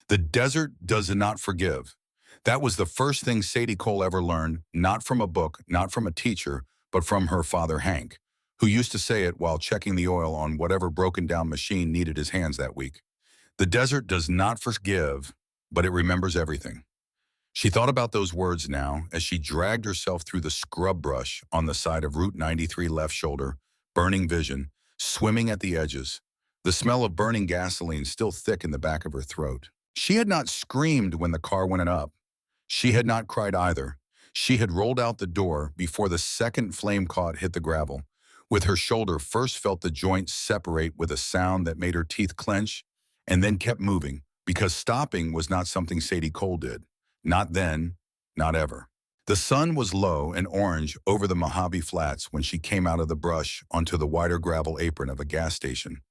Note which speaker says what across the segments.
Speaker 1: The desert does not forgive. That was the first thing Sadie Cole ever learned, not from a book, not from a teacher, but from her father Hank, who used to say it while checking the oil on whatever broken down machine needed his hands that week. The desert does not forgive, but it remembers everything. She thought about those words now as she dragged herself through the scrub brush on the side of Route 93 left shoulder, burning vision, swimming at the edges, the smell of burning gasoline still thick in the back of her throat. She had not screamed when the car went up. She had not cried either. She had rolled out the door before the second flame caught hit the gravel. With her shoulder first felt the joint separate with a sound that made her teeth clench, and then kept moving, because stopping was not something Sadie Cole did. Not then, not ever. The sun was low and orange over the Mojave Flats when she came out of the brush onto the wider gravel apron of a gas station.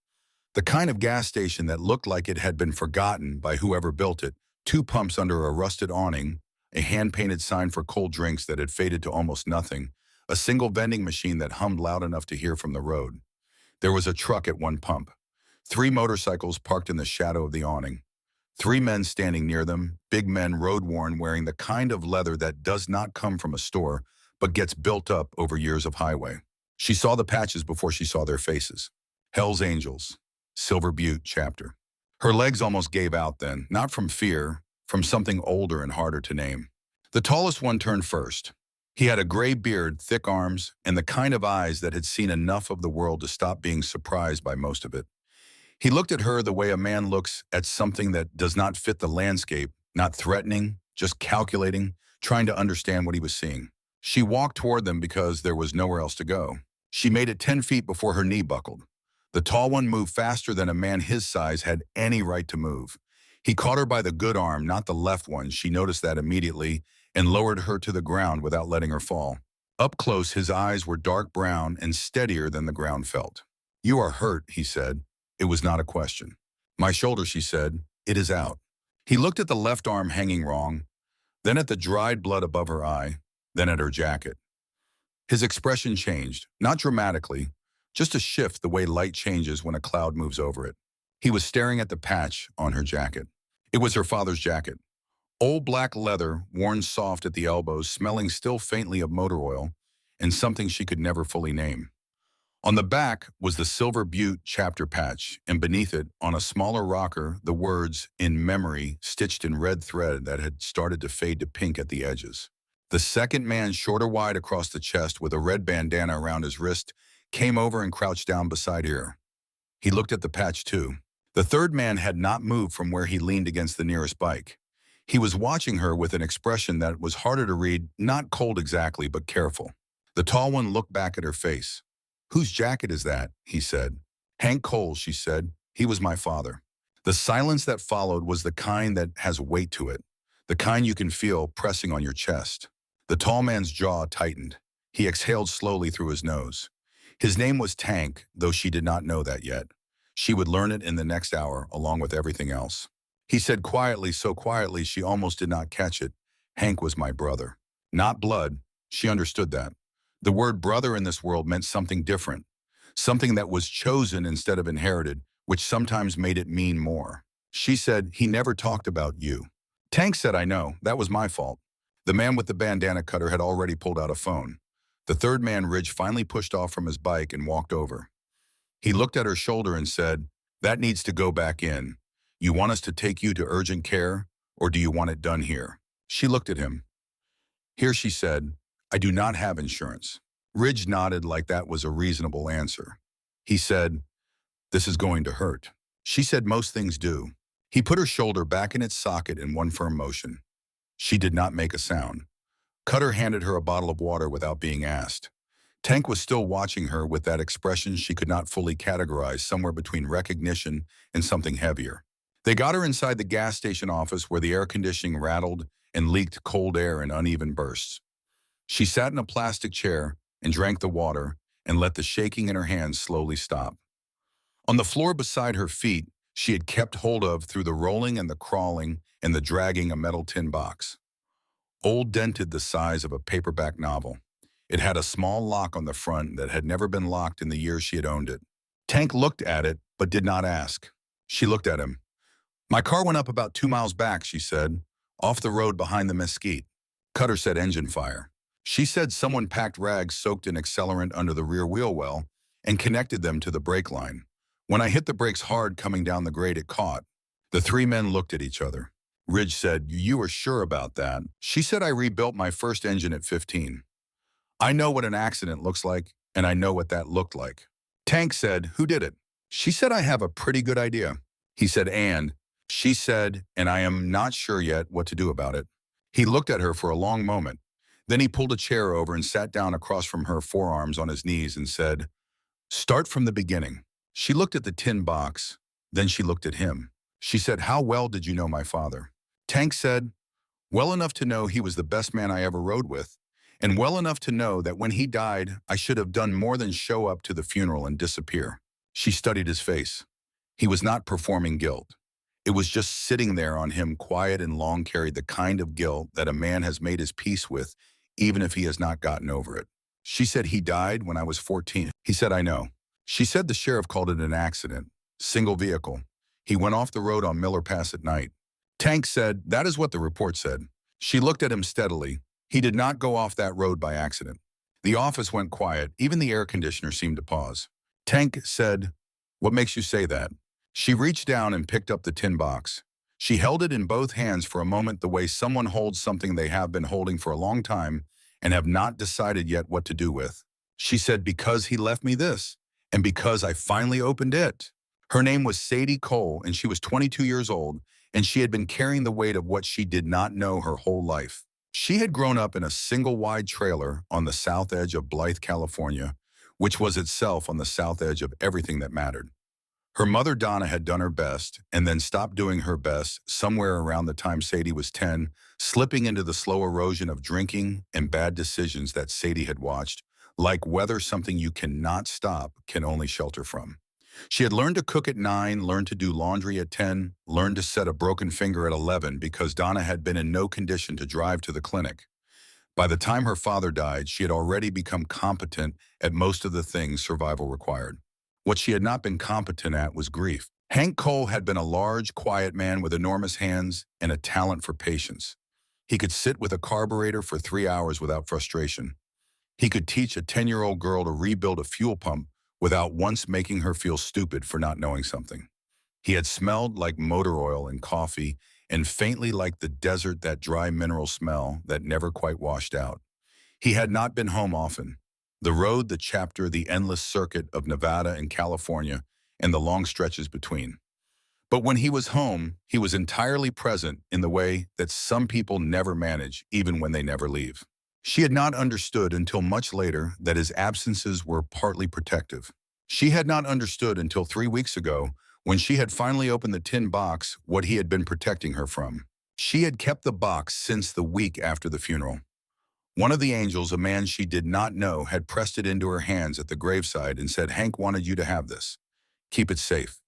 Speaker 1: The kind of gas station that looked like it had been forgotten by whoever built it, two pumps under a rusted awning, a hand-painted sign for cold drinks that had faded to almost nothing, a single vending machine that hummed loud enough to hear from the road. There was a truck at one pump. 3 motorcycles parked in the shadow of the awning. 3 men standing near them, big men road-worn wearing the kind of leather that does not come from a store, but gets built up over years of highway. She saw the patches before she saw their faces. Hell's Angels, Silver Butte chapter. Her legs almost gave out then, not from fear, from something older and harder to name. The tallest one turned first. He had a gray beard, thick arms, and the kind of eyes that had seen enough of the world to stop being surprised by most of it. He looked at her the way a man looks at something that does not fit the landscape, not threatening, just calculating, trying to understand what he was seeing. She walked toward them because there was nowhere else to go. She made it 10 feet before her knee buckled. The tall one moved faster than a man his size had any right to move. He caught her by the good arm, not the left one. She noticed that immediately and lowered her to the ground without letting her fall. Up close, his eyes were dark brown and steadier than the ground felt. "You are hurt," he said. It was not a question. "My shoulder," she said. "It is out." He looked at the left arm hanging wrong, then at the dried blood above her eye, then at her jacket. His expression changed, not dramatically, just a shift the way light changes when a cloud moves over it. He was staring at the patch on her jacket. It was her father's jacket. Old black leather, worn soft at the elbows, smelling still faintly of motor oil, and something she could never fully name. On the back was the Silver Butte chapter patch, and beneath it, on a smaller rocker, the words, "In memory," stitched in red thread that had started to fade to pink at the edges. The second man, shorter wide across the chest with a red bandana around his wrist, came over and crouched down beside her. He looked at the patch too. The third man had not moved from where he leaned against the nearest bike. He was watching her with an expression that was harder to read, not cold exactly, but careful. The tall one looked back at her face. "Whose jacket is that?" he said. "Hank Cole's," she said. "He was my father." The silence that followed was the kind that has weight to it, the kind you can feel pressing on your chest. The tall man's jaw tightened. He exhaled slowly through his nose. His name was Tank, though she did not know that yet. She would learn it in the next hour, along with everything else. He said quietly, so quietly she almost did not catch it, "Hank was my brother." Not blood. She understood that. The word brother in this world meant something different, something that was chosen instead of inherited, which sometimes made it mean more. She said, "He never talked about you." Tank said, "I know, that was my fault." The man with the bandana cutter had already pulled out a phone. The third man, Ridge, finally pushed off from his bike and walked over. He looked at her shoulder and said, "That needs to go back in. You want us to take you to urgent care, or do you want it done here?" She looked at him. "Here," she said. "I do not have insurance." Ridge nodded like that was a reasonable answer. He said, "This is going to hurt." She said, "Most things do." He put her shoulder back in its socket in one firm motion. She did not make a sound. Cutter handed her a bottle of water without being asked. Tank was still watching her with that expression she could not fully categorize, somewhere between recognition and something heavier. They got her inside the gas station office where the air conditioning rattled and leaked cold air in uneven bursts. She sat in a plastic chair and drank the water and let the shaking in her hands slowly stop. On the floor beside her feet, she had kept hold of through the rolling and the crawling and the dragging a metal tin box. Old, dented, the size of a paperback novel. It had a small lock on the front that had never been locked in the years she had owned it. Tank looked at it, but did not ask. She looked at him. My car went up about 2 miles back, she said, off the road behind the mesquite. Cutter said engine fire. She said someone packed rags soaked in accelerant under the rear wheel well and connected them to the brake line. When I hit the brakes hard coming down the grade, it caught. The three men looked at each other. Ridge said, "You are sure about that?" She said, "I rebuilt my first engine at 15. I know what an accident looks like, and I know what that looked like." Tank said, "Who did it?" She said, "I have a pretty good idea." He said, "And?" She said, "And I am not sure yet what to do about it." He looked at her for a long moment. Then he pulled a chair over and sat down across from her, forearms on his knees, and said, "Start from the beginning." She looked at the tin box. Then she looked at him. She said, "How well did you know my father?" Tank said, "Well enough to know he was the best man I ever rode with, and well enough to know that when he died, I should have done more than show up to the funeral and disappear." She studied his face. He was not performing guilt. It was just sitting there on him, quiet and long, carried the kind of guilt that a man has made his peace with, even if he has not gotten over it. She said, "He died when I was 14. He said, "I know." She said the sheriff called it an accident. Single vehicle. He went off the road on Miller Pass at night. Tank said, "That is what the report said." She looked at him steadily. He did not go off that road by accident. The office went quiet. Even the air conditioner seemed to pause. Tank said, "What makes you say that?" She reached down and picked up the tin box. She held it in both hands for a moment, the way someone holds something they have been holding for a long time and have not decided yet what to do with. She said, "Because he left me this, and because I finally opened it." Her name was Sadie Cole, and she was 22 years old, and she had been carrying the weight of what she did not know her whole life. She had grown up in a single-wide trailer on the south edge of Blythe, California, which was itself on the south edge of everything that mattered. Her mother, Donna, had done her best and then stopped doing her best somewhere around the time Sadie was 10, slipping into the slow erosion of drinking and bad decisions that Sadie had watched, like whether something you cannot stop can only shelter from. She had learned to cook at 9, learned to do laundry at 10, learned to set a broken finger at 11 because Donna had been in no condition to drive to the clinic. By the time her father died, she had already become competent at most of the things survival required. What she had not been competent at was grief. Hank Cole had been a large, quiet man with enormous hands and a talent for patience. He could sit with a carburetor for 3 hours without frustration. He could teach a 10-year-old girl to rebuild a fuel pump without once making her feel stupid for not knowing something. He had smelled like motor oil and coffee and faintly like the desert, that dry mineral smell that never quite washed out. He had not been home often. The road, the chapter, the endless circuit of Nevada and California, and the long stretches between. But when he was home, he was entirely present in the way that some people never manage, even when they never leave. She had not understood until much later that his absences were partly protective. She had not understood until 3 weeks ago, when she had finally opened the tin box, what he had been protecting her from. She had kept the box since the week after the funeral. One of the angels, a man she did not know, had pressed it into her hands at the graveside and said, "Hank wanted you to have this. Keep it safe."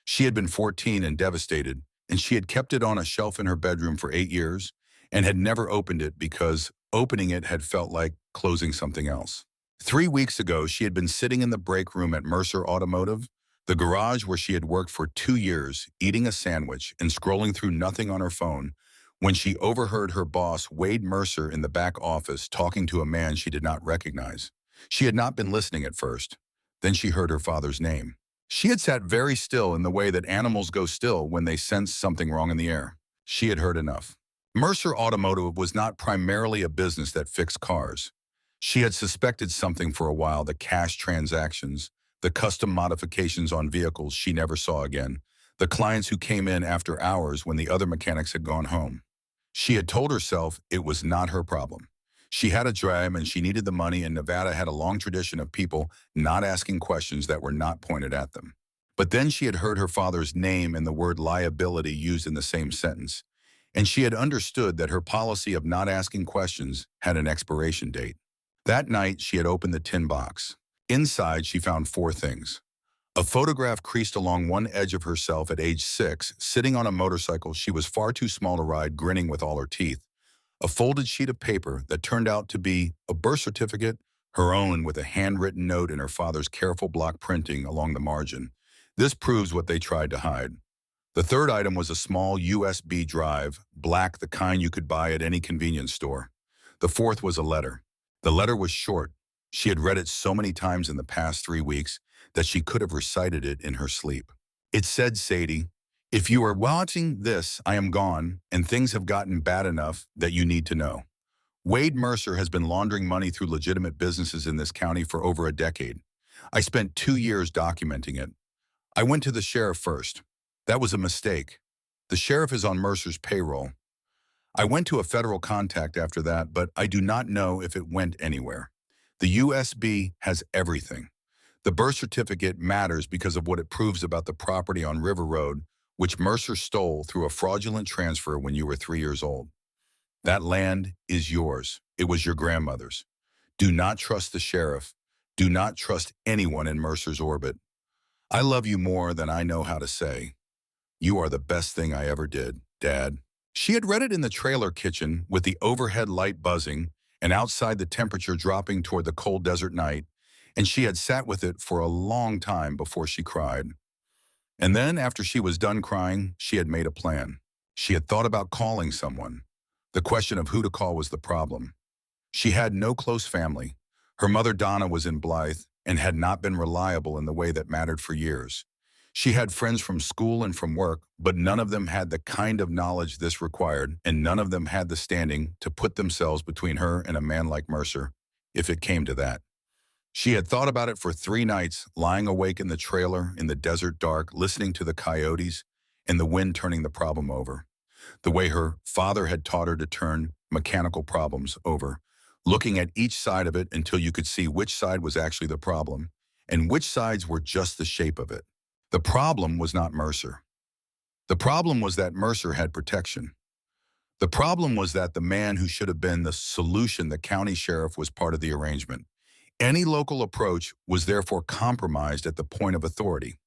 Speaker 1: She had been 14 and devastated, and she had kept it on a shelf in her bedroom for 8 years and had never opened it because opening it had felt like closing something else. 3 weeks ago, she had been sitting in the break room at Mercer Automotive, the garage where she had worked for 2 years, eating a sandwich and scrolling through nothing on her phone, when she overheard her boss, Wade Mercer, in the back office talking to a man she did not recognize. She had not been listening at first. Then she heard her father's name. She had sat very still in the way that animals go still when they sense something wrong in the air. She had heard enough. Mercer Automotive was not primarily a business that fixed cars. She had suspected something for a while: the cash transactions, the custom modifications on vehicles she never saw again, the clients who came in after hours when the other mechanics had gone home. She had told herself it was not her problem. She had a dream and she needed the money, and Nevada had a long tradition of people not asking questions that were not pointed at them. But then she had heard her father's name and the word liability used in the same sentence, and she had understood that her policy of not asking questions had an expiration date. That night, she had opened the tin box. Inside, she found 4 things. A photograph creased along one edge of herself at age 6, sitting on a motorcycle she was far too small to ride, grinning with all her teeth. A folded sheet of paper that turned out to be a birth certificate, her own, with a handwritten note in her father's careful block printing along the margin. "This proves what they tried to hide." The third item was a small USB drive, black, the kind you could buy at any convenience store. The fourth was a letter. The letter was short. She had read it so many times in the past 3 weeks that she could have recited it in her sleep. It said, Sadie, if you are watching this, I am gone, and things have gotten bad enough that you need to know. Wade Mercer has been laundering money through legitimate businesses in this county for over a decade. I spent 2 years documenting it. I went to the sheriff first. That was a mistake. The sheriff is on Mercer's payroll. I went to a federal contact after that, but I do not know if it went anywhere. The USB has everything. The birth certificate matters because of what it proves about the property on River Road, which Mercer stole through a fraudulent transfer when you were 3 years old. That land is yours. It was your grandmother's. Do not trust the sheriff. Do not trust anyone in Mercer's orbit. I love you more than I know how to say. You are the best thing I ever did, Dad. She had read it in the trailer kitchen with the overhead light buzzing and outside the temperature dropping toward the cold desert night, and she had sat with it for a long time before she cried. And then, after she was done crying, she had made a plan. She had thought about calling someone. The question of who to call was the problem. She had no close family. Her mother Donna was in Blythe and had not been reliable in the way that mattered for years. She had friends from school and from work, but none of them had the kind of knowledge this required, and none of them had the standing to put themselves between her and a man like Mercer, if it came to that. She had thought about it for 3 nights, lying awake in the trailer in the desert dark, listening to the coyotes and the wind turning the problem over. The way her father had taught her to turn mechanical problems over, looking at each side of it until you could see which side was actually the problem and which sides were just the shape of it. The problem was not Mercer. The problem was that Mercer had protection. The problem was that the man who should have been the solution, the county sheriff, was part of the arrangement. Any local approach was therefore compromised at the point of authority.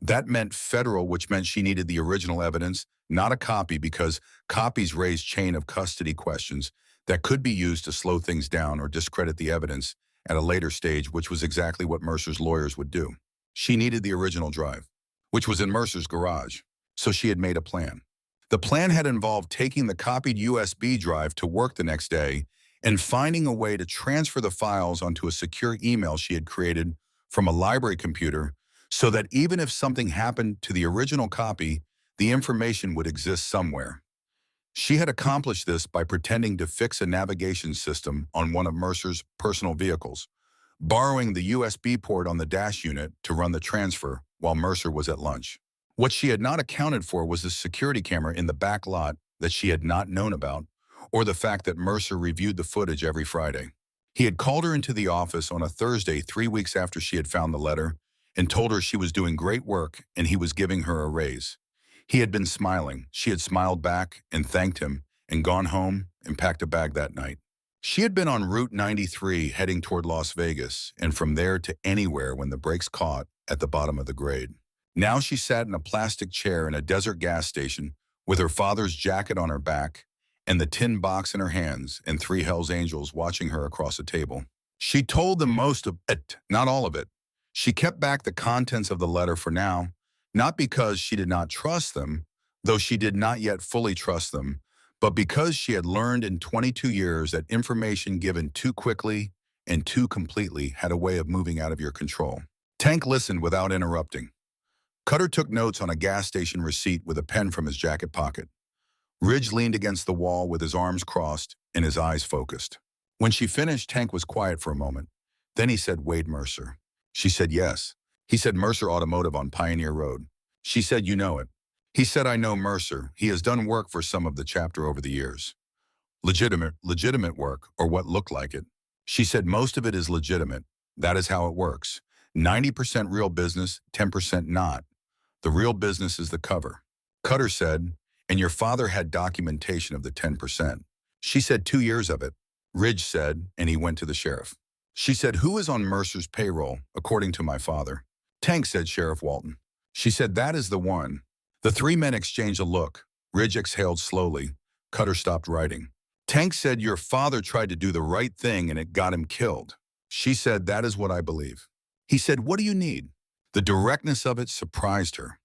Speaker 1: That meant federal, which meant she needed the original evidence, not a copy, because copies raise chain of custody questions that could be used to slow things down or discredit the evidence at a later stage, which was exactly what Mercer's lawyers would do. She needed the original drive, which was in Mercer's garage, so she had made a plan. The plan had involved taking the copied USB drive to work the next day and finding a way to transfer the files onto a secure email she had created from a library computer so that even if something happened to the original copy, the information would exist somewhere. She had accomplished this by pretending to fix a navigation system on one of Mercer's personal vehicles, borrowing the USB port on the dash unit to run the transfer while Mercer was at lunch. What she had not accounted for was the security camera in the back lot that she had not known about, or the fact that Mercer reviewed the footage every Friday. He had called her into the office on a Thursday 3 weeks after she had found the letter and told her she was doing great work and he was giving her a raise. He had been smiling. She had smiled back and thanked him and gone home and packed a bag that night. She had been on Route 93 heading toward Las Vegas and from there to anywhere when the brakes caught at the bottom of the grade. Now she sat in a plastic chair in a desert gas station with her father's jacket on her back and the tin box in her hands and 3 Hell's Angels watching her across a table. She told them most of it, not all of it. She kept back the contents of the letter for now, not because she did not trust them, though she did not yet fully trust them, but because she had learned in 22 years that information given too quickly and too completely had a way of moving out of your control. Tank listened without interrupting. Cutter took notes on a gas station receipt with a pen from his jacket pocket. Ridge leaned against the wall with his arms crossed and his eyes focused. When she finished, Tank was quiet for a moment. Then he said, Wade Mercer. She said, yes. He said, Mercer Automotive on Pioneer Road. She said, you know it. He said, I know Mercer. He has done work for some of the chapter over the years. Legitimate work, or what looked like it. She said, most of it is legitimate. That is how it works. 90% real business, 10% not. The real business is the cover. Cutter said, and your father had documentation of the 10%. She said 2 years of it. Ridge said, and he went to the sheriff. She said, who is on Mercer's payroll, according to my father? Tank said, Sheriff Walton. She said, that is the one. The 3 men exchanged a look. Ridge exhaled slowly. Cutter stopped writing. Tank said, your father tried to do the right thing and it got him killed. She said, that is what I believe. He said, what do you need? The directness of it surprised her.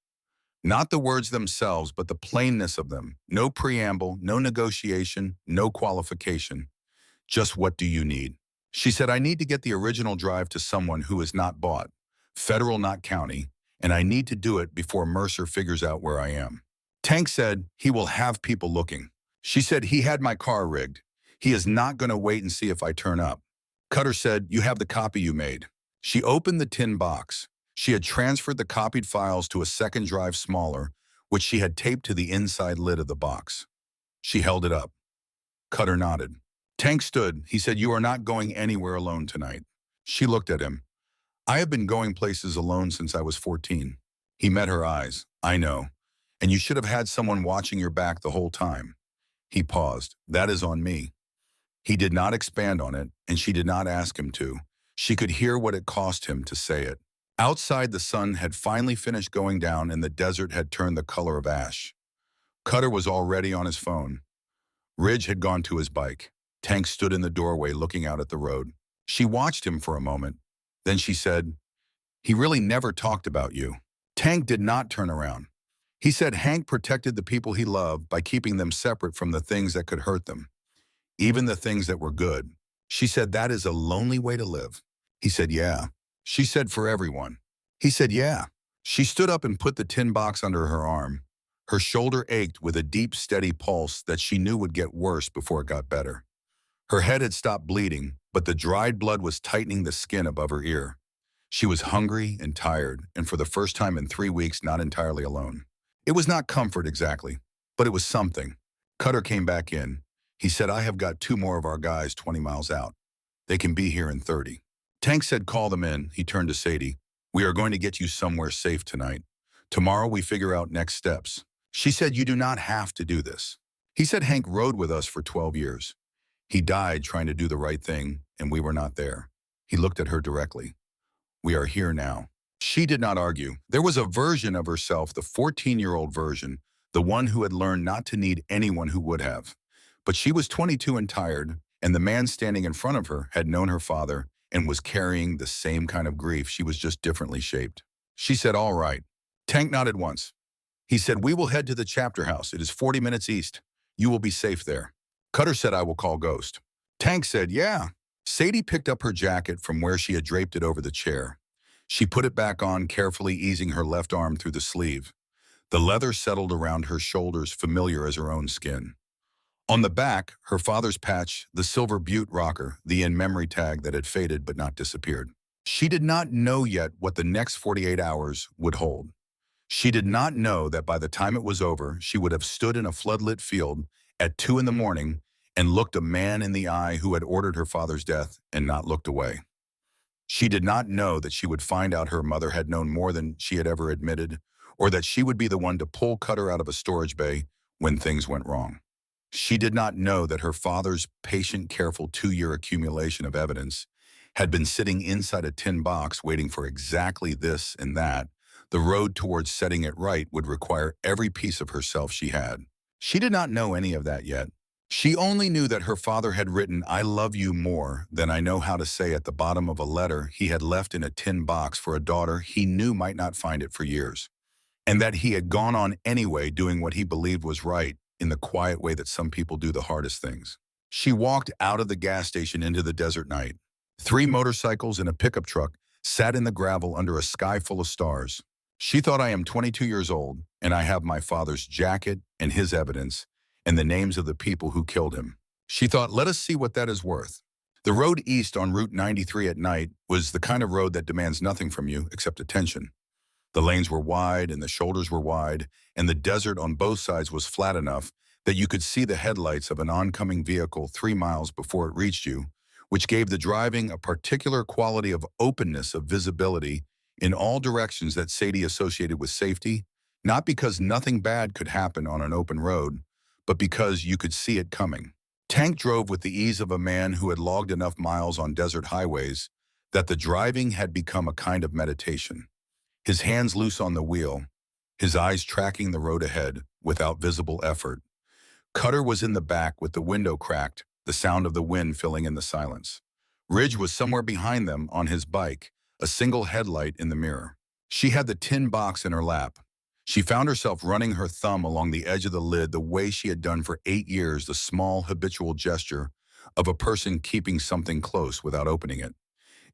Speaker 1: Not the words themselves, but the plainness of them. No preamble, no negotiation, no qualification. Just what do you need? She said, I need to get the original drive to someone who is not bought, federal not county, and I need to do it before Mercer figures out where I am. Tank said he will have people looking. She said he had my car rigged. He is not going to wait and see if I turn up. Cutter said, you have the copy you made. She opened the tin box. She had transferred the copied files to a second drive smaller, which she had taped to the inside lid of the box. She held it up. Cutter nodded. Tank stood. He said, you are not going anywhere alone tonight. She looked at him. I have been going places alone since I was 14. He met her eyes. I know. And you should have had someone watching your back the whole time. He paused. That is on me. He did not expand on it, and she did not ask him to. She could hear what it cost him to say it. Outside, the sun had finally finished going down and the desert had turned the color of ash. Cutter was already on his phone. Ridge had gone to his bike. Tank stood in the doorway looking out at the road. She watched him for a moment. Then she said, he really never talked about you. Tank did not turn around. He said Hank protected the people he loved by keeping them separate from the things that could hurt them, even the things that were good. She said, that is a lonely way to live. He said, yeah. She said, for everyone. He said, yeah. She stood up and put the tin box under her arm. Her shoulder ached with a deep, steady pulse that she knew would get worse before it got better. Her head had stopped bleeding, but the dried blood was tightening the skin above her ear. She was hungry and tired, and for the first time in 3 weeks, not entirely alone. It was not comfort exactly, but it was something. Cutter came back in. He said, I have got 2 more of our guys 20 miles out. They can be here in 30. Tank said, call them in. He turned to Sadie. We are going to get you somewhere safe tonight. Tomorrow we figure out next steps. She said, you do not have to do this. He said, Hank rode with us for 12 years. He died trying to do the right thing, and we were not there. He looked at her directly. We are here now. She did not argue. There was a version of herself, the 14-year-old version, the one who had learned not to need anyone who would have. But she was 22 and tired, and the man standing in front of her had known her father and was carrying the same kind of grief. She was just differently shaped. She said, all right. Tank nodded once. He said, we will head to the chapter house. It is 40 minutes east. You will be safe there. Cutter said, I will call Ghost. Tank said, yeah. Sadie picked up her jacket from where she had draped it over the chair. She put it back on, carefully easing her left arm through the sleeve. The leather settled around her shoulders, familiar as her own skin. On the back, her father's patch, the silver Butte rocker, the in-memory tag that had faded but not disappeared. She did not know yet what the next 48 hours would hold. She did not know that by the time it was over, she would have stood in a floodlit field at 2 in the morning and looked a man in the eye who had ordered her father's death and not looked away. She did not know that she would find out her mother had known more than she had ever admitted, or that she would be the one to pull Cutter out of a storage bay when things went wrong. She did not know that her father's patient, careful 2-year accumulation of evidence had been sitting inside a tin box waiting for exactly this and that. The road towards setting it right would require every piece of herself she had. She did not know any of that yet. She only knew that her father had written, I love you more than I know how to say at the bottom of a letter he had left in a tin box for a daughter he knew might not find it for years, and that he had gone on anyway doing what he believed was right in the quiet way that some people do the hardest things. She walked out of the gas station into the desert night. 3 motorcycles and a pickup truck sat in the gravel under a sky full of stars. She thought, I am 22 years old, and I have my father's jacket and his evidence and the names of the people who killed him. She thought, let us see what that is worth. The road east on Route 93 at night was the kind of road that demands nothing from you except attention. The lanes were wide and the shoulders were wide, and the desert on both sides was flat enough that you could see the headlights of an oncoming vehicle 3 miles before it reached you, which gave the driving a particular quality of openness of visibility in all directions that Sadie associated with safety, not because nothing bad could happen on an open road, but because you could see it coming. Tank drove with the ease of a man who had logged enough miles on desert highways that the driving had become a kind of meditation. His hands loose on the wheel, his eyes tracking the road ahead without visible effort. Cutter was in the back with the window cracked, the sound of the wind filling in the silence. Ridge was somewhere behind them on his bike, a single headlight in the mirror. She had the tin box in her lap. She found herself running her thumb along the edge of the lid the way she had done for 8 years, the small habitual gesture of a person keeping something close without opening it.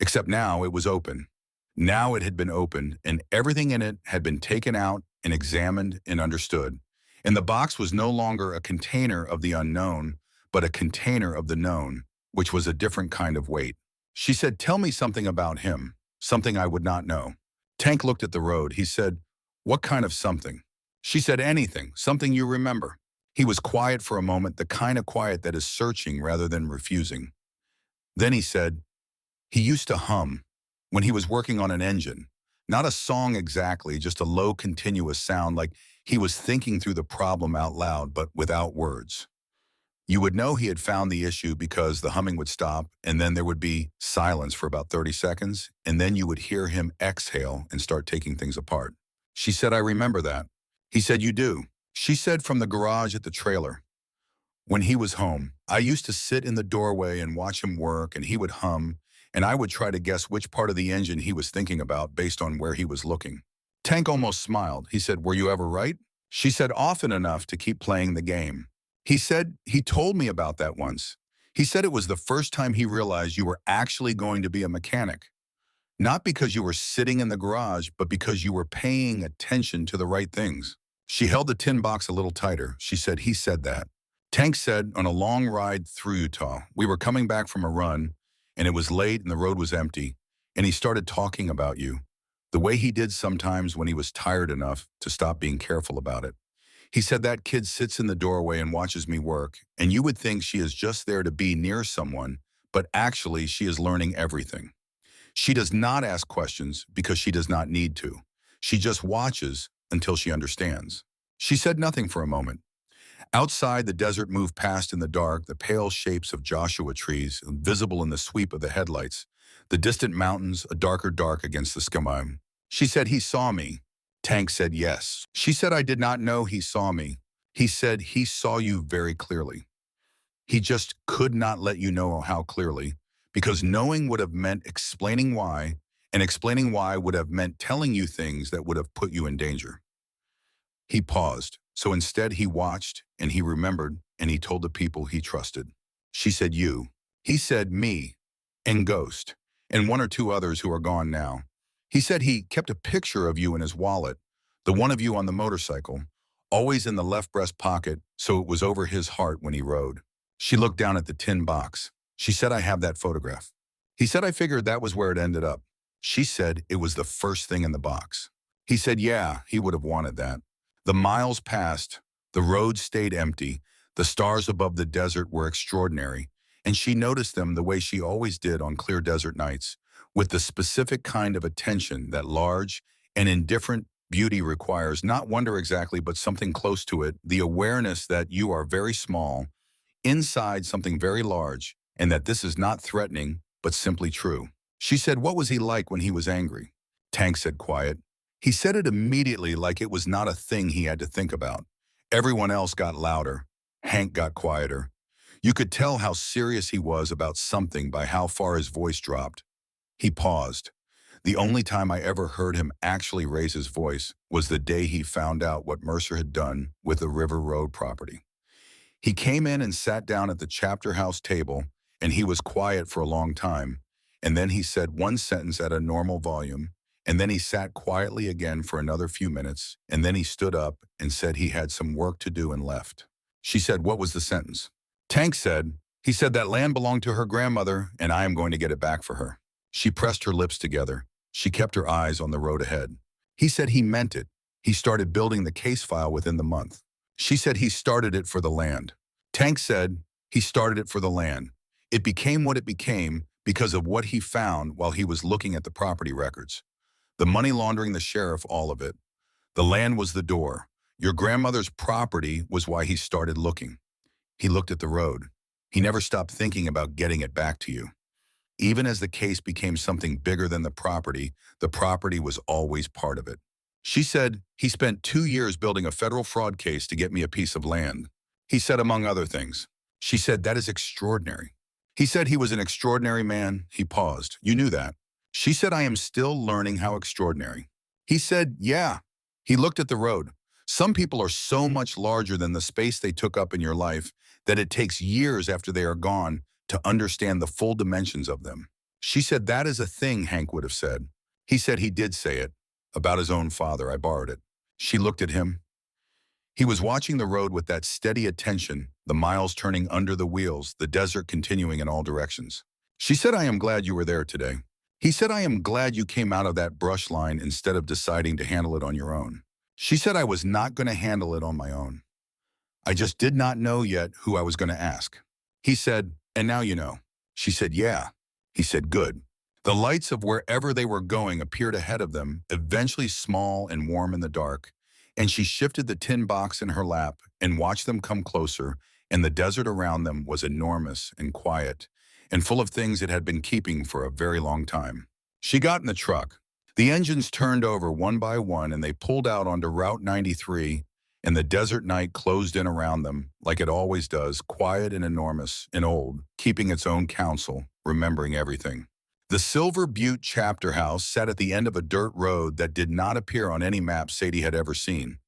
Speaker 1: Except now it was open. Now it had been opened, and everything in it had been taken out and examined and understood. And the box was no longer a container of the unknown, but a container of the known, which was a different kind of weight. She said, "Tell me something about him, something I would not know." Tank looked at the road. He said, "What kind of something?" She said, "Anything, something you remember." He was quiet for a moment, the kind of quiet that is searching rather than refusing. Then he said, "He used to hum when he was working on an engine. Not a song exactly, just a low continuous sound, like he was thinking through the problem out loud, but without words. You would know he had found the issue because the humming would stop, and then there would be silence for about 30 seconds, and then you would hear him exhale and start taking things apart." She said, "I remember that." He said, "You do?" She said, "From the garage at the trailer. When he was home, I used to sit in the doorway and watch him work, and he would hum, and I would try to guess which part of the engine he was thinking about based on where he was looking." Tank almost smiled. He said, "Were you ever right?" She said, "Often enough to keep playing the game." He said, "He told me about that once. He said it was the first time he realized you were actually going to be a mechanic. Not because you were sitting in the garage, but because you were paying attention to the right things." She held the tin box a little tighter. She said, "He said that." Tank said, "On a long ride through Utah, we were coming back from a run, and it was late and the road was empty, and he started talking about you, the way he did sometimes when he was tired enough to stop being careful about it. He said, that kid sits in the doorway and watches me work, and you would think she is just there to be near someone, but actually she is learning everything. She does not ask questions because she does not need to. She just watches until she understands." She said nothing for a moment. Outside, the desert moved past in the dark, the pale shapes of Joshua trees, visible in the sweep of the headlights, the distant mountains, a darker dark against the sky. She said, "He saw me." Tank said, "Yes." She said, "I did not know he saw me." He said, "He saw you very clearly. He just could not let you know how clearly, because knowing would have meant explaining why, and explaining why would have meant telling you things that would have put you in danger." He paused. So instead he watched, and he remembered, and he told the people he trusted. She said, "You." He said, "Me," and Ghost, and one or two others who are gone now. He said he kept a picture of you in his wallet, the one of you on the motorcycle, always in the left breast pocket, so it was over his heart when he rode. She looked down at the tin box. She said, "I have that photograph." He said, "I figured that was where it ended up." She said, "It was the first thing in the box." He said, "Yeah, he would have wanted that." The miles passed, the road stayed empty, the stars above the desert were extraordinary, and she noticed them the way she always did on clear desert nights, with the specific kind of attention that large and indifferent beauty requires, not wonder exactly, but something close to it, the awareness that you are very small, inside something very large, and that this is not threatening, but simply true. She said, "What was he like when he was angry?" Tank said, quiet. He said it immediately, like it was not a thing he had to think about. Everyone else got louder. Hank got quieter. You could tell how serious he was about something by how far his voice dropped. He paused. The only time I ever heard him actually raise his voice was the day he found out what Mercer had done with the River Road property. He came in and sat down at the chapter house table, and he was quiet for a long time, and then he said one sentence at a normal volume, and then he sat quietly again for another few minutes, and then he stood up and said he had some work to do and left. She said, "What was the sentence?" Tank said, "He said that land belonged to her grandmother, and I am going to get it back for her." She pressed her lips together. She kept her eyes on the road ahead. He said he meant it. He started building the case file within the month. She said he started it for the land. Tank said he started it for the land. It became what it became because of what he found while he was looking at the property records. The money laundering, the sheriff, all of it. The land was the door. Your grandmother's property was why he started looking. He looked at the road. He never stopped thinking about getting it back to you. Even as the case became something bigger than the property was always part of it. She said, he spent 2 years building a federal fraud case to get me a piece of land. He said, among other things. She said, that is extraordinary. He said he was an extraordinary man. He paused. You knew that. She said, I am still learning how extraordinary. He said, yeah. He looked at the road. Some people are so much larger than the space they took up in your life that it takes years after they are gone to understand the full dimensions of them. She said, that is a thing, Hank would have said. He said he did say it. About his own father, I borrowed it. She looked at him. He was watching the road with that steady attention, the miles turning under the wheels, the desert continuing in all directions. She said, I am glad you were there today. He said, I am glad you came out of that brush line instead of deciding to handle it on your own. She said, I was not going to handle it on my own. I just did not know yet who I was going to ask. He said, and now you know. She said, yeah. He said, good. The lights of wherever they were going appeared ahead of them, eventually small and warm in the dark, and she shifted the tin box in her lap and watched them come closer, and the desert around them was enormous and quiet, and full of things it had been keeping for a very long time. She got in the truck. The engines turned over one by one, and they pulled out onto Route 93, and the desert night closed in around them, like it always does, quiet and enormous and old, keeping its own counsel, remembering everything. The Silver Butte chapter house sat at the end of a dirt road that did not appear on any map Sadie had ever seen.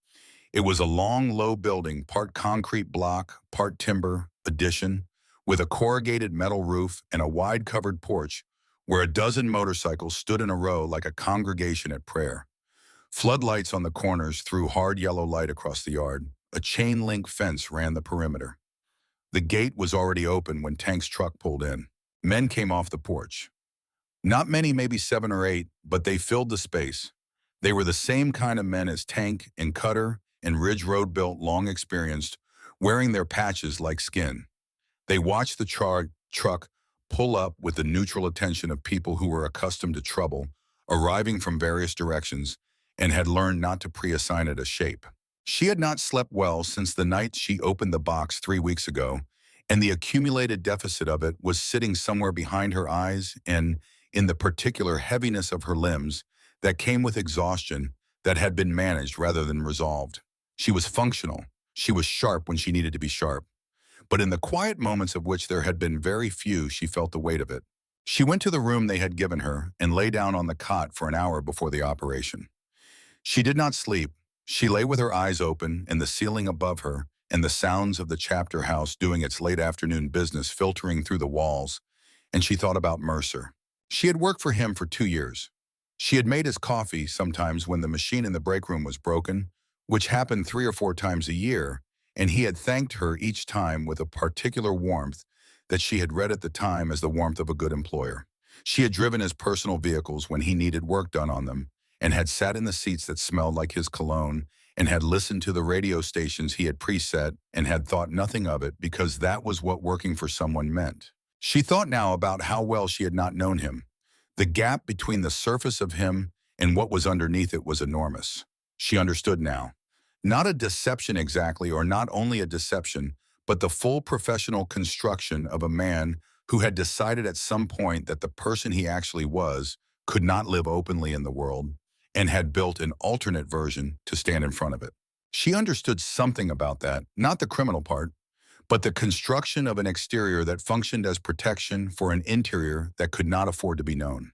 Speaker 1: It was a long, low building, part concrete block, part timber, addition, with a corrugated metal roof and a wide covered porch where a dozen motorcycles stood in a row like a congregation at prayer. Floodlights on the corners threw hard yellow light across the yard. A chain-link fence ran the perimeter. The gate was already open when Tank's truck pulled in. Men came off the porch. Not many, maybe 7 or 8, but they filled the space. They were the same kind of men as Tank and Cutter and Ridge Road built, long experienced, wearing their patches like skin. They watched the charred truck pull up with the neutral attention of people who were accustomed to trouble, arriving from various directions, and had learned not to pre-assign it a shape. She had not slept well since the night she opened the box 3 weeks ago, and the accumulated deficit of it was sitting somewhere behind her eyes and in the particular heaviness of her limbs that came with exhaustion that had been managed rather than resolved. She was functional. She was sharp when she needed to be sharp. But in the quiet moments of which there had been very few, she felt the weight of it. She went to the room they had given her and lay down on the cot for an hour before the operation. She did not sleep. She lay with her eyes open and the ceiling above her and the sounds of the chapter house doing its late afternoon business filtering through the walls, and she thought about Mercer. She had worked for him for 2 years. She had made his coffee sometimes when the machine in the break room was broken, which happened 3 or 4 times a year, and he had thanked her each time with a particular warmth that she had read at the time as the warmth of a good employer. She had driven his personal vehicles when he needed work done on them, and had sat in the seats that smelled like his cologne, and had listened to the radio stations he had preset and had thought nothing of it because that was what working for someone meant. She thought now about how well she had not known him. The gap between the surface of him and what was underneath it was enormous. She understood now. Not a deception exactly, or not only a deception, but the full professional construction of a man who had decided at some point that the person he actually was could not live openly in the world, and had built an alternate version to stand in front of it. She understood something about that, not the criminal part, but the construction of an exterior that functioned as protection for an interior that could not afford to be known.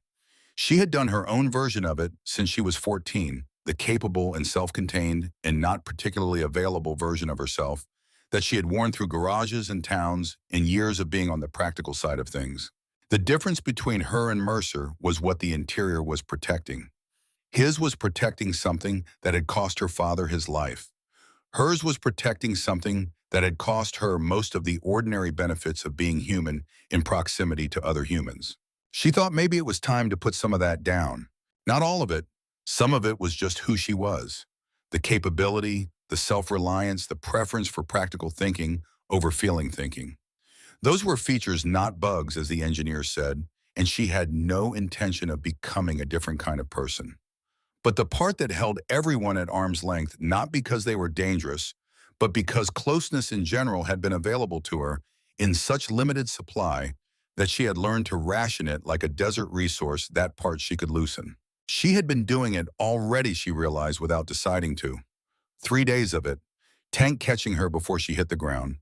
Speaker 1: She had done her own version of it since she was 14, the capable and self-contained and not particularly available version of herself that she had worn through garages and towns in years of being on the practical side of things. The difference between her and Mercer was what the interior was protecting. His was protecting something that had cost her father his life. Hers was protecting something that had cost her most of the ordinary benefits of being human in proximity to other humans. She thought maybe it was time to put some of that down. Not all of it. Some of it was just who she was. The capability, the self-reliance, the preference for practical thinking over feeling thinking. Those were features, not bugs, as the engineer said, and she had no intention of becoming a different kind of person. But the part that held everyone at arm's length, not because they were dangerous, but because closeness in general had been available to her in such limited supply that she had learned to ration it like a desert resource, that part she could loosen. She had been doing it already, she realized, without deciding to. 3 days of it, Tank catching her before she hit the ground,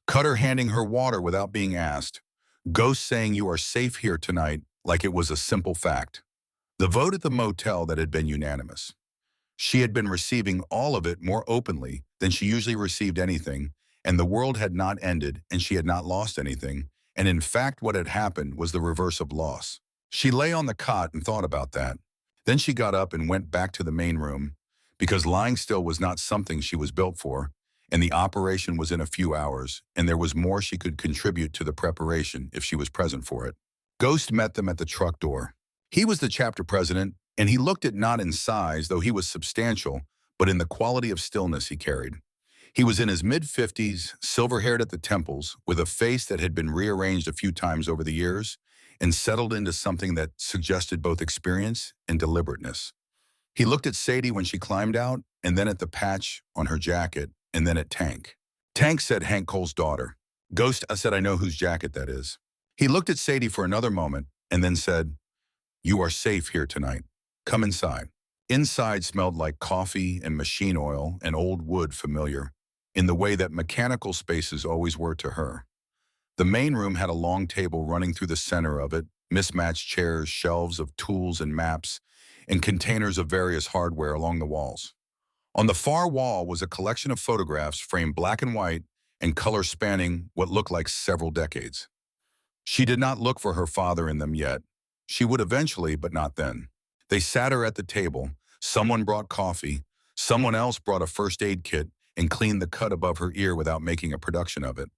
Speaker 1: Cutter handing her water without being asked, Ghost saying you are safe here tonight like it was a simple fact. The vote at the motel that had been unanimous. She had been receiving all of it more openly than she usually received anything, and the world had not ended and she had not lost anything, and in fact what had happened was the reverse of loss. She lay on the cot and thought about that. Then she got up and went back to the main room, because lying still was not something she was built for, and the operation was in a few hours, and there was more she could contribute to the preparation if she was present for it. Ghost met them at the truck door. He was the chapter president, and he looked it not in size, though he was substantial, but in the quality of stillness he carried. He was in his mid-50s, silver-haired at the temples, with a face that had been rearranged a few times over the years and settled into something that suggested both experience and deliberateness. He looked at Sadie when she climbed out, and then at the patch on her jacket, and then at Tank. Tank said Hank Cole's daughter. Ghost, I said, I know whose jacket that is. He looked at Sadie for another moment, and then said, you are safe here tonight. Come inside. Inside smelled like coffee and machine oil and old wood familiar, in the way that mechanical spaces always were to her. The main room had a long table running through the center of it, mismatched chairs, shelves of tools and maps, and containers of various hardware along the walls. On the far wall was a collection of photographs framed black and white and color spanning what looked like several decades. She did not look for her father in them yet. She would eventually, but not then. They sat her at the table. Someone brought coffee. Someone else brought a first aid kit and cleaned the cut above her ear without making a production of it.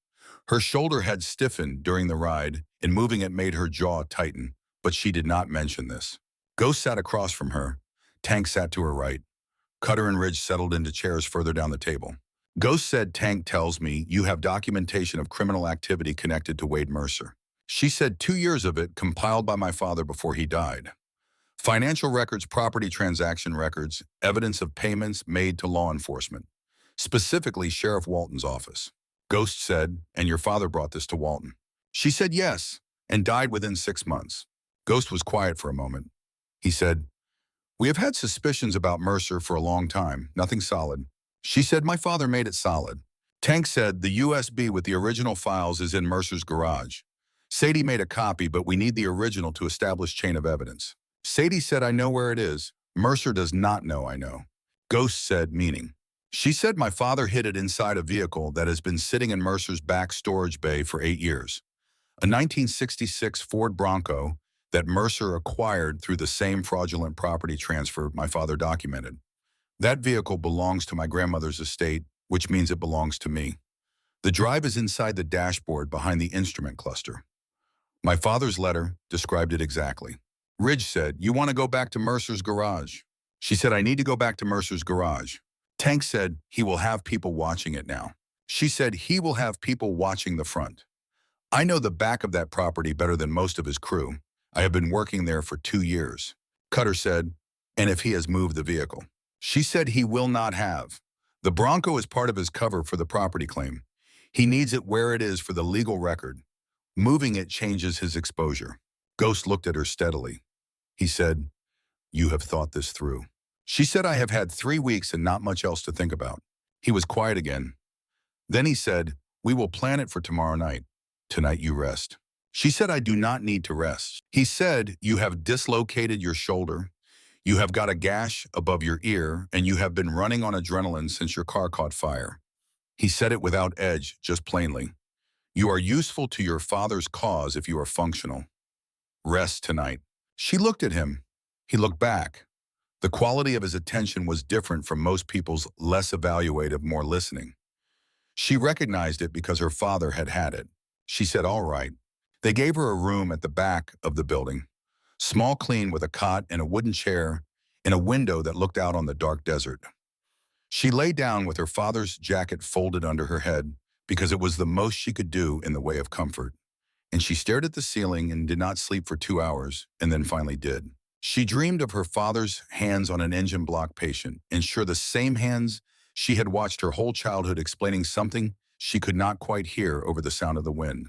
Speaker 1: Her shoulder had stiffened during the ride, and moving it made her jaw tighten, but she did not mention this. Ghost sat across from her. Tank sat to her right. Cutter and Ridge settled into chairs further down the table. Ghost said, Tank tells me you have documentation of criminal activity connected to Wade Mercer. She said 2 years of it compiled by my father before he died. Financial records, property transaction records, evidence of payments made to law enforcement, specifically Sheriff Walton's office. Ghost said, and your father brought this to Walton. She said yes, and died within 6 months. Ghost was quiet for a moment. He said, we have had suspicions about Mercer for a long time, nothing solid. She said, my father made it solid. Tank said, the USB with the original files is in Mercer's garage. Sadie made a copy, but we need the original to establish chain of evidence. Sadie said, I know where it is. Mercer does not know I know. Ghost said, meaning. She said my father hid it inside a vehicle that has been sitting in Mercer's back storage bay for 8 years. A 1966 Ford Bronco that Mercer acquired through the same fraudulent property transfer my father documented. That vehicle belongs to my grandmother's estate, which means it belongs to me. The drive is inside the dashboard behind the instrument cluster. My father's letter described it exactly. Ridge said, you want to go back to Mercer's garage? She said, I need to go back to Mercer's garage. Tank said, he will have people watching it now. She said, he will have people watching the front. I know the back of that property better than most of his crew. I have been working there for 2 years. Cutter said, and if he has moved the vehicle. She said he will not have. The Bronco is part of his cover for the property claim. He needs it where it is for the legal record. Moving it changes his exposure. Ghost looked at her steadily. He said, you have thought this through. She said, I have had 3 weeks and not much else to think about. He was quiet again. Then he said, we will plan it for tomorrow night. Tonight you rest. She said, I do not need to rest. He said, you have dislocated your shoulder. You have got a gash above your ear, and you have been running on adrenaline since your car caught fire. He said it without edge, just plainly. You are useful to your father's cause if you are functional. Rest tonight. She looked at him. He looked back. The quality of his attention was different from most people's less evaluative, more listening. She recognized it because her father had had it. She said, all right. They gave her a room at the back of the building, small, clean, with a cot and a wooden chair and a window that looked out on the dark desert. She lay down with her father's jacket folded under her head because it was the most she could do in the way of comfort. And she stared at the ceiling and did not sleep for 2 hours, and then finally did. She dreamed of her father's hands on an engine block patient, and sure, the same hands she had watched her whole childhood explaining something she could not quite hear over the sound of the wind.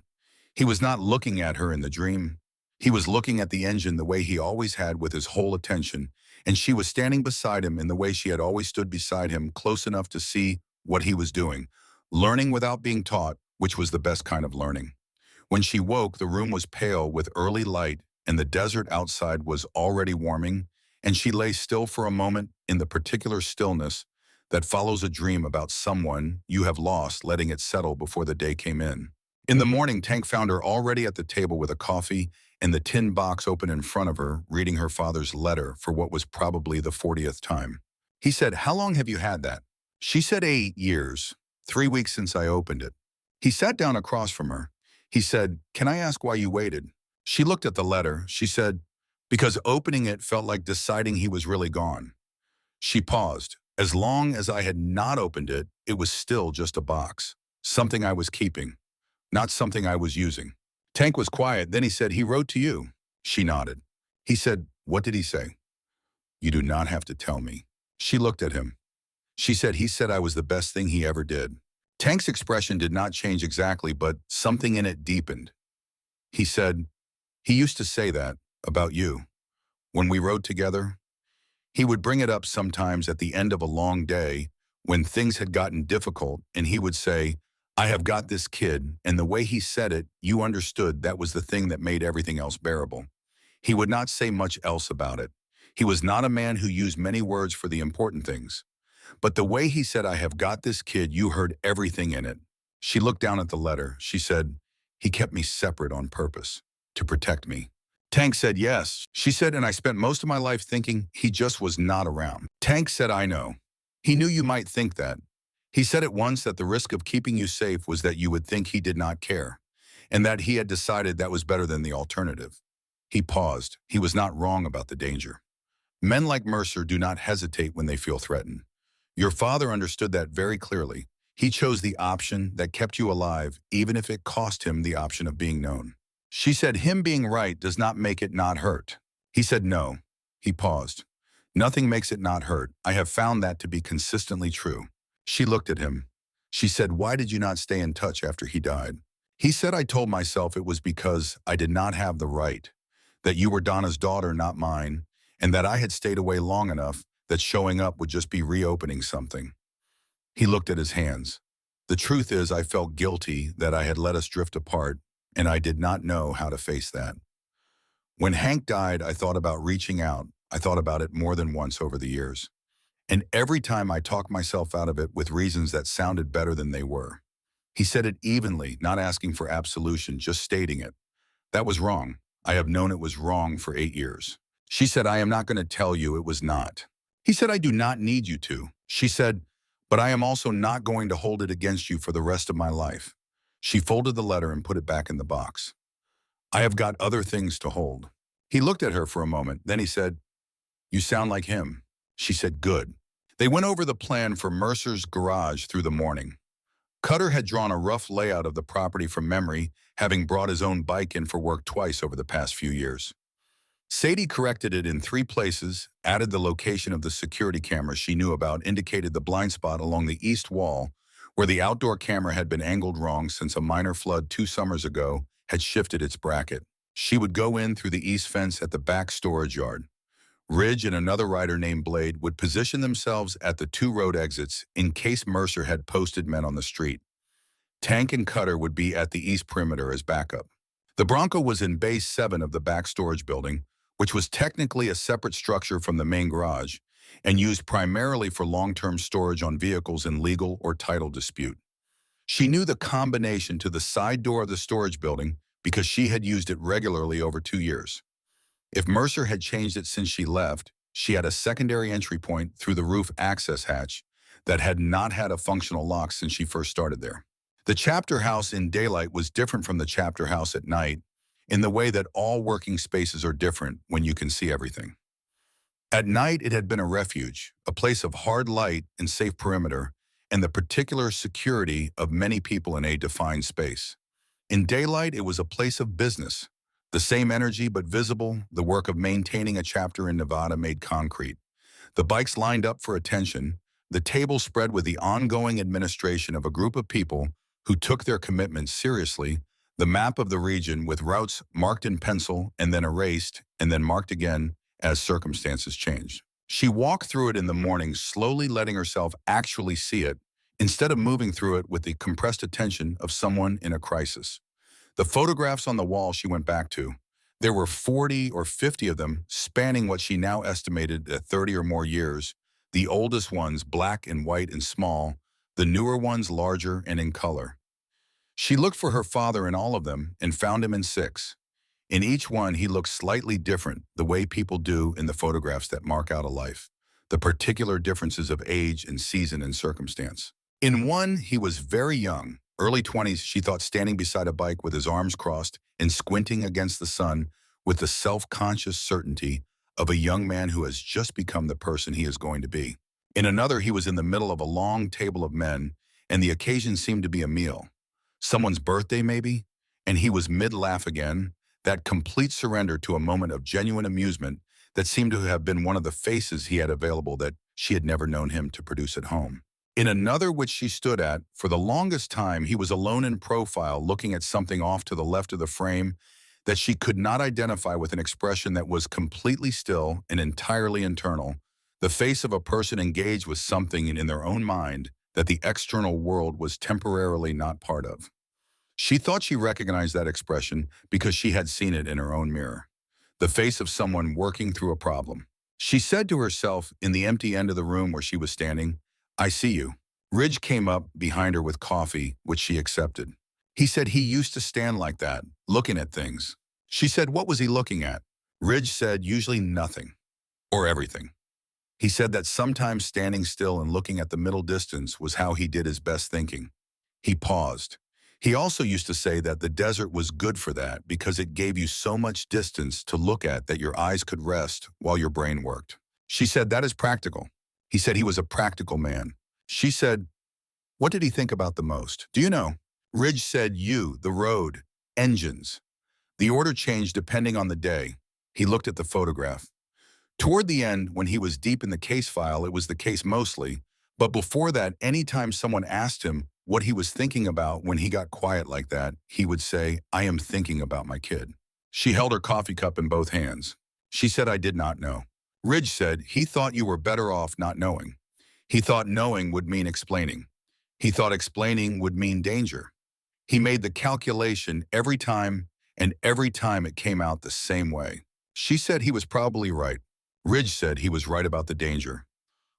Speaker 1: He was not looking at her in the dream. He was looking at the engine the way he always had, with his whole attention, and she was standing beside him in the way she had always stood beside him, close enough to see what he was doing, learning without being taught, which was the best kind of learning. When she woke, the room was pale with early light, and the desert outside was already warming, and she lay still for a moment in the particular stillness that follows a dream about someone you have lost, letting it settle before the day came in. In the morning, Tank found her already at the table with a coffee and the tin box open in front of her, reading her father's letter for what was probably the 40th time. He said, "How long have you had that?" She said, "8 years, 3 weeks since I opened it." He sat down across from her. He said, "Can I ask why you waited?" She looked at the letter. She said, "Because opening it felt like deciding he was really gone." She paused. As long as I had not opened it, it was still just a box, something I was keeping, not something I was using. Tank was quiet. Then he said, "He wrote to you." She nodded. He said, "What did he say?" "You do not have to tell me." She looked at him. She said, "He said I was the best thing he ever did." Tank's expression did not change exactly, but something in it deepened. He said, "He used to say that about you. When we rode together, he would bring it up sometimes at the end of a long day when things had gotten difficult, and he would say, 'I have got this kid,' and the way he said it, you understood that was the thing that made everything else bearable. He would not say much else about it. He was not a man who used many words for the important things. But the way he said, 'I have got this kid,' you heard everything in it." She looked down at the letter. She said, "He kept me separate on purpose, to protect me." Tank said, "Yes." She said, "And I spent most of my life thinking he just was not around." Tank said, "I know. He knew you might think that. He said it once that the risk of keeping you safe was that you would think he did not care, and that he had decided that was better than the alternative." He paused. He was not wrong about the danger. Men like Mercer do not hesitate when they feel threatened. Your father understood that very clearly. He chose the option that kept you alive, even if it cost him the option of being known. She said, "Him being right does not make it not hurt." He said, "No." He paused. "Nothing makes it not hurt. I have found that to be consistently true." She looked at him. She said, "Why did you not stay in touch after he died?" He said, "I told myself it was because I did not have the right, that you were Donna's daughter, not mine, and that I had stayed away long enough that showing up would just be reopening something." He looked at his hands. "The truth is, I felt guilty that I had let us drift apart, and I did not know how to face that. When Hank died, I thought about reaching out. I thought about it more than once over the years. And every time I talked myself out of it with reasons that sounded better than they were." He said it evenly, not asking for absolution, just stating it. "That was wrong. I have known it was wrong for 8 years." She said, "I am not going to tell you it was not." He said, "I do not need you to." She said, "But I am also not going to hold it against you for the rest of my life." She folded the letter and put it back in the box. "I have got other things to hold." He looked at her for a moment. Then he said, "You sound like him." She said, "Good." They went over the plan for Mercer's garage through the morning. Cutter had drawn a rough layout of the property from memory, having brought his own bike in for work twice over the past few years. Sadie corrected it in 3 places, added the location of the security camera she knew about, indicated the blind spot along the east wall, where the outdoor camera had been angled wrong since a minor flood 2 summers ago had shifted its bracket. She would go in through the east fence at the back storage yard. Ridge and another rider named Blade would position themselves at the 2 road exits in case Mercer had posted men on the street. Tank and Cutter would be at the east perimeter as backup. The Bronco was in Bay 7 of the back storage building, which was technically a separate structure from the main garage and used primarily for long-term storage on vehicles in legal or title dispute. She knew the combination to the side door of the storage building because she had used it regularly over 2 years. If Mercer had changed it since she left, she had a secondary entry point through the roof access hatch that had not had a functional lock since she first started there. The chapter house in daylight was different from the chapter house at night in the way that all working spaces are different when you can see everything. At night, it had been a refuge, a place of hard light and safe perimeter, and the particular security of many people in a defined space. In daylight, it was a place of business. The same energy but visible, the work of maintaining a chapter in Nevada made concrete. The bikes lined up for attention, the table spread with the ongoing administration of a group of people who took their commitments seriously, the map of the region with routes marked in pencil and then erased and then marked again as circumstances changed. She walked through it in the morning, slowly letting herself actually see it, instead of moving through it with the compressed attention of someone in a crisis. The photographs on the wall she went back to. There were 40 or 50 of them, spanning what she now estimated at 30 or more years, the oldest ones black and white and small, the newer ones larger and in color. She looked for her father in all of them and found him in 6. In each one, he looked slightly different, the way people do in the photographs that mark out a life, the particular differences of age and season and circumstance. In one, he was very young, early 20s, she thought, standing beside a bike with his arms crossed and squinting against the sun with the self-conscious certainty of a young man who has just become the person he is going to be. In another, he was in the middle of a long table of men, and the occasion seemed to be a meal. Someone's birthday, maybe? And he was mid-laugh again, that complete surrender to a moment of genuine amusement that seemed to have been one of the faces he had available that she had never known him to produce at home. In another which she stood at, for the longest time, he was alone in profile, looking at something off to the left of the frame that she could not identify with an expression that was completely still and entirely internal, the face of a person engaged with something in their own mind that the external world was temporarily not part of. She thought she recognized that expression because she had seen it in her own mirror, the face of someone working through a problem. She said to herself in the empty end of the room where she was standing, "I see you." Ridge came up behind her with coffee, which she accepted. He said he used to stand like that, looking at things. She said, "What was he looking at?" Ridge said, "Usually nothing, or everything." He said that sometimes standing still and looking at the middle distance was how he did his best thinking. He paused. He also used to say that the desert was good for that because it gave you so much distance to look at that your eyes could rest while your brain worked. She said, "That is practical." He said he was a practical man. She said, "What did he think about the most? Do you know?" Ridge said, "You, the road, engines." The order changed depending on the day. He looked at the photograph. Toward the end, when he was deep in the case file, it was the case mostly, but before that, anytime someone asked him what he was thinking about when he got quiet like that, he would say, "I am thinking about my kid." She held her coffee cup in both hands. She said, "I did not know." Ridge said, "He thought you were better off not knowing. He thought knowing would mean explaining. He thought explaining would mean danger. He made the calculation every time, and every time it came out the same way." She said he was probably right. Ridge said he was right about the danger.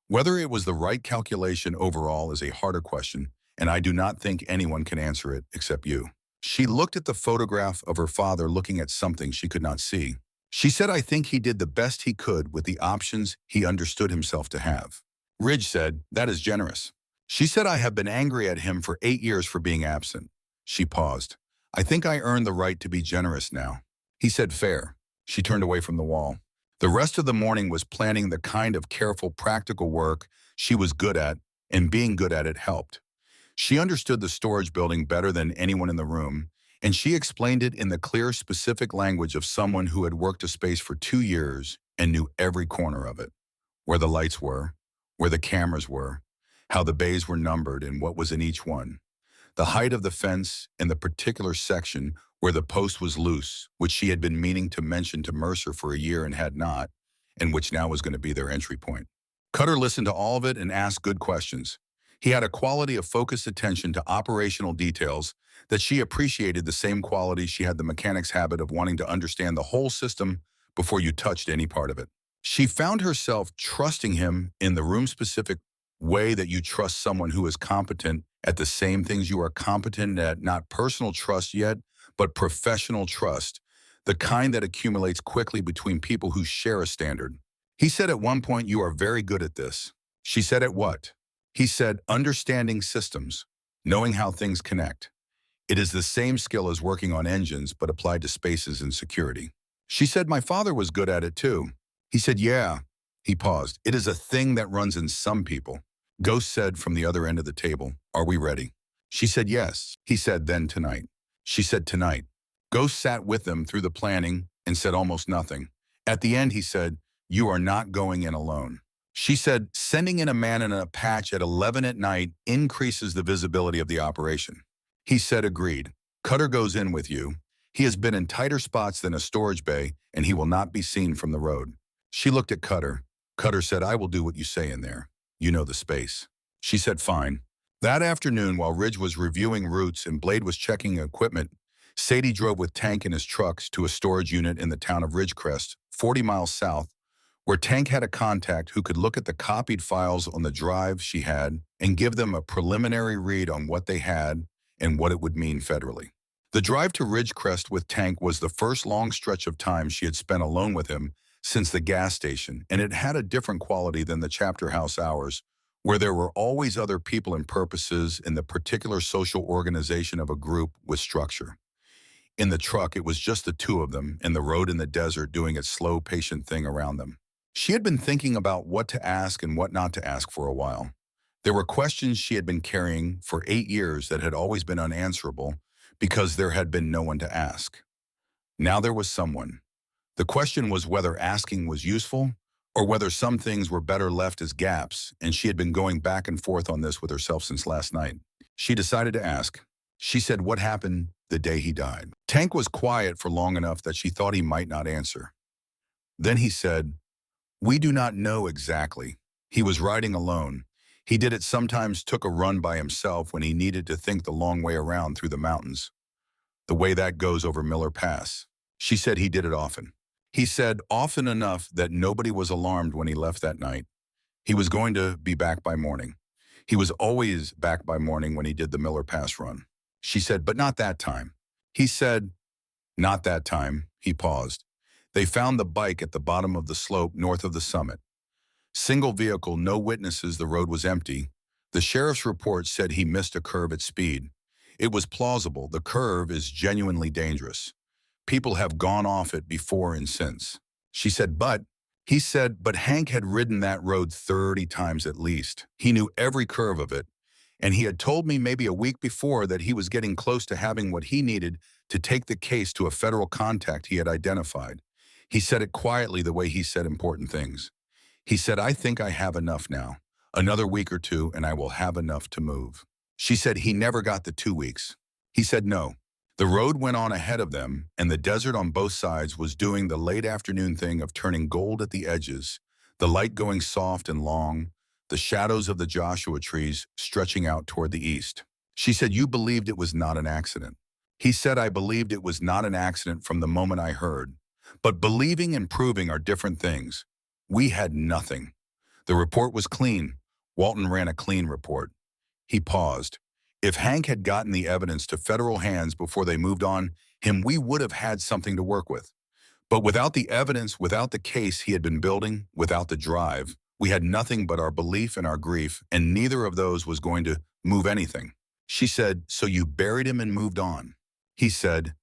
Speaker 1: Whether it was the right calculation overall is a harder question, and I do not think anyone can answer it except you. She looked at the photograph of her father looking at something she could not see. She said, "I think he did the best he could with the options he understood himself to have." Ridge said, "That is generous." She said, "I have been angry at him for 8 years for being absent." She paused. "I think I earned the right to be generous now." He said, "Fair." She turned away from the wall. The rest of the morning was planning the kind of careful, practical work she was good at, and being good at it helped. She understood the storage building better than anyone in the room, and she explained it in the clear, specific language of someone who had worked a space for 2 years and knew every corner of it, where the lights were, where the cameras were, how the bays were numbered and what was in each one, the height of the fence and the particular section where the post was loose, which she had been meaning to mention to Mercer for a year and had not, and which now was going to be their entry point. Cutter listened to all of it and asked good questions. He had a quality of focused attention to operational details that she appreciated, the same quality she had the mechanic's habit of wanting to understand the whole system before you touched any part of it. She found herself trusting him in the room-specific way that you trust someone who is competent at the same things you are competent at, not personal trust yet, but professional trust, the kind that accumulates quickly between people who share a standard. He said at one point, "You are very good at this." She said, "At what?" He said, "Understanding systems, knowing how things connect. It is the same skill as working on engines, but applied to spaces and security." She said, "My father was good at it too." He said, "Yeah." He paused. "It is a thing that runs in some people." Ghost said from the other end of the table, "Are we ready?" She said, "Yes." He said, "Then tonight." She said, "Tonight." Ghost sat with them through the planning and said almost nothing. At the end, he said, "You are not going in alone." She said, "Sending in a man in a patch at 11 at night increases the visibility of the operation." He said, "Agreed. Cutter goes in with you. He has been in tighter spots than a storage bay, and he will not be seen from the road." She looked at Cutter. Cutter said, "I will do what you say in there. You know the space." She said, "Fine." That afternoon, while Ridge was reviewing routes and Blade was checking equipment, Sadie drove with Tank in his trucks to a storage unit in the town of Ridgecrest, 40 miles south, where Tank had a contact who could look at the copied files on the drive she had and give them a preliminary read on what they had and what it would mean federally. The drive to Ridgecrest with Tank was the first long stretch of time she had spent alone with him since the gas station, and it had a different quality than the chapter house hours, where there were always other people and purposes in the particular social organization of a group with structure. In the truck, it was just the two of them, and the road in the desert doing its slow, patient thing around them. She had been thinking about what to ask and what not to ask for a while. There were questions she had been carrying for 8 years that had always been unanswerable because there had been no one to ask. Now there was someone. The question was whether asking was useful or whether some things were better left as gaps, and she had been going back and forth on this with herself since last night. She decided to ask. She said, "What happened the day he died?" Tank was quiet for long enough that she thought he might not answer. Then he said, "We do not know exactly. He was riding alone. He did it sometimes took a run by himself when he needed to think the long way around through the mountains, the way that goes over Miller Pass." She said he did it often. He said often enough that nobody was alarmed when he left that night. He was going to be back by morning. He was always back by morning when he did the Miller Pass run. She said, "But not that time." He said, "Not that time." He paused. They found the bike at the bottom of the slope north of the summit. Single vehicle, no witnesses, the road was empty. The sheriff's report said he missed a curve at speed. It was plausible. The curve is genuinely dangerous. People have gone off it before and since. She said, he said, but Hank had ridden that road 30 times at least. He knew every curve of it. And he had told me maybe a week before that he was getting close to having what he needed to take the case to a federal contact he had identified. He said it quietly the way he said important things. He said, "I think I have enough now. Another week or two and I will have enough to move." She said he never got the 2 weeks. He said no. The road went on ahead of them, and the desert on both sides was doing the late afternoon thing of turning gold at the edges, the light going soft and long, the shadows of the Joshua trees stretching out toward the east. She said, "You believed it was not an accident." He said, "I believed it was not an accident from the moment I heard. But believing and proving are different things. We had nothing. The report was clean. Walton ran a clean report." He paused. "If Hank had gotten the evidence to federal hands before they moved on him, we would have had something to work with. But without the evidence, without the case he had been building, without the drive, we had nothing but our belief and our grief, and neither of those was going to move anything." She said, "So you buried him and moved on?" He said,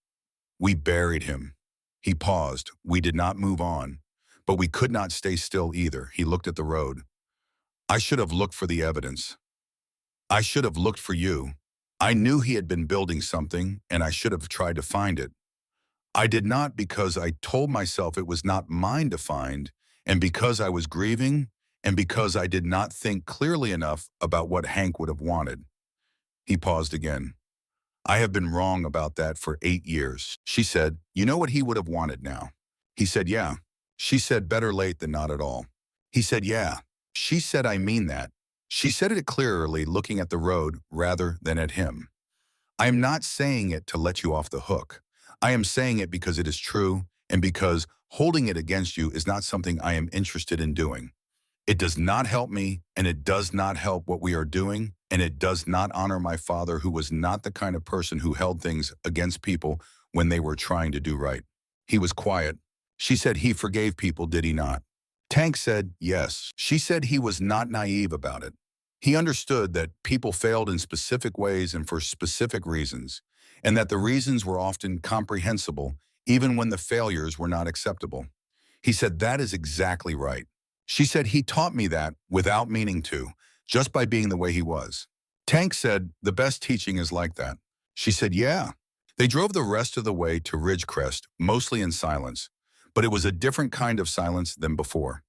Speaker 1: "We buried him." He paused. "We did not move on. But we could not stay still either." He looked at the road. "I should have looked for the evidence. I should have looked for you. I knew he had been building something, and I should have tried to find it. I did not because I told myself it was not mine to find, and because I was grieving, and because I did not think clearly enough about what Hank would have wanted." He paused again. "I have been wrong about that for 8 years." She said, "You know what he would have wanted now?" He said, "Yeah." She said, "Better late than not at all." He said, "Yeah." She said, "I mean that." She said it clearly, looking at the road rather than at him. "I am not saying it to let you off the hook. I am saying it because it is true and because holding it against you is not something I am interested in doing. It does not help me, and it does not help what we are doing, and it does not honor my father, who was not the kind of person who held things against people when they were trying to do right." He was quiet. She said, "He forgave people, did he not?" Tank said, "Yes." She said he was not naive about it. He understood that people failed in specific ways and for specific reasons, and that the reasons were often comprehensible, even when the failures were not acceptable. He said, "That is exactly right." She said, "He taught me that without meaning to, just by being the way he was." Tank said, "The best teaching is like that." She said, "Yeah." They drove the rest of the way to Ridgecrest, mostly in silence, but it was a different kind of silence than before.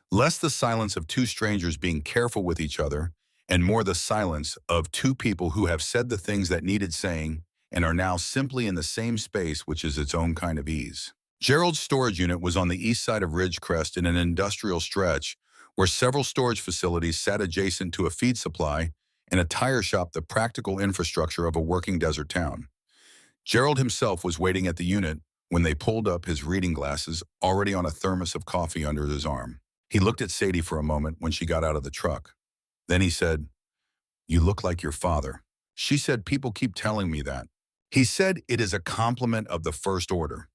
Speaker 1: Less the silence of two strangers being careful with each other, and more the silence of two people who have said the things that needed saying and are now simply in the same space, which is its own kind of ease. Gerald's storage unit was on the east side of Ridgecrest in an industrial stretch where several storage facilities sat adjacent to a feed supply and a tire shop, the practical infrastructure of a working desert town. Gerald himself was waiting at the unit when they pulled up, his reading glasses already on a thermos of coffee under his arm. He looked at Sadie for a moment when she got out of the truck. Then he said, "You look like your father." She said, "People keep telling me that." He said, "It is a compliment of the first order."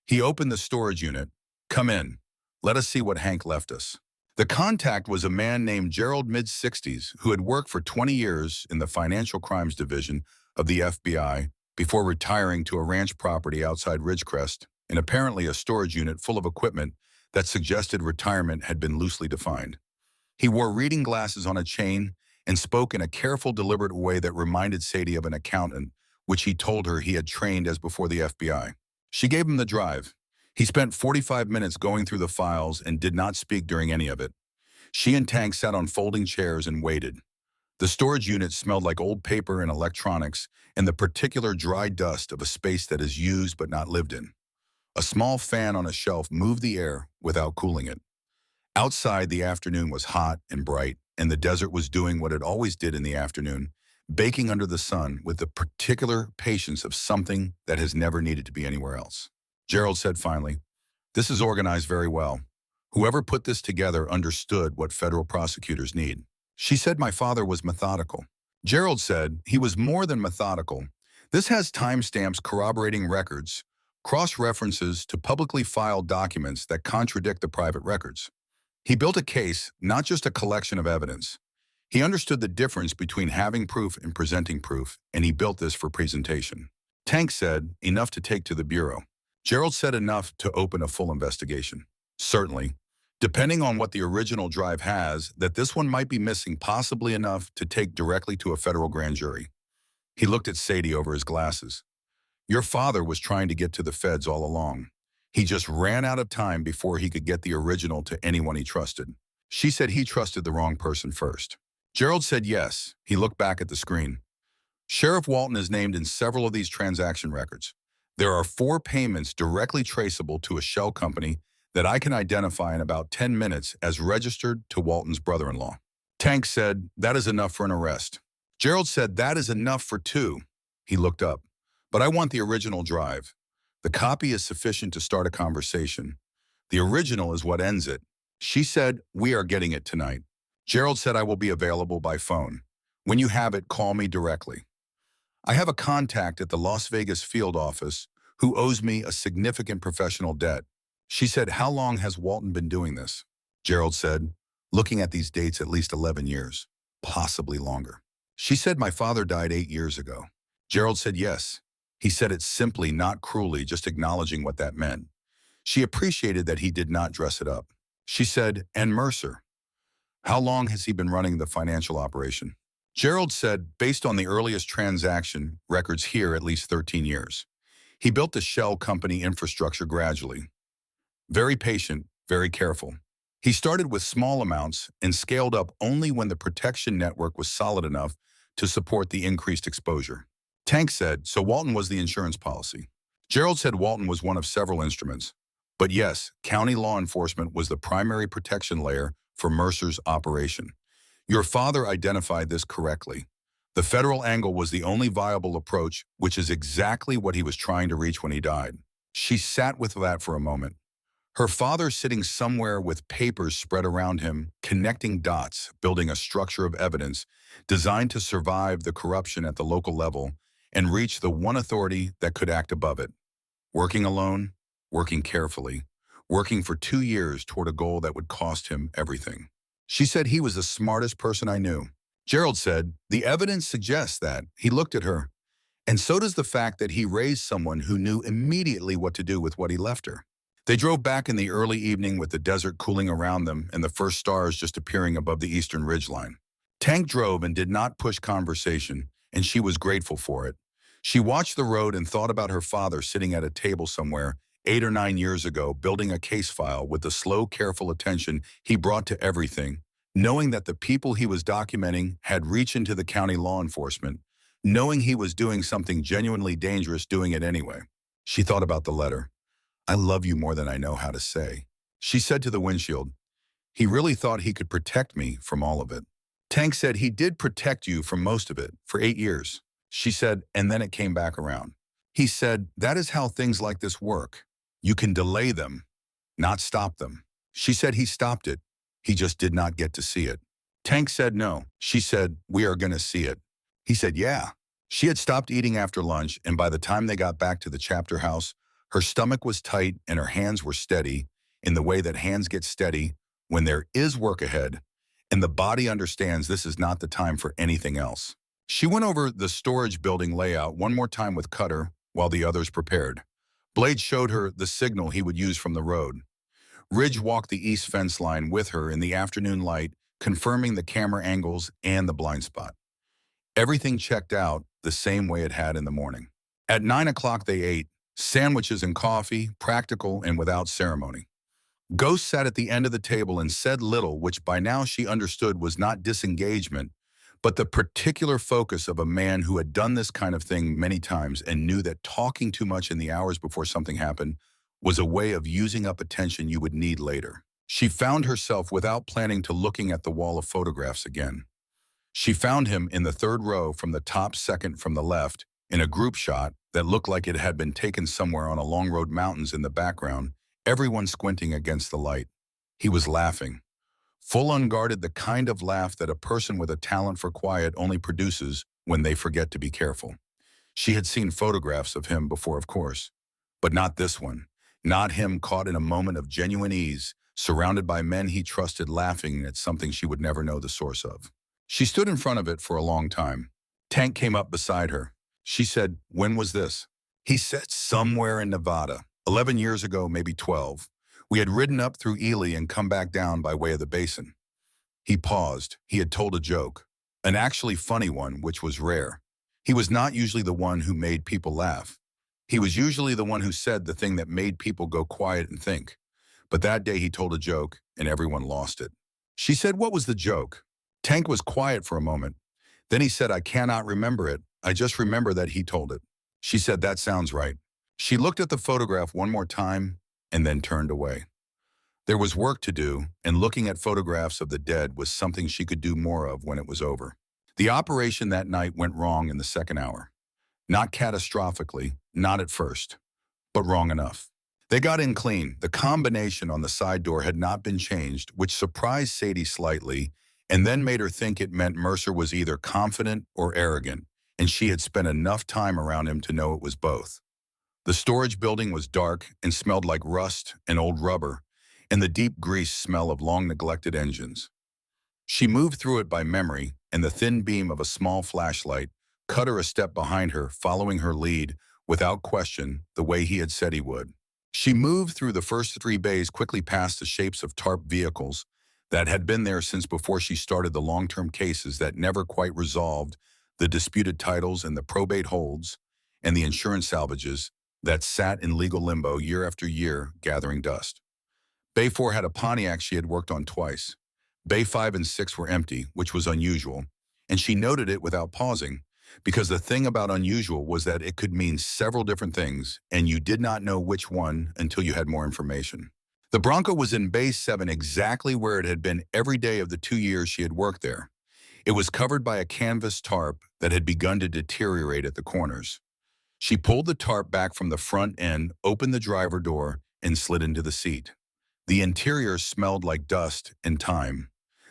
Speaker 1: He opened the storage unit. "Come in. Let us see what Hank left us." The contact was a man named Gerald, mid-60s, who had worked for 20 years in the Financial Crimes Division of the FBI before retiring to a ranch property outside Ridgecrest, and apparently a storage unit full of equipment that suggested retirement had been loosely defined. He wore reading glasses on a chain and spoke in a careful, deliberate way that reminded Sadie of an accountant, which he told her he had trained as before the FBI. She gave him the drive. He spent 45 minutes going through the files and did not speak during any of it. She and Tank sat on folding chairs and waited. The storage unit smelled like old paper and electronics and the particular dry dust of a space that is used but not lived in. A small fan on a shelf moved the air without cooling it. Outside, the afternoon was hot and bright, and the desert was doing what it always did in the afternoon, baking under the sun with the particular patience of something that has never needed to be anywhere else. Gerald said finally, "This is organized very well. Whoever put this together understood what federal prosecutors need." She said my father was methodical. Gerald said he was more than methodical. This has timestamps corroborating records, cross-references to publicly filed documents that contradict the private records. He built a case, not just a collection of evidence. He understood the difference between having proof and presenting proof, and he built this for presentation. Tank said, "Enough to take to the Bureau." Gerald said enough to open a full investigation. "Certainly. Depending on what the original drive has, that this one might be missing, possibly enough to take directly to a federal grand jury." He looked at Sadie over his glasses. "Your father was trying to get to the feds all along. He just ran out of time before he could get the original to anyone he trusted." She said he trusted the wrong person first. Gerald said yes. He looked back at the screen. "Sheriff Walton is named in several of these transaction records. There are 4 payments directly traceable to a shell company that I can identify in about 10 minutes as registered to Walton's brother-in-law." Tank said, "That is enough for an arrest." Gerald said, "That is enough for 2. He looked up. "But I want the original drive. The copy is sufficient to start a conversation. The original is what ends it." She said, "We are getting it tonight." Gerald said, "I will be available by phone. When you have it, call me directly. I have a contact at the Las Vegas field office who owes me a significant professional debt." She said, "How long has Walton been doing this?" Gerald said, "Looking at these dates, at least 11 years, possibly longer." She said, "My father died 8 years ago." Gerald said, "Yes." He said it simply, not cruelly, just acknowledging what that meant. She appreciated that he did not dress it up. She said, "And Mercer, how long has he been running the financial operation?" Gerald said, "Based on the earliest transaction records here, at least 13 years. He built the shell company infrastructure gradually. Very patient, very careful. He started with small amounts and scaled up only when the protection network was solid enough to support the increased exposure." Tank said, "So Walton was the insurance policy." Gerald said Walton was one of several instruments. But yes, county law enforcement was the primary protection layer for Mercer's operation. Your father identified this correctly. The federal angle was the only viable approach, which is exactly what he was trying to reach when he died. She sat with that for a moment. Her father sitting somewhere with papers spread around him, connecting dots, building a structure of evidence designed to survive the corruption at the local level and reach the one authority that could act above it. Working alone, working carefully, working for 2 years toward a goal that would cost him everything. She said he was the smartest person I knew. Gerald said, "The evidence suggests that." He looked at her. "And so does the fact that he raised someone who knew immediately what to do with what he left her." They drove back in the early evening with the desert cooling around them and the first stars just appearing above the eastern ridgeline. Tank drove and did not push conversation, and she was grateful for it. She watched the road and thought about her father sitting at a table somewhere 8 or 9 years ago, building a case file with the slow, careful attention he brought to everything, knowing that the people he was documenting had reach into the county law enforcement, knowing he was doing something genuinely dangerous, doing it anyway. She thought about the letter. "I love you more than I know how to say." She said to the windshield, "He really thought he could protect me from all of it." Tank said, "He did protect you from most of it for 8 years." She said, "And then it came back around." He said, that is how things like this work. You can delay them, not stop them. She said he stopped it. He just did not get to see it. Tank said no. She said, we are going to see it. He said, yeah. She had stopped eating after lunch, and by the time they got back to the chapter house, her stomach was tight and her hands were steady in the way that hands get steady when there is work ahead, and the body understands this is not the time for anything else. She went over the storage building layout one more time with Cutter while the others prepared. Blade showed her the signal he would use from the road. Ridge walked the east fence line with her in the afternoon light, confirming the camera angles and the blind spot. Everything checked out the same way it had in the morning. At 9 o'clock they ate, sandwiches and coffee, practical and without ceremony. Ghost sat at the end of the table and said little, which by now she understood was not disengagement, but the particular focus of a man who had done this kind of thing many times and knew that talking too much in the hours before something happened was a way of using up attention you would need later. She found herself without planning to looking at the wall of photographs again. She found him in the third row from the top second from the left in a group shot that looked like it had been taken somewhere on a long road mountains in the background, everyone squinting against the light. He was laughing. Full unguarded, the kind of laugh that a person with a talent for quiet only produces when they forget to be careful. She had seen photographs of him before, of course, but not this one. Not him caught in a moment of genuine ease, surrounded by men he trusted laughing at something she would never know the source of. She stood in front of it for a long time. Tank came up beside her. She said, when was this? He said, somewhere in Nevada, 11 years ago, maybe 12. We had ridden up through Ely and come back down by way of the basin. He paused. He had told a joke, an actually funny one, which was rare. He was not usually the one who made people laugh. He was usually the one who said the thing that made people go quiet and think. But that day he told a joke, and everyone lost it. She said, what was the joke? Tank was quiet for a moment. Then he said, I cannot remember it. I just remember that he told it. She said, that sounds right. She looked at the photograph one more time and then turned away. There was work to do, and looking at photographs of the dead was something she could do more of when it was over. The operation that night went wrong in the second hour. Not catastrophically, not at first, but wrong enough. They got in clean. The combination on the side door had not been changed, which surprised Sadie slightly, and then made her think it meant Mercer was either confident or arrogant, and she had spent enough time around him to know it was both. The storage building was dark and smelled like rust and old rubber, and the deep grease smell of long-neglected engines. She moved through it by memory, and the thin beam of a small flashlight cut her a step behind her, following her lead, without question, the way he had said he would. She moved through the first 3 bays, quickly past the shapes of tarp vehicles that had been there since before she started the long-term cases that never quite resolved, the disputed titles and the probate holds, and the insurance salvages that sat in legal limbo year after year, gathering dust. Bay 4 had a Pontiac she had worked on twice. Bay 5 and 6 were empty, which was unusual, and she noted it without pausing, because the thing about unusual was that it could mean several different things, and you did not know which one until you had more information. The Bronco was in Bay 7 exactly where it had been every day of the 2 years she had worked there. It was covered by a canvas tarp that had begun to deteriorate at the corners. She pulled the tarp back from the front end, opened the driver door, and slid into the seat. The interior smelled like dust and time.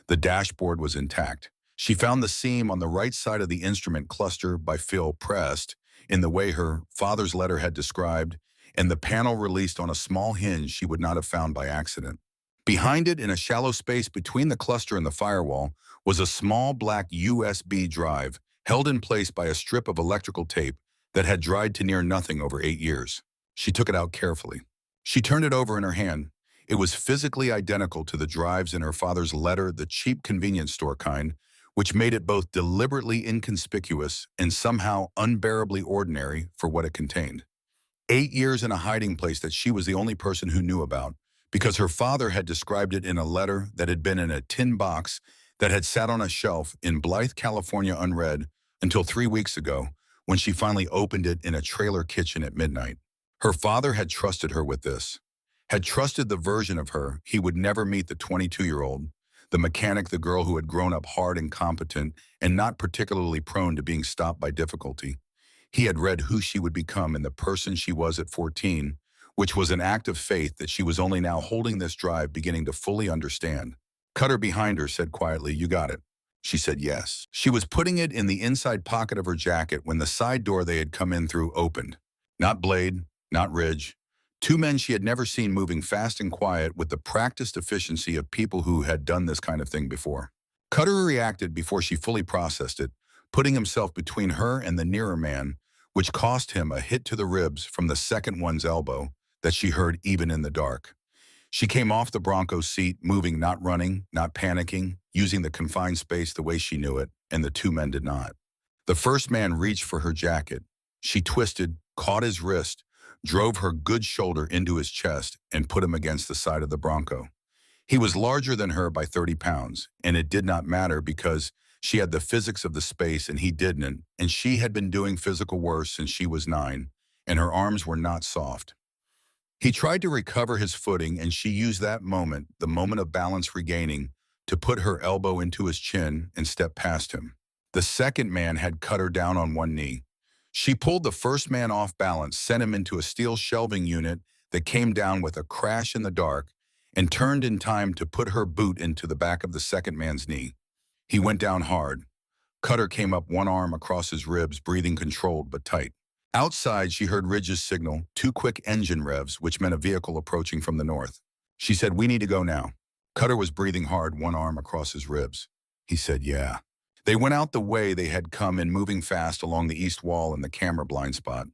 Speaker 1: The dashboard was intact. She found the seam on the right side of the instrument cluster by Phil pressed, in the way her father's letter had described, and the panel released on a small hinge she would not have found by accident. Behind it, in a shallow space between the cluster and the firewall, was a small black USB drive held in place by a strip of electrical tape that had dried to near nothing over 8 years. She took it out carefully. She turned it over in her hand. It was physically identical to the drives in her father's letter, the cheap convenience store kind, which made it both deliberately inconspicuous and somehow unbearably ordinary for what it contained. 8 years in a hiding place that she was the only person who knew about, because her father had described it in a letter that had been in a tin box that had sat on a shelf in Blythe, California unread until 3 weeks ago, when she finally opened it in a trailer kitchen at midnight. Her father had trusted her with this, had trusted the version of her he would never meet, the 22-year-old, the mechanic, the girl who had grown up hard and competent and not particularly prone to being stopped by difficulty. He had read who she would become and the person she was at 14, which was an act of faith that she was only now holding this drive beginning to fully understand. Cutter behind her said quietly, "You got it." She said yes. She was putting it in the inside pocket of her jacket when the side door they had come in through opened. Not Blade, not Ridge. Two men she had never seen moving fast and quiet with the practiced efficiency of people who had done this kind of thing before. Cutter reacted before she fully processed it, putting himself between her and the nearer man, which cost him a hit to the ribs from the second one's elbow that she heard even in the dark. She came off the Bronco seat, moving, not running, not panicking, using the confined space the way she knew it, and the two men did not. The first man reached for her jacket. She twisted, caught his wrist, drove her good shoulder into his chest, and put him against the side of the Bronco. He was larger than her by 30 pounds, and it did not matter because she had the physics of the space and he didn't, and she had been doing physical work since she was 9, and her arms were not soft. He tried to recover his footing, and she used that moment, the moment of balance regaining, to put her elbow into his chin and step past him. The second man had cut her down on one knee. She pulled the first man off balance, sent him into a steel shelving unit that came down with a crash in the dark, and turned in time to put her boot into the back of the second man's knee. He went down hard. Cutter came up, one arm across his ribs, breathing controlled but tight. Outside, she heard Ridge's signal, 2 quick engine revs, which meant a vehicle approaching from the north. She said, "We need to go now." Cutter was breathing hard, one arm across his ribs. He said, "Yeah." They went out the way they had come in, moving fast along the east wall in the camera blind spot.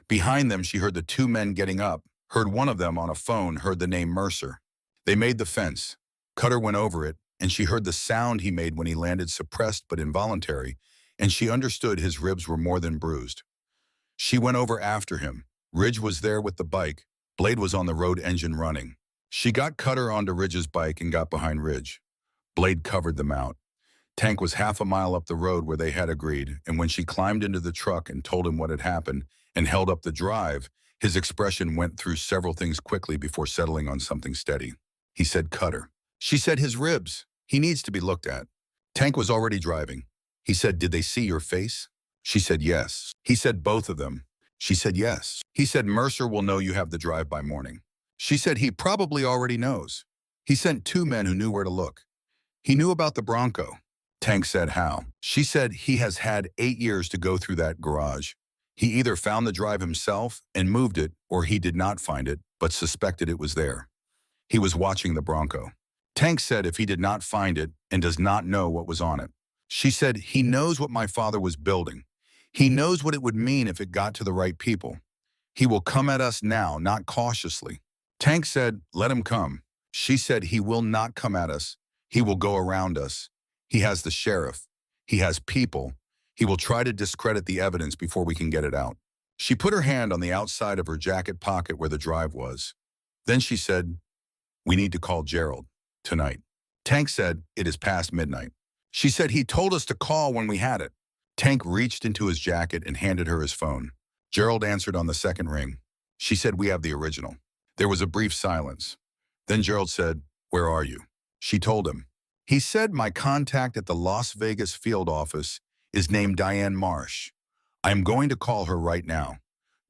Speaker 1: Behind them, she heard the two men getting up, heard one of them on a phone, heard the name Mercer. They made the fence. Cutter went over it, and she heard the sound he made when he landed, suppressed but involuntary, and she understood his ribs were more than bruised. She went over after him. Ridge was there with the bike. Blade was on the road, engine running. She got Cutter onto Ridge's bike and got behind Ridge. Blade covered them out. Tank was half a mile up the road where they had agreed, and when she climbed into the truck and told him what had happened and held up the drive, his expression went through several things quickly before settling on something steady. He said, "Cutter." She said, "His ribs. He needs to be looked at." Tank was already driving. He said, "Did they see your face?" She said, "Yes." He said, "Both of them?" She said, "Yes." He said, "Mercer will know you have the drive by morning." She said, "He probably already knows." He sent 2 men who knew where to look. He knew about the Bronco. Tank said, "How?" She said, "He has had 8 years to go through that garage. He either found the drive himself and moved it, or he did not find it, but suspected it was there. He was watching the Bronco." Tank said, "If he did not find it and does not know what was on it." She said, "He knows what my father was building. He knows what it would mean if it got to the right people. He will come at us now, not cautiously." Tank said, "Let him come." She said, "He will not come at us. He will go around us. He has the sheriff. He has people. He will try to discredit the evidence before we can get it out." She put her hand on the outside of her jacket pocket where the drive was. Then she said, "We need to call Gerald tonight." Tank said, "It is past midnight." She said, "He told us to call when we had it." Tank reached into his jacket and handed her his phone. Gerald answered on the second ring. She said, "We have the original." There was a brief silence. Then Gerald said, "Where are you?" She told him. He said, "My contact at the Las Vegas field office is named Diane Marsh. I am going to call her right now.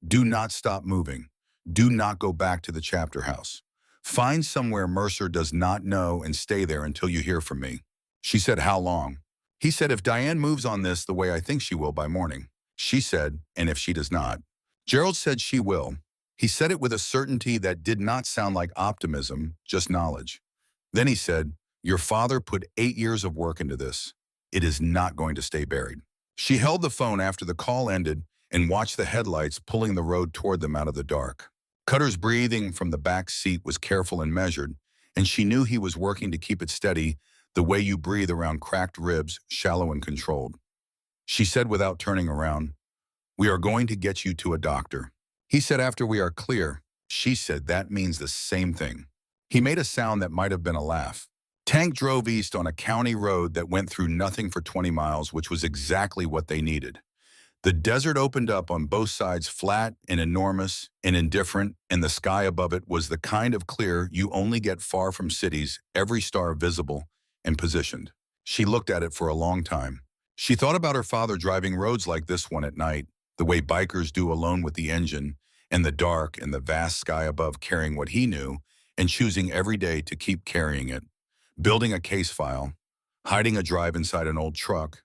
Speaker 1: Do not stop moving. Do not go back to the chapter house. Find somewhere Mercer does not know and stay there until you hear from me." She said, "How long?" He said, "If Diane moves on this the way I think she will by morning." She said, "And if she does not?" Gerald said, "She will." He said it with a certainty that did not sound like optimism, just knowledge. Then he said, "Your father put 8 years of work into this. It is not going to stay buried." She held the phone after the call ended and watched the headlights pulling the road toward them out of the dark. Cutter's breathing from the back seat was careful and measured, and she knew he was working to keep it steady, the way you breathe around cracked ribs, shallow and controlled. She said without turning around, "We are going to get you to a doctor." He said, "After we are clear." She said, "That means the same thing." He made a sound that might have been a laugh. Tank drove east on a county road that went through nothing for 20 miles, which was exactly what they needed. The desert opened up on both sides, flat and enormous and indifferent, and the sky above it was the kind of clear you only get far from cities, every star visible and positioned. She looked at it for a long time. She thought about her father driving roads like this one at night, the way bikers do alone with the engine, and the dark and the vast sky above carrying what he knew, and choosing every day to keep carrying it. Building a case file, hiding a drive inside an old truck,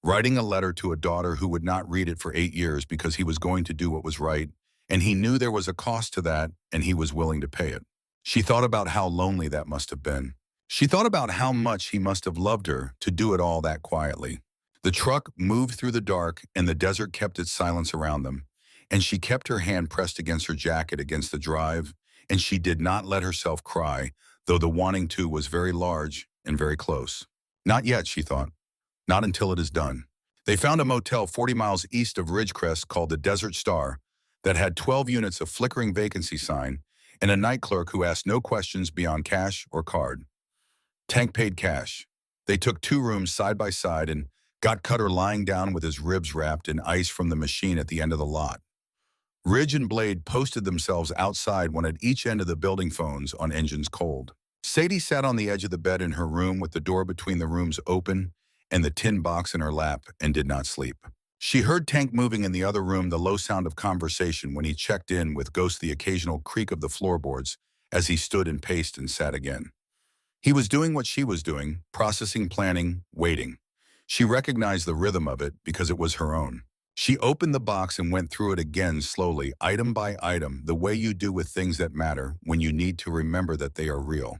Speaker 1: writing a letter to a daughter who would not read it for 8 years because he was going to do what was right, and he knew there was a cost to that, and he was willing to pay it. She thought about how lonely that must have been. She thought about how much he must have loved her to do it all that quietly. The truck moved through the dark, and the desert kept its silence around them, and she kept her hand pressed against her jacket against the drive, and she did not let herself cry, though the wanting to was very large and very close. Not yet, she thought. Not until it is done. They found a motel 40 miles east of Ridgecrest called the Desert Star that had 12 units of flickering vacancy sign and a night clerk who asked no questions beyond cash or card. Tank paid cash. They took 2 rooms side by side and got Cutter lying down with his ribs wrapped in ice from the machine at the end of the lot. Ridge and Blade posted themselves outside, one at each end of the building phones on engines cold. Sadie sat on the edge of the bed in her room with the door between the rooms open and the tin box in her lap and did not sleep. She heard Tank moving in the other room, the low sound of conversation when he checked in with Ghost, the occasional creak of the floorboards as he stood and paced and sat again. He was doing what she was doing, processing, planning, waiting. She recognized the rhythm of it because it was her own. She opened the box and went through it again slowly, item by item, the way you do with things that matter when you need to remember that they are real.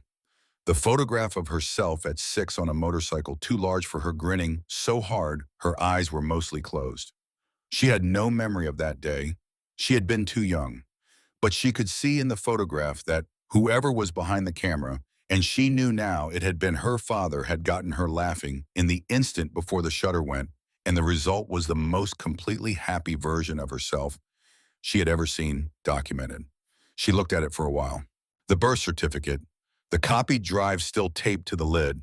Speaker 1: The photograph of herself at 6 on a motorcycle, too large for her, grinning so hard her eyes were mostly closed. She had no memory of that day. She had been too young. But she could see in the photograph that whoever was behind the camera, and she knew now it had been her father, had gotten her laughing in the instant before the shutter went, and the result was the most completely happy version of herself she had ever seen documented. She looked at it for a while. The birth certificate, the copied drive still taped to the lid,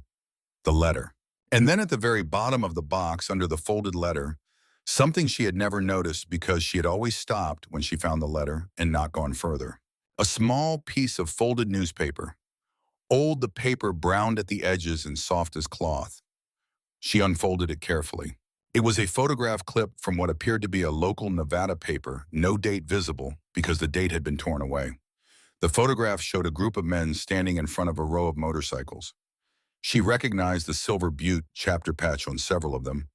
Speaker 1: the letter. And then at the very bottom of the box, under the folded letter, something she had never noticed because she had always stopped when she found the letter and not gone further. A small piece of folded newspaper, old, the paper browned at the edges and soft as cloth. She unfolded it carefully. It was a photograph clip from what appeared to be a local Nevada paper, no date visible because the date had been torn away. The photograph showed a group of men standing in front of a row of motorcycles. She recognized the silver Butte chapter patch on several of them,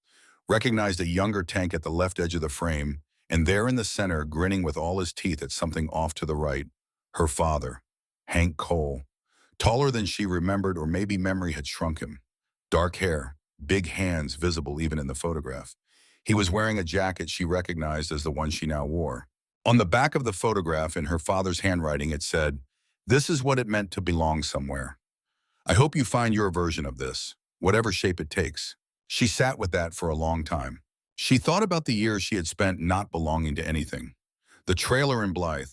Speaker 1: recognized a younger Tank at the left edge of the frame, and there in the center, grinning with all his teeth at something off to the right, her father, Hank Cole, taller than she remembered, or maybe memory had shrunk him. Dark hair, big hands visible even in the photograph. He was wearing a jacket she recognized as the one she now wore. On the back of the photograph, in her father's handwriting, it said, "This is what it meant to belong somewhere. I hope you find your version of this, whatever shape it takes." She sat with that for a long time. She thought about the years she had spent not belonging to anything. The trailer in Blythe,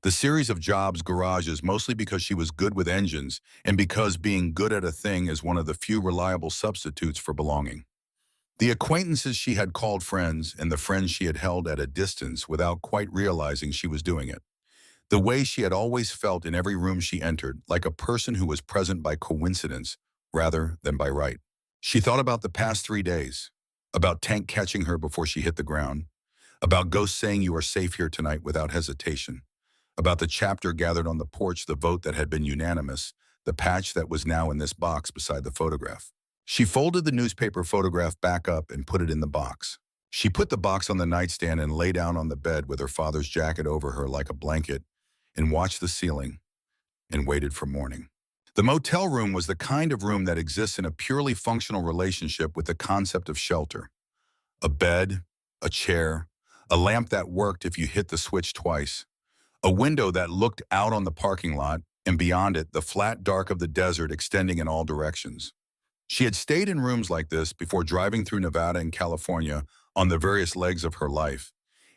Speaker 1: the series of jobs, garages, mostly because she was good with engines and because being good at a thing is one of the few reliable substitutes for belonging. The acquaintances she had called friends and the friends she had held at a distance without quite realizing she was doing it. The way she had always felt in every room she entered, like a person who was present by coincidence rather than by right. She thought about the past 3 days, about Tank catching her before she hit the ground, about Ghost saying you are safe here tonight without hesitation, about the chapter gathered on the porch, the vote that had been unanimous, the patch that was now in this box beside the photograph. She folded the newspaper photograph back up and put it in the box. She put the box on the nightstand and lay down on the bed with her father's jacket over her like a blanket and watched the ceiling and waited for morning. The motel room was the kind of room that exists in a purely functional relationship with the concept of shelter. A bed, a chair, a lamp that worked if you hit the switch twice, a window that looked out on the parking lot, and beyond it, the flat dark of the desert extending in all directions. She had stayed in rooms like this before driving through Nevada and California on the various legs of her life,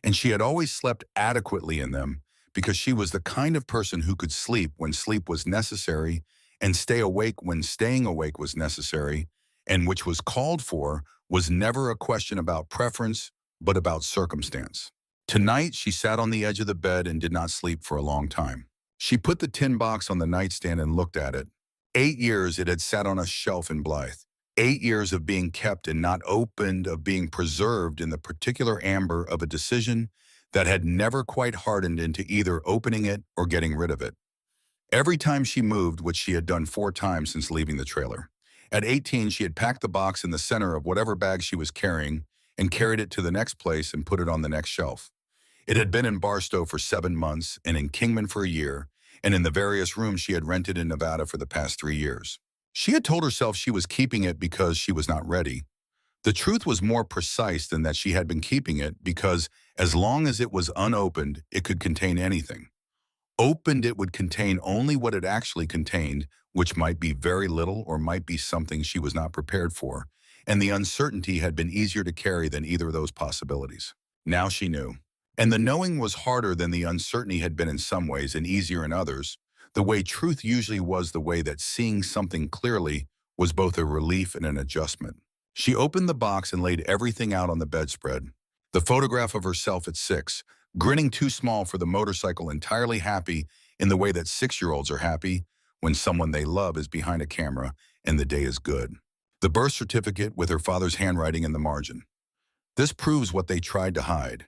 Speaker 1: and she had always slept adequately in them because she was the kind of person who could sleep when sleep was necessary and stay awake when staying awake was necessary, and which was called for was never a question about preference, but about circumstance. Tonight, she sat on the edge of the bed and did not sleep for a long time. She put the tin box on the nightstand and looked at it. 8 years it had sat on a shelf in Blythe. 8 years of being kept and not opened, of being preserved in the particular amber of a decision that had never quite hardened into either opening it or getting rid of it. Every time she moved, which she had done 4 times since leaving the trailer. At 18, she had packed the box in the center of whatever bag she was carrying and carried it to the next place and put it on the next shelf. It had been in Barstow for 7 months and in Kingman for a year, and in the various rooms she had rented in Nevada for the past 3 years. She had told herself she was keeping it because she was not ready. The truth was more precise than that. She had been keeping it because as long as it was unopened, it could contain anything. Opened, it would contain only what it actually contained, which might be very little or might be something she was not prepared for, and the uncertainty had been easier to carry than either of those possibilities. Now she knew. And the knowing was harder than the uncertainty had been in some ways and easier in others. The way truth usually was, the way that seeing something clearly was both a relief and an adjustment. She opened the box and laid everything out on the bedspread. The photograph of herself at 6, grinning too small for the motorcycle, entirely happy in the way that 6-year-olds are happy when someone they love is behind a camera and the day is good. The birth certificate with her father's handwriting in the margin. This proves what they tried to hide.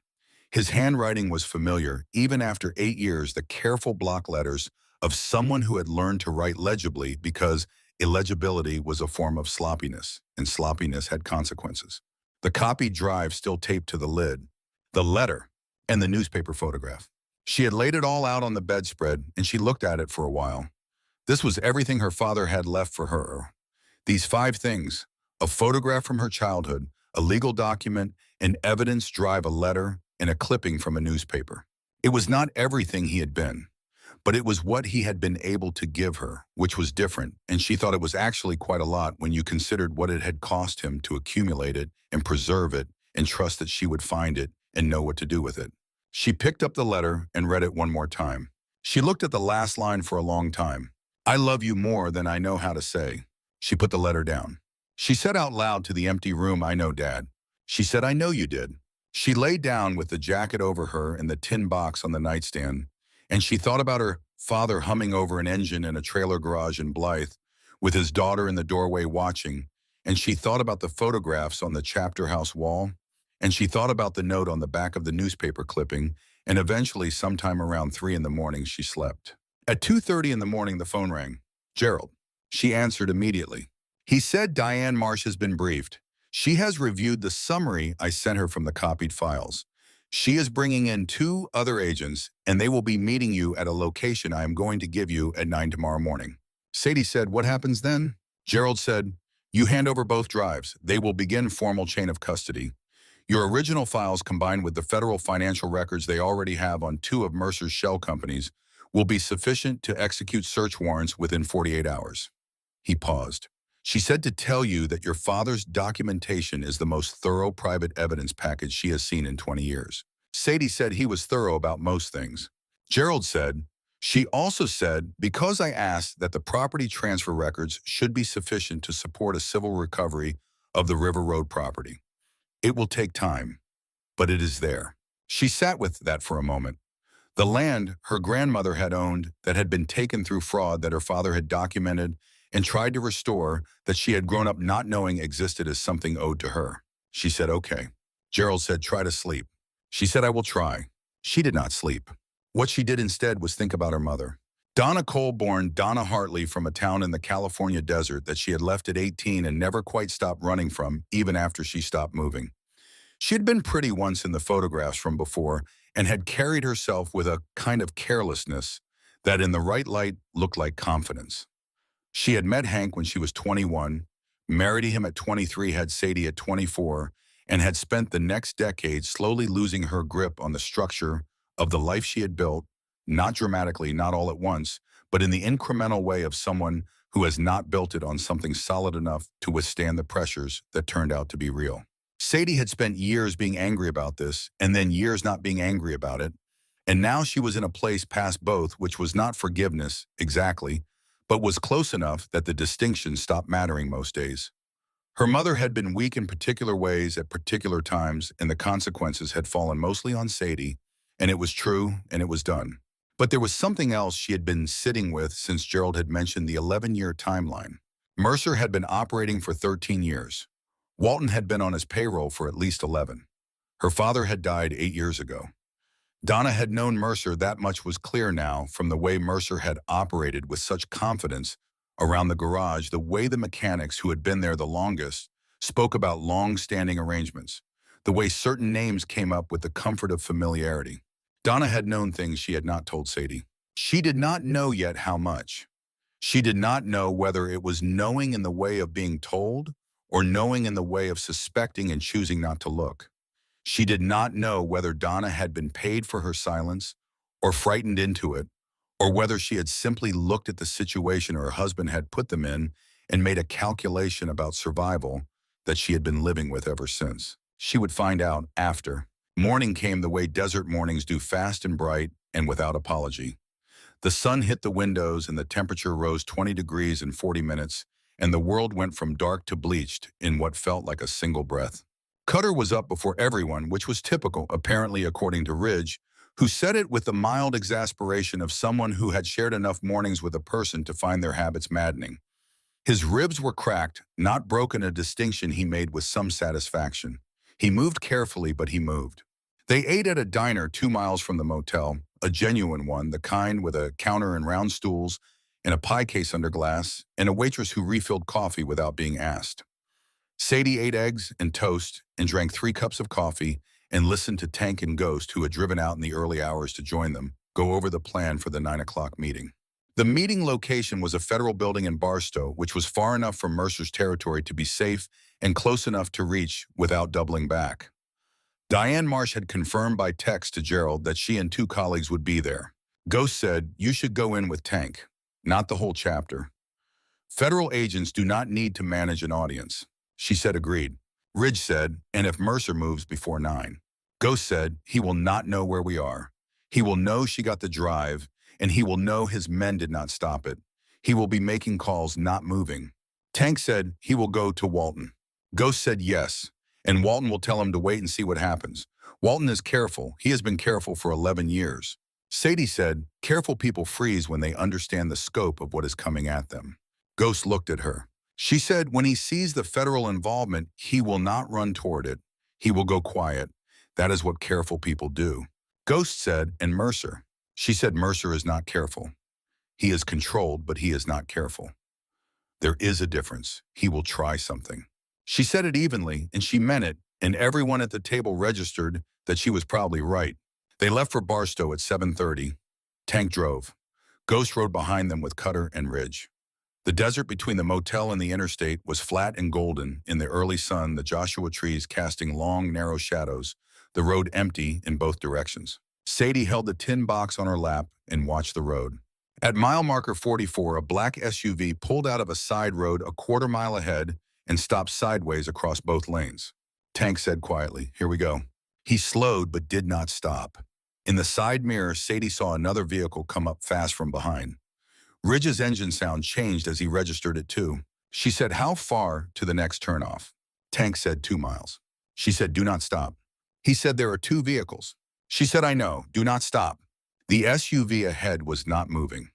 Speaker 1: His handwriting was familiar, even after 8 years, the careful block letters of someone who had learned to write legibly, because illegibility was a form of sloppiness, and sloppiness had consequences. The copied drive still taped to the lid, the letter, and the newspaper photograph. She had laid it all out on the bedspread, and she looked at it for a while. This was everything her father had left for her. These 5 things: a photograph from her childhood, a legal document, an evidence drive, a letter, and a clipping from a newspaper. It was not everything he had been, but it was what he had been able to give her, which was different, and she thought it was actually quite a lot when you considered what it had cost him to accumulate it and preserve it and trust that she would find it and know what to do with it. She picked up the letter and read it one more time. She looked at the last line for a long time. "I love you more than I know how to say." She put the letter down. She said out loud to the empty room, "I know, Dad." She said, "I know you did." She lay down with the jacket over her and the tin box on the nightstand, and she thought about her father humming over an engine in a trailer garage in Blythe, with his daughter in the doorway watching, and she thought about the photographs on the chapter house wall, and she thought about the note on the back of the newspaper clipping, and eventually, sometime around 3 in the morning, she slept. At 2:30 in the morning, the phone rang. "Gerald." She answered immediately. He said, "Diane Marsh has been briefed. She has reviewed the summary I sent her from the copied files. She is bringing in 2 other agents, and they will be meeting you at a location I am going to give you at 9 tomorrow morning." Sadie said, "What happens then?" Gerald said, "You hand over both drives. They will begin formal chain of custody. Your original files, combined with the federal financial records they already have on 2 of Mercer's shell companies, will be sufficient to execute search warrants within 48 hours. He paused. "She said to tell you that your father's documentation is the most thorough private evidence package she has seen in 20 years. Sadie said he was thorough about most things. Gerald said, "She also said, because I asked that the property transfer records should be sufficient to support a civil recovery of the River Road property. It will take time, but it is there." She sat with that for a moment. The land her grandmother had owned that had been taken through fraud, that her father had documented and tried to restore, that she had grown up not knowing existed as something owed to her. She said, "Okay." Gerald said, "Try to sleep." She said, "I will try." She did not sleep. What she did instead was think about her mother. Donna Colborn, Donna Hartley, from a town in the California desert that she had left at 18 and never quite stopped running from, even after she stopped moving. She had been pretty once in the photographs from before and had carried herself with a kind of carelessness that in the right light looked like confidence. She had met Hank when she was 21, married him at 23, had Sadie at 24, and had spent the next decade slowly losing her grip on the structure of the life she had built, not dramatically, not all at once, but in the incremental way of someone who has not built it on something solid enough to withstand the pressures that turned out to be real. Sadie had spent years being angry about this, and then years not being angry about it, and now she was in a place past both, which was not forgiveness, exactly, but was close enough that the distinction stopped mattering most days. Her mother had been weak in particular ways at particular times, and the consequences had fallen mostly on Sadie, and it was true, and it was done. But there was something else she had been sitting with since Gerald had mentioned the 11-year timeline. Mercer had been operating for 13 years. Walton had been on his payroll for at least 11. Her father had died 8 years ago. Donna had known Mercer. That much was clear now from the way Mercer had operated with such confidence around the garage, the way the mechanics who had been there the longest spoke about long-standing arrangements, the way certain names came up with the comfort of familiarity. Donna had known things she had not told Sadie. She did not know yet how much. She did not know whether it was knowing in the way of being told or knowing in the way of suspecting and choosing not to look. She did not know whether Donna had been paid for her silence or frightened into it, or whether she had simply looked at the situation her husband had put them in and made a calculation about survival that she had been living with ever since. She would find out after. Morning came the way desert mornings do, fast and bright and without apology. The sun hit the windows and the temperature rose 20 degrees in 40 minutes, and the world went from dark to bleached in what felt like a single breath. Cutter was up before everyone, which was typical, apparently according to Ridge, who said it with the mild exasperation of someone who had shared enough mornings with a person to find their habits maddening. His ribs were cracked, not broken, a distinction he made with some satisfaction. He moved carefully, but he moved. They ate at a diner 2 miles from the motel, a genuine one, the kind with a counter and round stools and a pie case under glass, and a waitress who refilled coffee without being asked. Sadie ate eggs and toast and drank 3 cups of coffee and listened to Tank and Ghost, who had driven out in the early hours to join them, go over the plan for the 9 o'clock meeting. The meeting location was a federal building in Barstow, which was far enough from Mercer's territory to be safe and close enough to reach without doubling back. Diane Marsh had confirmed by text to Gerald that she and 2 colleagues would be there. Ghost said, "You should go in with Tank, not the whole chapter. Federal agents do not need to manage an audience." She said agreed. Ridge said, "And if Mercer moves before 9. Ghost said, "He will not know where we are. He will know she got the drive, and he will know his men did not stop it. He will be making calls, not moving." Tank said he will go to Walton. Ghost said yes, and Walton will tell him to wait and see what happens. Walton is careful. He has been careful for 11 years. Sadie said, "Careful people freeze when they understand the scope of what is coming at them." Ghost looked at her. She said, "When he sees the federal involvement, he will not run toward it. He will go quiet. That is what careful people do." Ghost said, "And Mercer?" She said, "Mercer is not careful. He is controlled, but he is not careful. There is a difference. He will try something." She said it evenly, and she meant it, and everyone at the table registered that she was probably right. They left for Barstow at 7:30. Tank drove. Ghost rode behind them with Cutter and Ridge. The desert between the motel and the interstate was flat and golden in the early sun, the Joshua trees casting long, narrow shadows, the road empty in both directions. Sadie held the tin box on her lap and watched the road. At mile marker 44, a black SUV pulled out of a side road a quarter-mile ahead and stopped sideways across both lanes. Tank said quietly, "Here we go." He slowed but did not stop. In the side mirror, Sadie saw another vehicle come up fast from behind. Ridge's engine sound changed as he registered it too. She said, "How far to the next turnoff?" Tank said, 2 miles. She said, "Do not stop." He said, "There are 2 vehicles." She said, "I know, do not stop." The SUV ahead was not moving.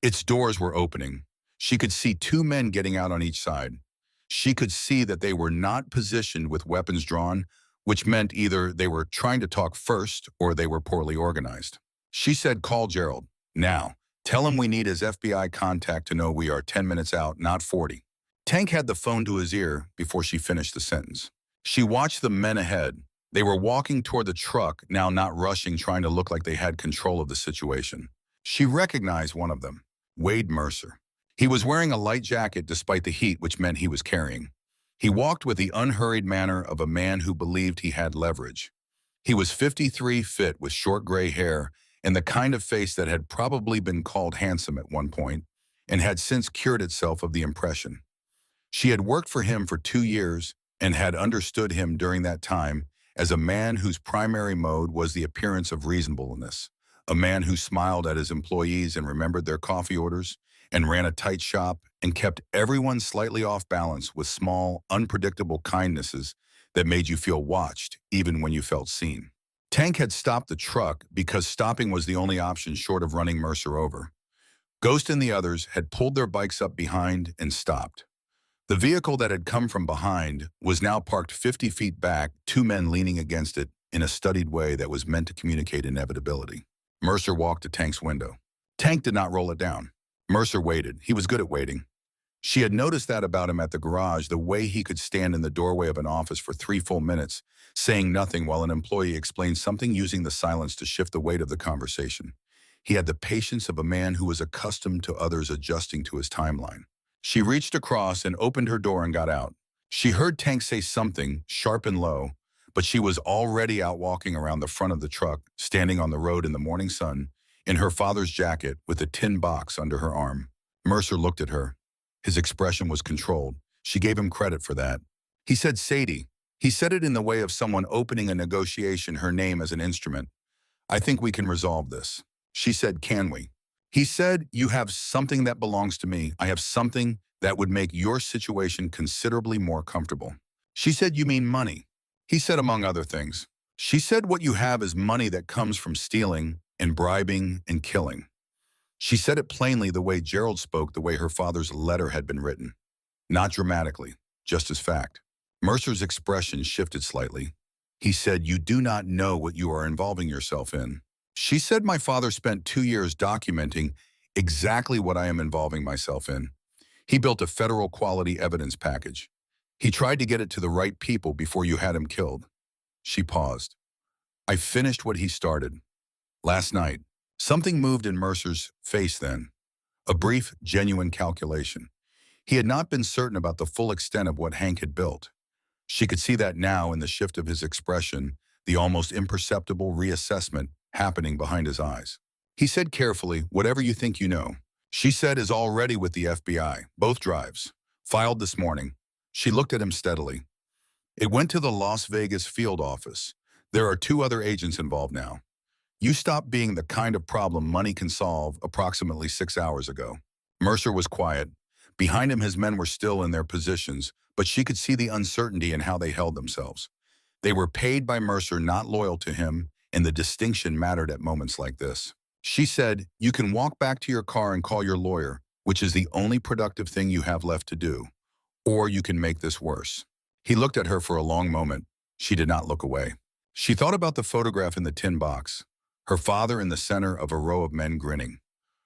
Speaker 1: Its doors were opening. She could see 2 men getting out on each side. She could see that they were not positioned with weapons drawn, which meant either they were trying to talk first or they were poorly organized. She said, "Call Gerald. Now. Tell him we need his FBI contact to know we are 10 minutes out, not 40. Tank had the phone to his ear before she finished the sentence. She watched the men ahead. They were walking toward the truck, now not rushing, trying to look like they had control of the situation. She recognized one of them, Wade Mercer. He was wearing a light jacket despite the heat, which meant he was carrying. He walked with the unhurried manner of a man who believed he had leverage. He was 53, fit, with short gray hair, and the kind of face that had probably been called handsome at one point, and had since cured itself of the impression. She had worked for him for 2 years, and had understood him during that time as a man whose primary mode was the appearance of reasonableness, a man who smiled at his employees and remembered their coffee orders, and ran a tight shop, and kept everyone slightly off balance with small, unpredictable kindnesses that made you feel watched, even when you felt seen. Tank had stopped the truck because stopping was the only option short of running Mercer over. Ghost and the others had pulled their bikes up behind and stopped. The vehicle that had come from behind was now parked 50 feet back, two men leaning against it in a studied way that was meant to communicate inevitability. Mercer walked to Tank's window. Tank did not roll it down. Mercer waited. He was good at waiting. She had noticed that about him at the garage, the way he could stand in the doorway of an office for 3 full minutes, saying nothing while an employee explained something, using the silence to shift the weight of the conversation. He had the patience of a man who was accustomed to others adjusting to his timeline. She reached across and opened her door and got out. She heard Tank say something, sharp and low, but she was already out walking around the front of the truck, standing on the road in the morning sun, in her father's jacket with a tin box under her arm. Mercer looked at her. His expression was controlled. She gave him credit for that. He said, "Sadie." He said it in the way of someone opening a negotiation, her name as an instrument. "I think we can resolve this." She said, "Can we?" He said, "You have something that belongs to me. I have something that would make your situation considerably more comfortable." She said, "You mean money?" He said, "Among other things." She said, "What you have is money that comes from stealing and bribing and killing." She said it plainly, the way Gerald spoke, the way her father's letter had been written. Not dramatically, just as fact. Mercer's expression shifted slightly. He said, "You do not know what you are involving yourself in." She said, "My father spent 2 years documenting exactly what I am involving myself in. He built a federal quality evidence package. He tried to get it to the right people before you had him killed." She paused. "I finished what he started. Last night." Something moved in Mercer's face then. A brief, genuine calculation. He had not been certain about the full extent of what Hank had built. She could see that now in the shift of his expression, the almost imperceptible reassessment happening behind his eyes. He said carefully, "Whatever you think you know." She said, "Is already with the FBI, both drives. Filed this morning." She looked at him steadily. "It went to the Las Vegas field office. There are 2 other agents involved now. You stopped being the kind of problem money can solve approximately 6 hours ago." Mercer was quiet. Behind him, his men were still in their positions, but she could see the uncertainty in how they held themselves. They were paid by Mercer, not loyal to him, and the distinction mattered at moments like this. She said, "You can walk back to your car and call your lawyer, which is the only productive thing you have left to do. Or you can make this worse." He looked at her for a long moment. She did not look away. She thought about the photograph in the tin box. Her father in the center of a row of men grinning.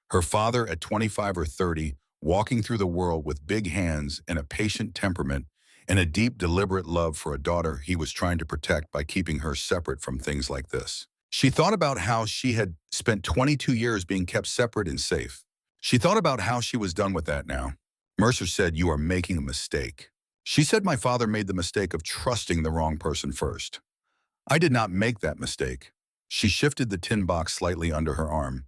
Speaker 1: Her father at 25 or 30, walking through the world with big hands and a patient temperament and a deep, deliberate love for a daughter he was trying to protect by keeping her separate from things like this. She thought about how she had spent 22 years being kept separate and safe. She thought about how she was done with that now. Mercer said, "You are making a mistake." She said, "My father made the mistake of trusting the wrong person first. I did not make that mistake." She shifted the tin box slightly under her arm.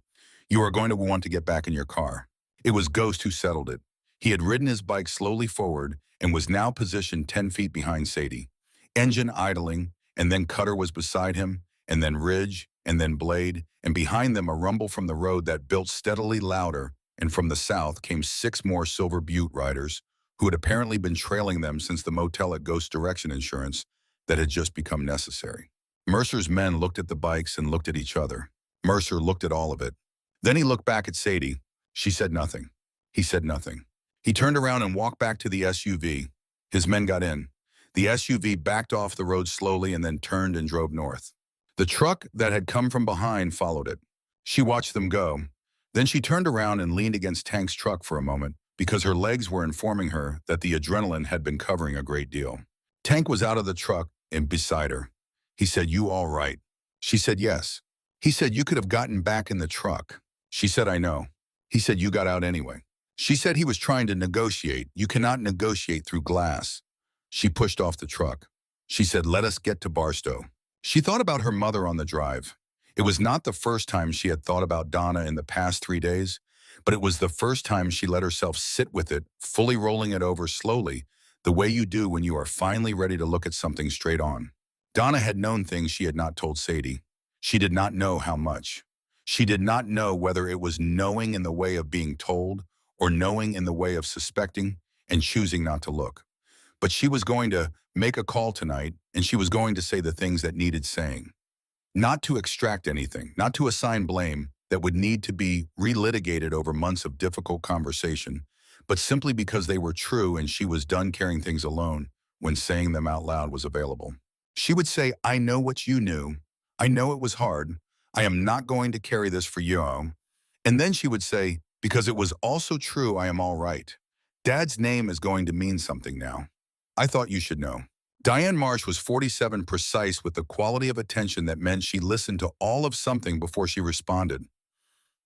Speaker 1: "You are going to want to get back in your car." It was Ghost who settled it. He had ridden his bike slowly forward and was now positioned 10 feet behind Sadie. Engine idling, and then Cutter was beside him, and then Ridge, and then Blade, and behind them a rumble from the road that built steadily louder, and from the south came 6 more Silver Butte riders who had apparently been trailing them since the motel at Ghost Direction Insurance that had just become necessary. Mercer's men looked at the bikes and looked at each other. Mercer looked at all of it. Then he looked back at Sadie. She said nothing. He said nothing. He turned around and walked back to the SUV. His men got in. The SUV backed off the road slowly and then turned and drove north. The truck that had come from behind followed it. She watched them go. Then she turned around and leaned against Tank's truck for a moment because her legs were informing her that the adrenaline had been covering a great deal. Tank was out of the truck and beside her. He said, "You all right?" She said, "Yes." He said, "You could have gotten back in the truck." She said, "I know." He said, "You got out anyway." She said he was trying to negotiate. "You cannot negotiate through glass." She pushed off the truck. She said, "Let us get to Barstow." She thought about her mother on the drive. It was not the first time she had thought about Donna in the past 3 days, but it was the first time she let herself sit with it, fully rolling it over slowly, the way you do when you are finally ready to look at something straight on. Donna had known things she had not told Sadie. She did not know how much. She did not know whether it was knowing in the way of being told or knowing in the way of suspecting and choosing not to look. But she was going to make a call tonight, and she was going to say the things that needed saying. Not to extract anything, not to assign blame, that would need to be relitigated over months of difficult conversation, but simply because they were true and she was done carrying things alone when saying them out loud was available. She would say, I know what you knew. I know it was hard. I am not going to carry this for you. And then she would say, because it was also true, I am all right. Dad's name is going to mean something now. I thought you should know. Diane Marsh was 47, precise with the quality of attention that meant she listened to all of something before she responded.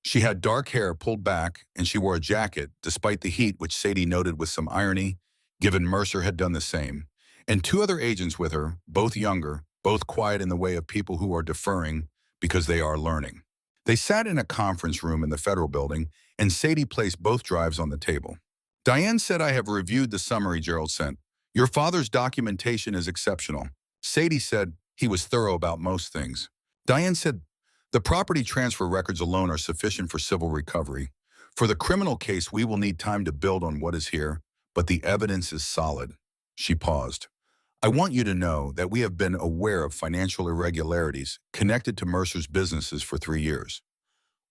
Speaker 1: She had dark hair pulled back, and she wore a jacket, despite the heat, which Sadie noted with some irony, given Mercer had done the same. And two other agents with her, both younger, both quiet in the way of people who are deferring because they are learning. They sat in a conference room in the Federal Building, and Sadie placed both drives on the table. Diane said, I have reviewed the summary Gerald sent. Your father's documentation is exceptional. Sadie said, he was thorough about most things. Diane said, the property transfer records alone are sufficient for civil recovery. For the criminal case, we will need time to build on what is here, but the evidence is solid. She paused. I want you to know that we have been aware of financial irregularities connected to Mercer's businesses for 3 years.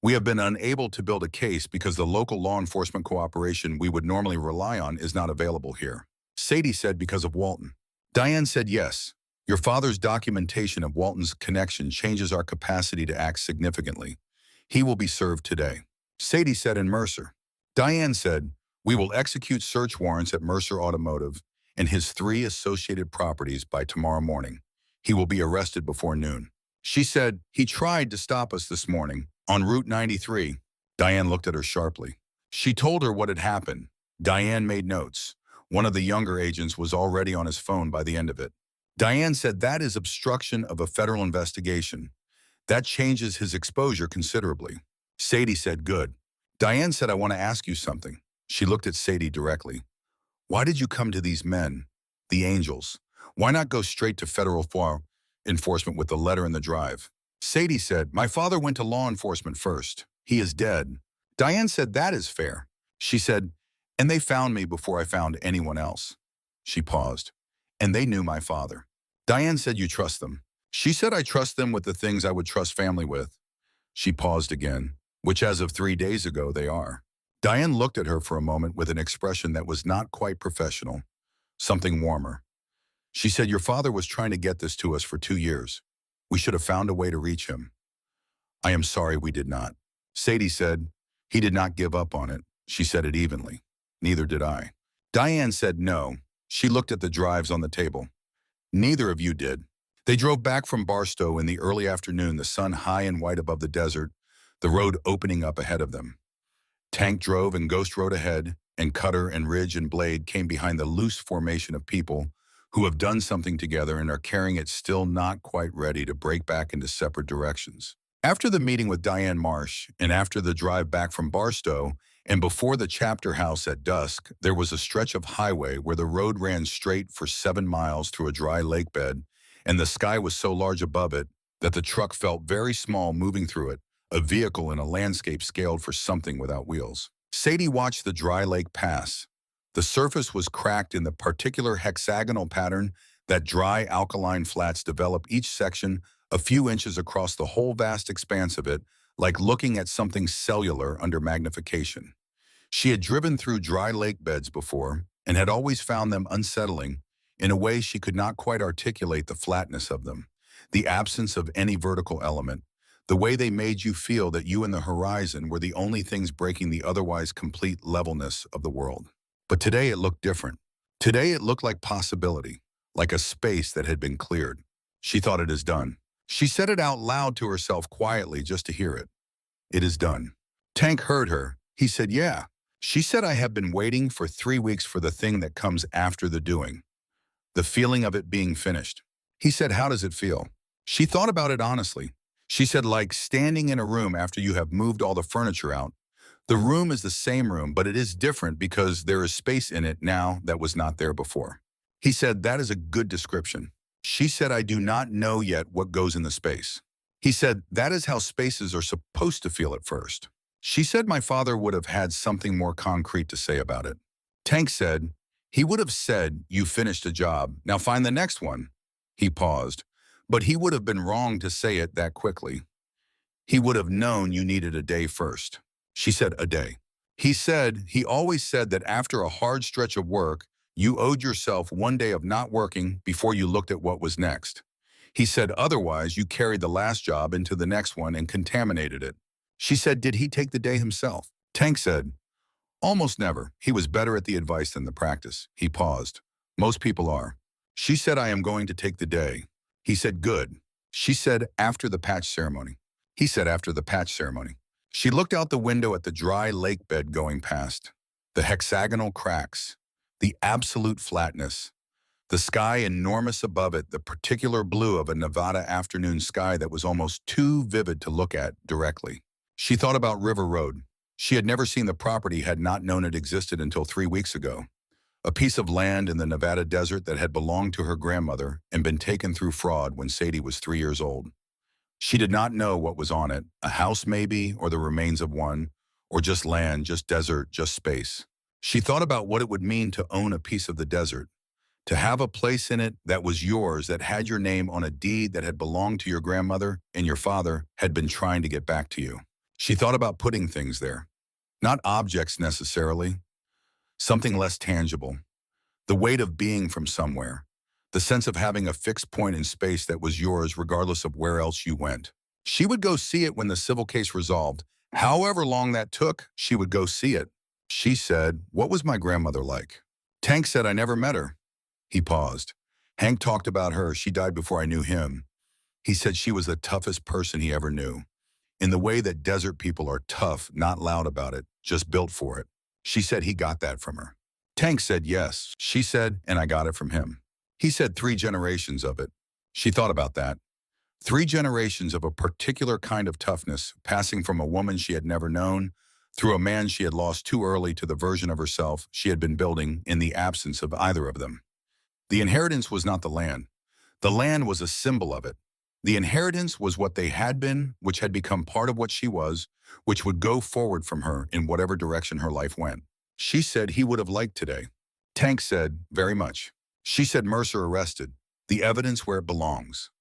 Speaker 1: We have been unable to build a case because the local law enforcement cooperation we would normally rely on is not available here. Sadie said, because of Walton. Diane said, yes. Your father's documentation of Walton's connection changes our capacity to act significantly. He will be served today. Sadie said, in Mercer. Diane said, we will execute search warrants at Mercer Automotive and his 3 associated properties by tomorrow morning. He will be arrested before noon. She said, he tried to stop us this morning on Route 93. Diane looked at her sharply. She told her what had happened. Diane made notes. One of the younger agents was already on his phone by the end of it. Diane said, that is obstruction of a federal investigation. That changes his exposure considerably. Sadie said, good. Diane said, I want to ask you something. She looked at Sadie directly. Why did you come to these men, the angels? Why not go straight to federal law enforcement with the letter in the drive? Sadie said, my father went to law enforcement first. He is dead. Diane said, that is fair. She said, and they found me before I found anyone else. She paused. And they knew my father. Diane said, you trust them. She said, I trust them with the things I would trust family with. She paused again, which as of 3 days ago they are. Diane looked at her for a moment with an expression that was not quite professional, something warmer. She said, your father was trying to get this to us for 2 years. We should have found a way to reach him. I am sorry we did not. Sadie said, he did not give up on it. She said it evenly. Neither did I. Diane said no. She looked at the drives on the table. Neither of you did. They drove back from Barstow in the early afternoon, the sun high and white above the desert, the road opening up ahead of them. Tank drove and Ghost rode ahead, and Cutter and Ridge and Blade came behind the loose formation of people who have done something together and are carrying it still not quite ready to break back into separate directions. After the meeting with Diane Marsh, and after the drive back from Barstow, and before the chapter house at dusk, there was a stretch of highway where the road ran straight for 7 miles through a dry lake bed, and the sky was so large above it that the truck felt very small moving through it, a vehicle in a landscape scaled for something without wheels. Sadie watched the dry lake pass. The surface was cracked in the particular hexagonal pattern that dry alkaline flats develop, each section a few inches across the whole vast expanse of it, like looking at something cellular under magnification. She had driven through dry lake beds before and had always found them unsettling in a way she could not quite articulate, the flatness of them, the absence of any vertical element, the way they made you feel that you and the horizon were the only things breaking the otherwise complete levelness of the world. But today it looked different. Today it looked like possibility, like a space that had been cleared. She thought, it is done. She said it out loud to herself quietly just to hear it. It is done. Tank heard her. He said, yeah. She said, I have been waiting for 3 weeks for the thing that comes after the doing. The feeling of it being finished. He said, how does it feel? She thought about it honestly. She said, like standing in a room after you have moved all the furniture out. The room is the same room, but it is different because there is space in it now that was not there before. He said, that is a good description. She said, I do not know yet what goes in the space. He said, that is how spaces are supposed to feel at first. She said, my father would have had something more concrete to say about it. Tank said, he would have said, you finished a job, now find the next one. He paused, but he would have been wrong to say it that quickly. He would have known you needed a day first. She said, a day. He always said that after a hard stretch of work, you owed yourself one day of not working before you looked at what was next. He said otherwise you carried the last job into the next one and contaminated it. She said, did he take the day himself? Tank said, almost never. He was better at the advice than the practice. He paused. Most people are. She said, I am going to take the day. He said, good. She said, after the patch ceremony. He said, after the patch ceremony. She looked out the window at the dry lake bed going past. The hexagonal cracks. The absolute flatness. The sky enormous above it, the particular blue of a Nevada afternoon sky that was almost too vivid to look at directly. She thought about River Road. She had never seen the property, had not known it existed until 3 weeks ago. A piece of land in the Nevada desert that had belonged to her grandmother and been taken through fraud when Sadie was 3 years old. She did not know what was on it, a house maybe, or the remains of one, or just land, just desert, just space. She thought about what it would mean to own a piece of the desert, to have a place in it that was yours, that had your name on a deed that had belonged to your grandmother and your father had been trying to get back to you. She thought about putting things there, not objects necessarily, something less tangible, the weight of being from somewhere, the sense of having a fixed point in space that was yours regardless of where else you went. She would go see it when the civil case resolved. However long that took, she would go see it. She said, what was my grandmother like? Tank said, I never met her. He paused. Hank talked about her. She died before I knew him. He said she was the toughest person he ever knew. In the way that desert people are tough, not loud about it, just built for it. She said he got that from her. Tank said yes. She said, and I got it from him. He said 3 generations of it. She thought about that. 3 generations of a particular kind of toughness, passing from a woman she had never known, through a man she had lost too early to the version of herself she had been building in the absence of either of them. The inheritance was not the land. The land was a symbol of it. The inheritance was what they had been, which had become part of what she was, which would go forward from her in whatever direction her life went. She said he would have liked today. Tank said, very much. She said Mercer arrested. The evidence where it belongs.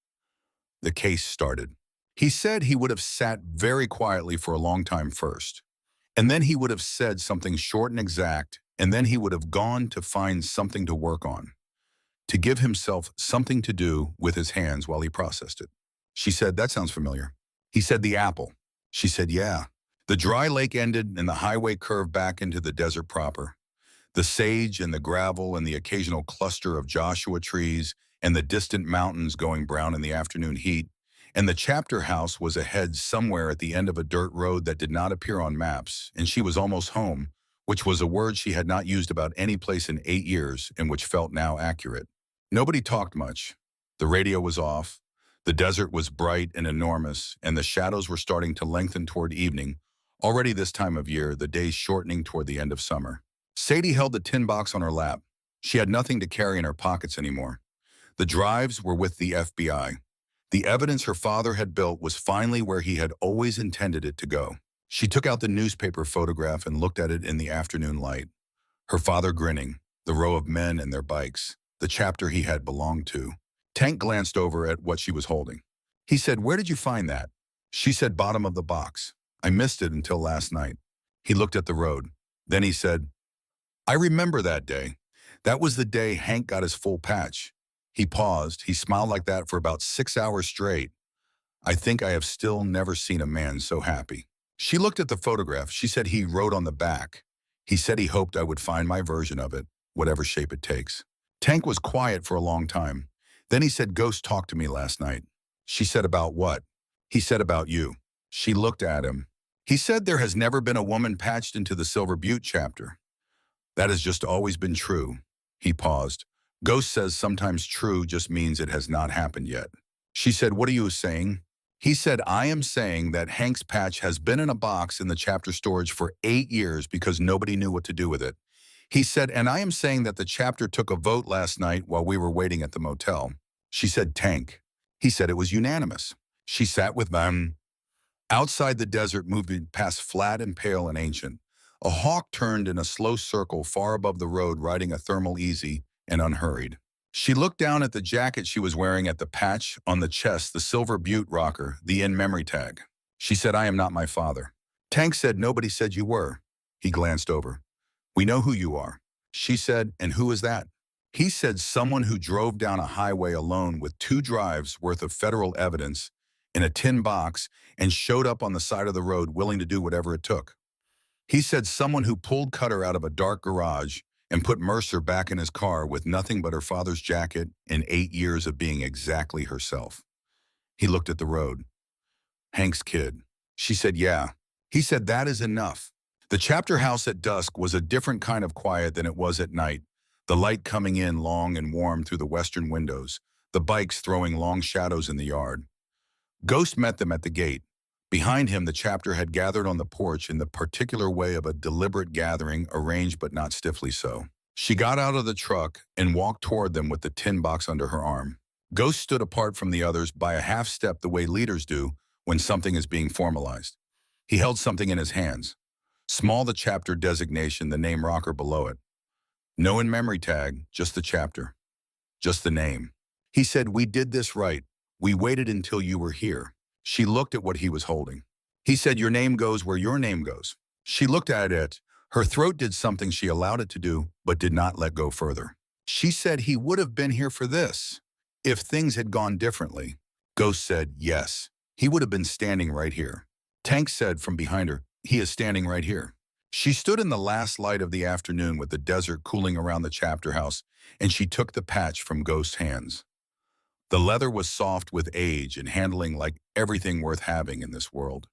Speaker 1: The case started. He said he would have sat very quietly for a long time first. And then he would have said something short and exact, and then he would have gone to find something to work on, to give himself something to do with his hands while he processed it. She said, that sounds familiar. He said, the apple. She said, yeah. The dry lake ended and the highway curved back into the desert proper. The sage and the gravel and the occasional cluster of Joshua trees and the distant mountains going brown in the afternoon heat, and the chapter house was ahead somewhere at the end of a dirt road that did not appear on maps, and she was almost home, which was a word she had not used about any place in 8 years and which felt now accurate. Nobody talked much. The radio was off. The desert was bright and enormous, and the shadows were starting to lengthen toward evening, already this time of year, the days shortening toward the end of summer. Sadie held the tin box on her lap. She had nothing to carry in her pockets anymore. The drives were with the FBI. The evidence her father had built was finally where he had always intended it to go. She took out the newspaper photograph and looked at it in the afternoon light. Her father grinning, the row of men and their bikes, the chapter he had belonged to. Tank glanced over at what she was holding. He said, where did you find that? She said, bottom of the box. I missed it until last night. He looked at the road. Then he said, I remember that day. That was the day Hank got his full patch. He paused. He smiled like that for about 6 hours straight. I think I have still never seen a man so happy. She looked at the photograph. She said he wrote on the back. He said he hoped I would find my version of it, whatever shape it takes. Tank was quiet for a long time. Then he said, Ghost talked to me last night. She said, about what? He said, about you. She looked at him. He said there has never been a woman patched into the Silver Butte chapter. That has just always been true. He paused. Ghost says sometimes true just means it has not happened yet. She said, what are you saying? He said, I am saying that Hank's patch has been in a box in the chapter storage for 8 years because nobody knew what to do with it. He said, and I am saying that the chapter took a vote last night while we were waiting at the motel. She said, Tank. He said it was unanimous. She sat with them. Outside the desert, moving past flat and pale and ancient. A hawk turned in a slow circle far above the road, riding a thermal easy and unhurried. She looked down at the jacket she was wearing, at the patch on the chest, the Silver Butte rocker, the in-memory tag. She said, I am not my father. Tank said, nobody said you were. He glanced over. We know who you are. She said, and who is that? He said, someone who drove down a highway alone with 2 drives worth of federal evidence in a tin box and showed up on the side of the road willing to do whatever it took. He said someone who pulled Cutter out of a dark garage and put Mercer back in his car with nothing but her father's jacket and 8 years of being exactly herself. He looked at the road. Hank's kid. She said, yeah. He said, that is enough. The chapter house at dusk was a different kind of quiet than it was at night, the light coming in long and warm through the western windows, the bikes throwing long shadows in the yard. Ghost met them at the gate. Behind him, the chapter had gathered on the porch in the particular way of a deliberate gathering, arranged but not stiffly so. She got out of the truck and walked toward them with the tin box under her arm. Ghost stood apart from the others by a half step the way leaders do when something is being formalized. He held something in his hands. Small the chapter designation, the name rocker below it. No in-memory tag, just the chapter. Just the name. He said, we did this right. We waited until you were here. She looked at what he was holding. He said, your name goes where your name goes. She looked at it. Her throat did something she allowed it to do, but did not let go further. She said he would have been here for this if things had gone differently. Ghost said, yes. He would have been standing right here. Tank said from behind her, he is standing right here. She stood in the last light of the afternoon with the desert cooling around the chapter house, and she took the patch from Ghost's hands. The leather was soft with age and handling like everything worth having in this world.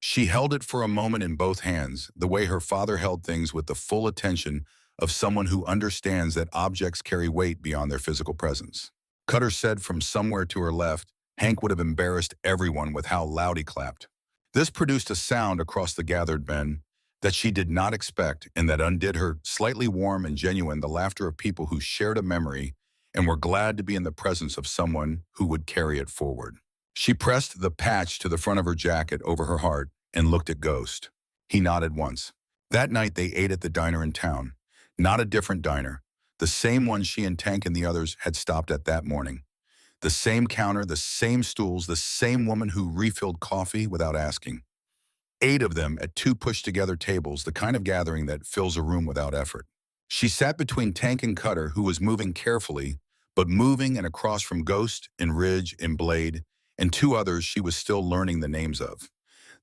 Speaker 1: She held it for a moment in both hands, the way her father held things, with the full attention of someone who understands that objects carry weight beyond their physical presence. Cutter said from somewhere to her left, Hank would have embarrassed everyone with how loud he clapped. This produced a sound across the gathered men that she did not expect, and that undid her, slightly warm and genuine, the laughter of people who shared a memory and were glad to be in the presence of someone who would carry it forward. She pressed the patch to the front of her jacket over her heart and looked at Ghost. He nodded once. That night they ate at the diner in town. Not a different diner. The same one she and Tank and the others had stopped at that morning. The same counter, the same stools, the same woman who refilled coffee without asking. 8 of them at 2 pushed-together tables, the kind of gathering that fills a room without effort. She sat between Tank and Cutter, who was moving carefully, but moving, and across from Ghost and Ridge and Blade and 2 others she was still learning the names of.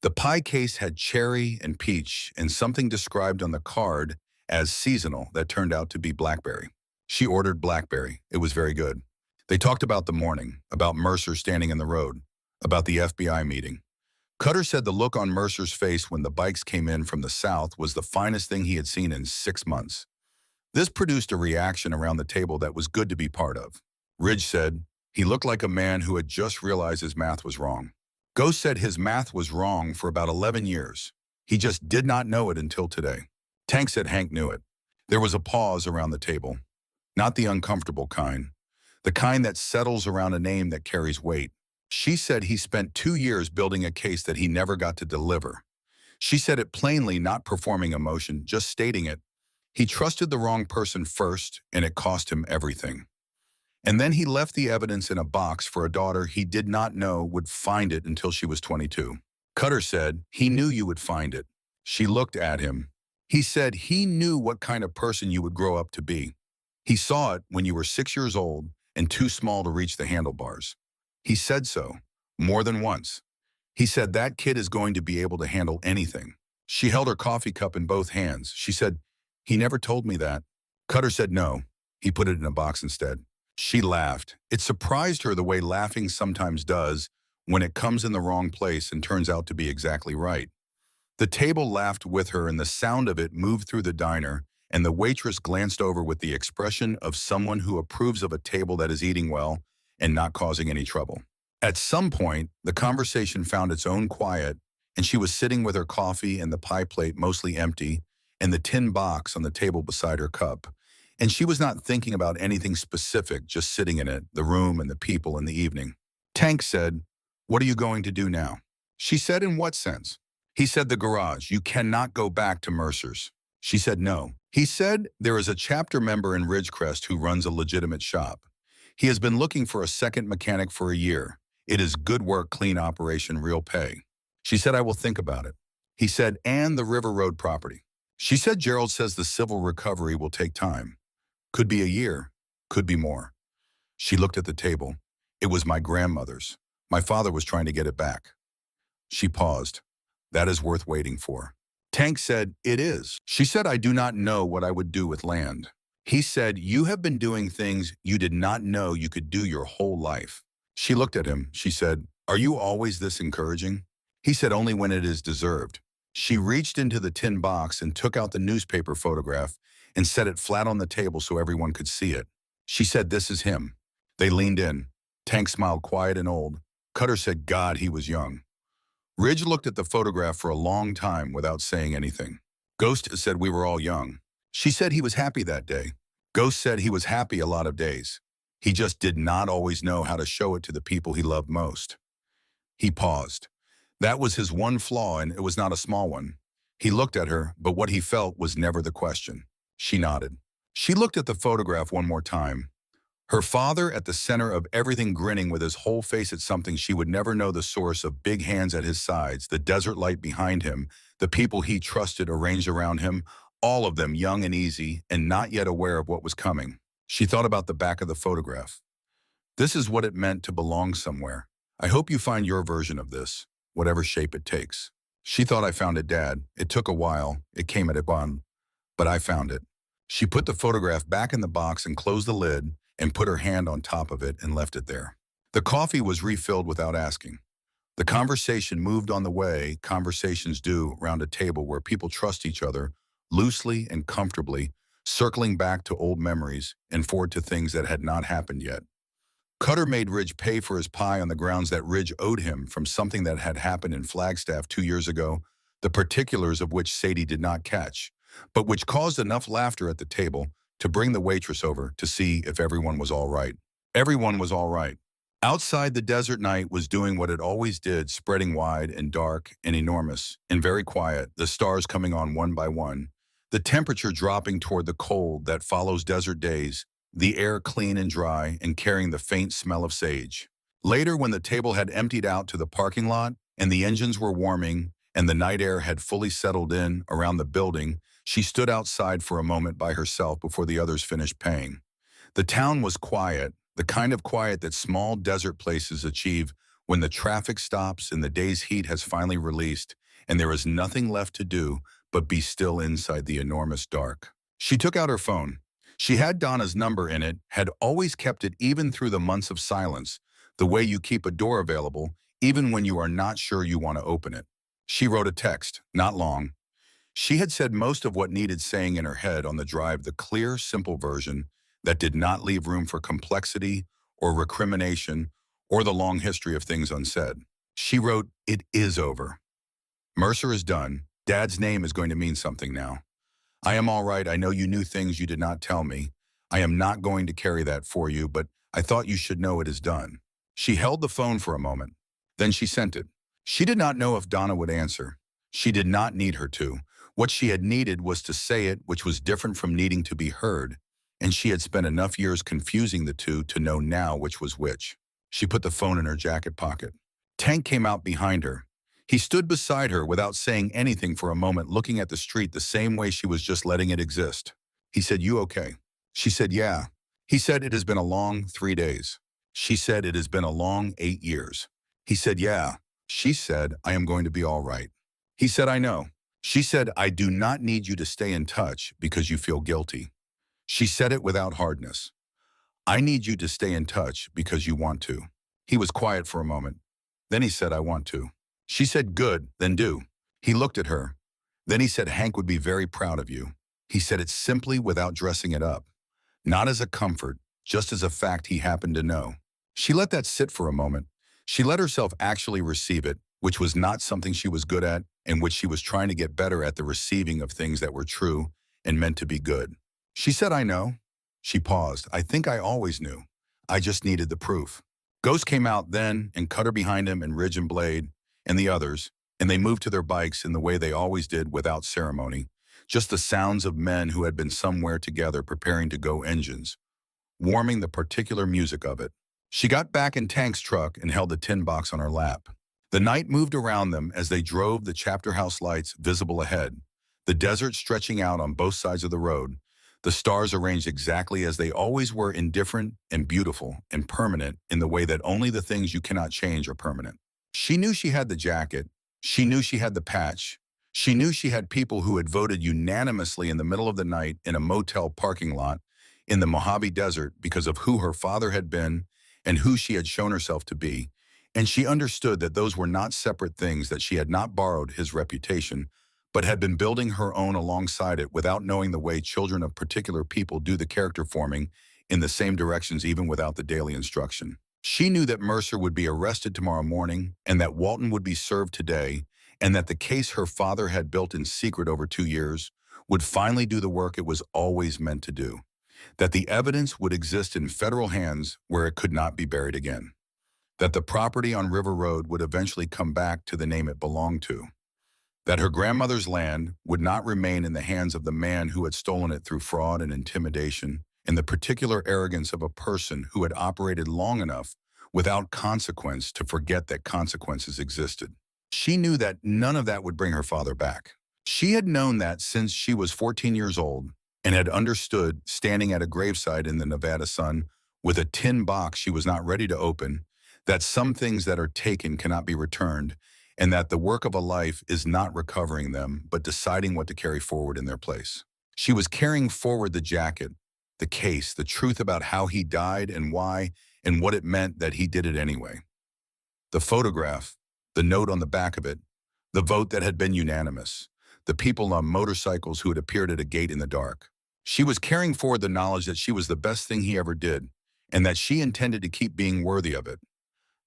Speaker 1: The pie case had cherry and peach and something described on the card as seasonal that turned out to be blackberry. She ordered blackberry. It was very good. They talked about the morning, about Mercer standing in the road, about the FBI meeting. Cutter said the look on Mercer's face when the bikes came in from the south was the finest thing he had seen in 6 months. This produced a reaction around the table that was good to be part of. Ridge said he looked like a man who had just realized his math was wrong. Ghost said his math was wrong for about 11 years. He just did not know it until today. Tank said Hank knew it. There was a pause around the table. Not the uncomfortable kind. The kind that settles around a name that carries weight. She said he spent 2 years building a case that he never got to deliver. She said it plainly, not performing emotion, just stating it. He trusted the wrong person first, and it cost him everything. And then he left the evidence in a box for a daughter he did not know would find it until she was 22. Cutter said, he knew you would find it. She looked at him. He said he knew what kind of person you would grow up to be. He saw it when you were 6 years old and too small to reach the handlebars. He said so, more than once. He said that kid is going to be able to handle anything. She held her coffee cup in both hands. She said, he never told me that. Cutter said no. He put it in a box instead. She laughed. It surprised her the way laughing sometimes does when it comes in the wrong place and turns out to be exactly right. The table laughed with her, and the sound of it moved through the diner, and the waitress glanced over with the expression of someone who approves of a table that is eating well and not causing any trouble. At some point, the conversation found its own quiet, and she was sitting with her coffee and the pie plate mostly empty and the tin box on the table beside her cup. And she was not thinking about anything specific, just sitting in it, the room and the people and the evening. Tank said, what are you going to do now? She said, in what sense? He said, the garage. You cannot go back to Mercer's. She said, no. He said, there is a chapter member in Ridgecrest who runs a legitimate shop. He has been looking for a second mechanic for a year. It is good work, clean operation, real pay. She said, I will think about it. He said, and the River Road property. She said, Gerald says the civil recovery will take time. Could be a year, could be more. She looked at the table. It was my grandmother's. My father was trying to get it back. She paused. That is worth waiting for. Tank said, it is. She said, I do not know what I would do with land. He said, you have been doing things you did not know you could do your whole life. She looked at him. She said, are you always this encouraging? He said, only when it is deserved. She reached into the tin box and took out the newspaper photograph and set it flat on the table so everyone could see it. She said, this is him. They leaned in. Tank smiled quiet and old. Cutter said, God, he was young. Ridge looked at the photograph for a long time without saying anything. Ghost said we were all young. She said he was happy that day. Ghost said he was happy a lot of days. He just did not always know how to show it to the people he loved most. He paused. That was his one flaw, and it was not a small one. He looked at her, but what he felt was never the question. She nodded. She looked at the photograph one more time. Her father at the center of everything, grinning with his whole face at something she would never know the source of, big hands at his sides, the desert light behind him, the people he trusted arranged around him, all of them young and easy and not yet aware of what was coming. She thought about the back of the photograph. This is what it meant to belong somewhere. I hope you find your version of this, whatever shape it takes. She thought, I found it, Dad. It took a while. It came at a bun, but I found it. She put the photograph back in the box and closed the lid and put her hand on top of it and left it there. The coffee was refilled without asking. The conversation moved on the way conversations do round a table where people trust each other loosely and comfortably, circling back to old memories and forward to things that had not happened yet. Cutter made Ridge pay for his pie on the grounds that Ridge owed him from something that had happened in Flagstaff 2 years ago, the particulars of which Sadie did not catch, but which caused enough laughter at the table to bring the waitress over to see if everyone was all right. Everyone was all right. Outside, the desert night was doing what it always did, spreading wide and dark and enormous and very quiet, the stars coming on one by one, the temperature dropping toward the cold that follows desert days, the air clean and dry and carrying the faint smell of sage. Later, when the table had emptied out to the parking lot and the engines were warming and the night air had fully settled in around the building, she stood outside for a moment by herself before the others finished paying. The town was quiet, the kind of quiet that small desert places achieve when the traffic stops and the day's heat has finally released and there is nothing left to do but be still inside the enormous dark. She took out her phone. She had Donna's number in it, had always kept it even through the months of silence, the way you keep a door available even when you are not sure you want to open it. She wrote a text, not long. She had said most of what needed saying in her head on the drive, the clear, simple version that did not leave room for complexity or recrimination or the long history of things unsaid. She wrote, it is over. Mercer is done. Dad's name is going to mean something now. I am all right. I know you knew things you did not tell me. I am not going to carry that for you, but I thought you should know it is done. She held the phone for a moment. Then she sent it. She did not know if Donna would answer. She did not need her to. What she had needed was to say it, which was different from needing to be heard, and she had spent enough years confusing the two to know now which was which. She put the phone in her jacket pocket. Tank came out behind her. He stood beside her without saying anything for a moment, looking at the street the same way she was just letting it exist. He said, you okay? She said, yeah. He said, it has been a long 3 days. She said, it has been a long 8 years. He said, yeah. She said, I am going to be all right. He said, I know. She said, I do not need you to stay in touch because you feel guilty. She said it without hardness. I need you to stay in touch because you want to. He was quiet for a moment. Then he said, I want to. She said, good, then do. He looked at her. Then he said, Hank would be very proud of you. He said it simply without dressing it up. Not as a comfort, just as a fact he happened to know. She let that sit for a moment. She let herself actually receive it, which was not something she was good at and which she was trying to get better at, the receiving of things that were true and meant to be good. She said, I know. She paused. I think I always knew. I just needed the proof. Ghost came out then and Cutter behind him and Ridge and Blade and the others, and they moved to their bikes in the way they always did without ceremony, just the sounds of men who had been somewhere together preparing to go engines, warming the particular music of it. She got back in Tank's truck and held the tin box on her lap. The night moved around them as they drove, the chapter house lights visible ahead, the desert stretching out on both sides of the road, the stars arranged exactly as they always were, indifferent and beautiful and permanent in the way that only the things you cannot change are permanent. She knew she had the jacket. She knew she had the patch. She knew she had people who had voted unanimously in the middle of the night in a motel parking lot in the Mojave Desert because of who her father had been and who she had shown herself to be. And she understood that those were not separate things, that she had not borrowed his reputation, but had been building her own alongside it without knowing the way children of particular people do the character forming in the same directions even without the daily instruction. She knew that Mercer would be arrested tomorrow morning and that Walton would be served today and that the case her father had built in secret over 2 years would finally do the work it was always meant to do, that the evidence would exist in federal hands where it could not be buried again, that the property on River Road would eventually come back to the name it belonged to, that her grandmother's land would not remain in the hands of the man who had stolen it through fraud and intimidation and the particular arrogance of a person who had operated long enough without consequence to forget that consequences existed. She knew that none of that would bring her father back. She had known that since she was 14 years old and had understood, standing at a graveside in the Nevada sun with a tin box she was not ready to open, that some things that are taken cannot be returned, and that the work of a life is not recovering them, but deciding what to carry forward in their place. She was carrying forward the jacket, the case, the truth about how he died and why, and what it meant that he did it anyway. The photograph, the note on the back of it, the vote that had been unanimous, the people on motorcycles who had appeared at a gate in the dark. She was carrying forward the knowledge that she was the best thing he ever did, and that she intended to keep being worthy of it.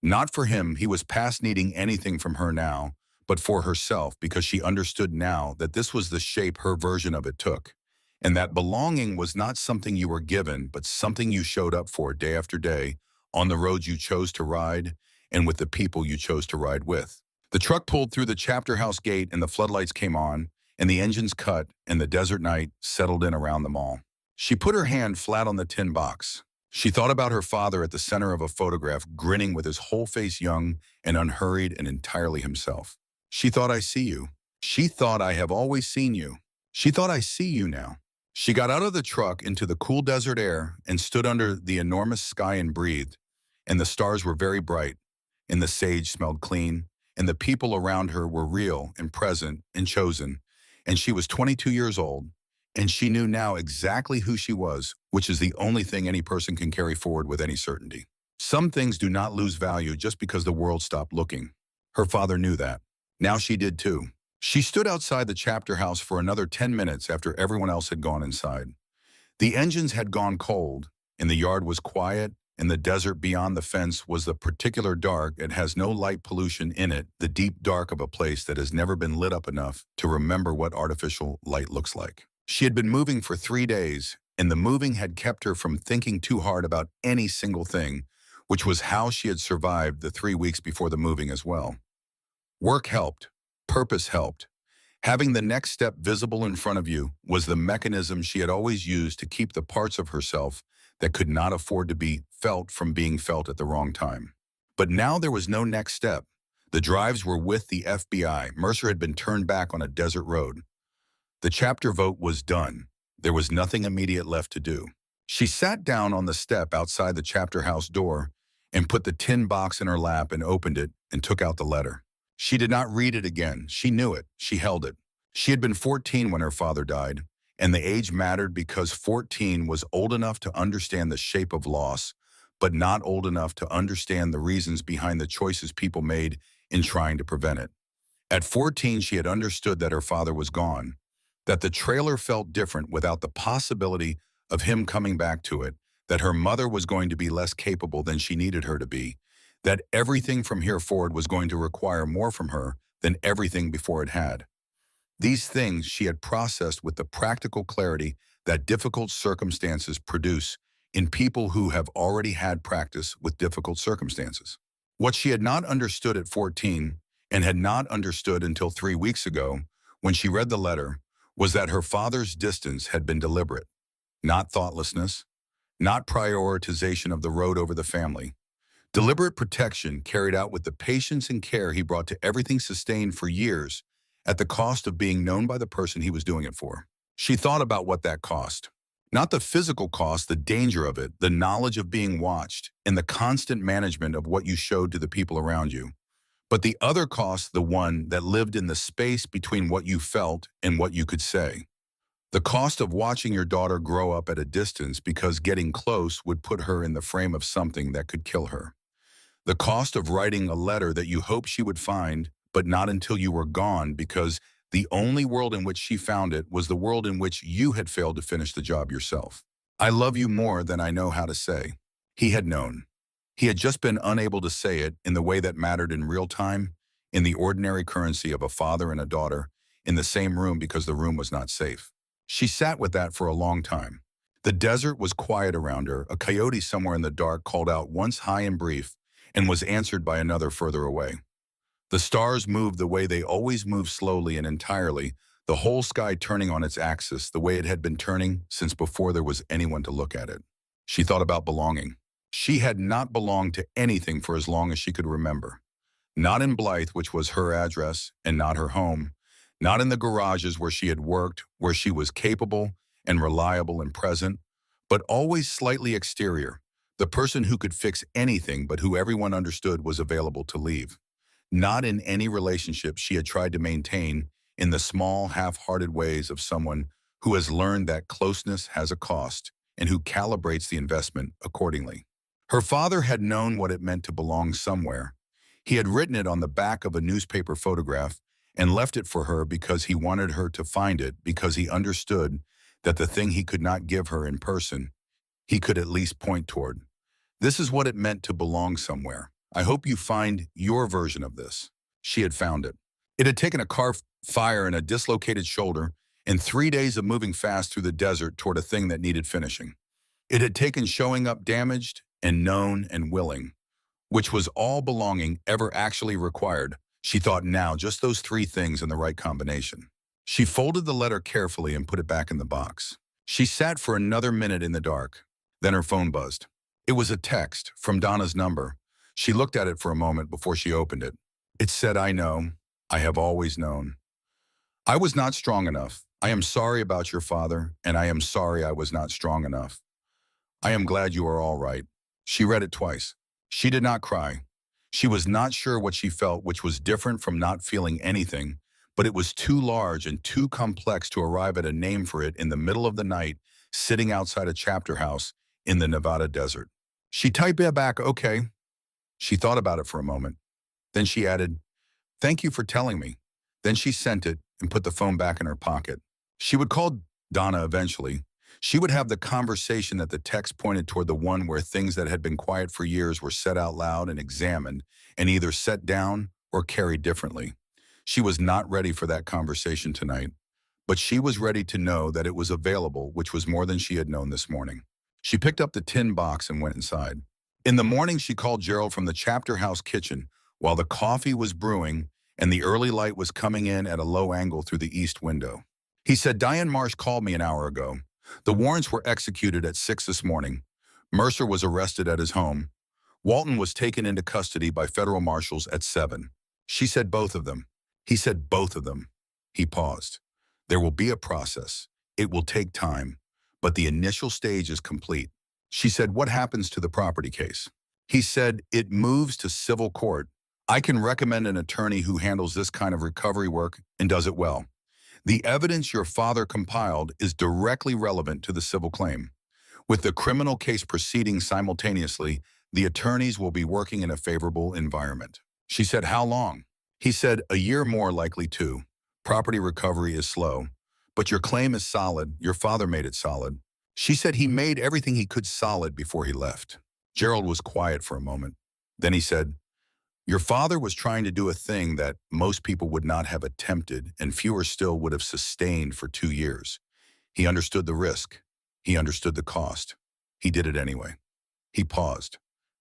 Speaker 1: Not for him, he was past needing anything from her now, but for herself, because she understood now that this was the shape her version of it took, and that belonging was not something you were given, but something you showed up for day after day, on the roads you chose to ride, and with the people you chose to ride with. The truck pulled through the chapter house gate and the floodlights came on, and the engines cut, and the desert night settled in around them all. She put her hand flat on the tin box. She thought about her father at the center of a photograph, grinning with his whole face young and unhurried and entirely himself. She thought, I see you. She thought, I have always seen you. She thought, I see you now. She got out of the truck into the cool desert air and stood under the enormous sky and breathed, and the stars were very bright, and the sage smelled clean, and the people around her were real and present and chosen, and she was 22 years old, and she knew now exactly who she was, which is the only thing any person can carry forward with any certainty. Some things do not lose value just because the world stopped looking. Her father knew that. Now she did too. She stood outside the chapter house for another 10 minutes after everyone else had gone inside. The engines had gone cold, and the yard was quiet, and the desert beyond the fence was the particular dark. It has no light pollution in it, the deep dark of a place that has never been lit up enough to remember what artificial light looks like. She had been moving for 3 days, and the moving had kept her from thinking too hard about any single thing, which was how she had survived the 3 weeks before the moving as well. Work helped. Purpose helped. Having the next step visible in front of you was the mechanism she had always used to keep the parts of herself that could not afford to be felt from being felt at the wrong time. But now there was no next step. The drives were with the FBI. Mercer had been turned back on a desert road. The chapter vote was done. There was nothing immediate left to do. She sat down on the step outside the chapter house door and put the tin box in her lap and opened it and took out the letter. She did not read it again. She knew it. She held it. She had been 14 when her father died, and the age mattered because 14 was old enough to understand the shape of loss, but not old enough to understand the reasons behind the choices people made in trying to prevent it. At 14, she had understood that her father was gone, that the trailer felt different without the possibility of him coming back to it, that her mother was going to be less capable than she needed her to be, that everything from here forward was going to require more from her than everything before it had. These things she had processed with the practical clarity that difficult circumstances produce in people who have already had practice with difficult circumstances. What she had not understood at 14 and had not understood until 3 weeks ago when she read the letter was that her father's distance had been deliberate, not thoughtlessness, not prioritization of the road over the family. Deliberate protection carried out with the patience and care he brought to everything sustained for years at the cost of being known by the person he was doing it for. She thought about what that cost. Not the physical cost, the danger of it, the knowledge of being watched, and the constant management of what you showed to the people around you. But the other cost, the one that lived in the space between what you felt and what you could say. The cost of watching your daughter grow up at a distance because getting close would put her in the frame of something that could kill her. The cost of writing a letter that you hoped she would find, but not until you were gone because the only world in which she found it was the world in which you had failed to finish the job yourself. I love you more than I know how to say. He had known. He had just been unable to say it in the way that mattered in real time, in the ordinary currency of a father and a daughter, in the same room because the room was not safe. She sat with that for a long time. The desert was quiet around her. A coyote somewhere in the dark called out once high and brief, and was answered by another further away. The stars moved the way they always move, slowly and entirely, the whole sky turning on its axis the way it had been turning since before there was anyone to look at it. She thought about belonging. She had not belonged to anything for as long as she could remember. Not in Blythe, which was her address and not her home. Not in the garages where she had worked, where she was capable and reliable and present, but always slightly exterior, the person who could fix anything but who everyone understood was available to leave. Not in any relationship she had tried to maintain in the small, half-hearted ways of someone who has learned that closeness has a cost and who calibrates the investment accordingly. Her father had known what it meant to belong somewhere. He had written it on the back of a newspaper photograph and left it for her because he wanted her to find it, because he understood that the thing he could not give her in person, he could at least point toward. This is what it meant to belong somewhere. I hope you find your version of this. She had found it. It had taken a car fire and a dislocated shoulder and 3 days of moving fast through the desert toward a thing that needed finishing. It had taken showing up damaged and known and willing, which was all belonging ever actually required. She thought now just those 3 things in the right combination. She folded the letter carefully and put it back in the box. She sat for another minute in the dark. Then her phone buzzed. It was a text from Donna's number. She looked at it for a moment before she opened it. It said, "I know. I have always known. I was not strong enough. I am sorry about your father, and I am sorry I was not strong enough. I am glad you are all right." She read it twice. She did not cry. She was not sure what she felt, which was different from not feeling anything, but it was too large and too complex to arrive at a name for it in the middle of the night, sitting outside a chapter house in the Nevada desert. She typed back, "Okay." She thought about it for a moment. Then she added, "Thank you for telling me." Then she sent it and put the phone back in her pocket. She would call Donna eventually. She would have the conversation that the text pointed toward, the one where things that had been quiet for years were said out loud and examined and either set down or carried differently. She was not ready for that conversation tonight, but she was ready to know that it was available, which was more than she had known this morning. She picked up the tin box and went inside. In the morning, she called Gerald from the chapter house kitchen while the coffee was brewing and the early light was coming in at a low angle through the east window. He said, "Diane Marsh called me an hour ago. The warrants were executed at 6 this morning. Mercer was arrested at his home. Walton was taken into custody by federal marshals at 7. She said both of them." He said both of them. He paused. "There will be a process. It will take time, but the initial stage is complete." She said, "What happens to the property case?" He said, "It moves to civil court. I can recommend an attorney who handles this kind of recovery work and does it well. The evidence your father compiled is directly relevant to the civil claim. With the criminal case proceeding simultaneously, the attorneys will be working in a favorable environment." She said, "How long?" He said, "A year more, likely 2. Property recovery is slow, but your claim is solid. Your father made it solid." She said he made everything he could solid before he left. Gerald was quiet for a moment. Then he said, "Your father was trying to do a thing that most people would not have attempted and fewer still would have sustained for 2 years. He understood the risk. He understood the cost. He did it anyway." He paused.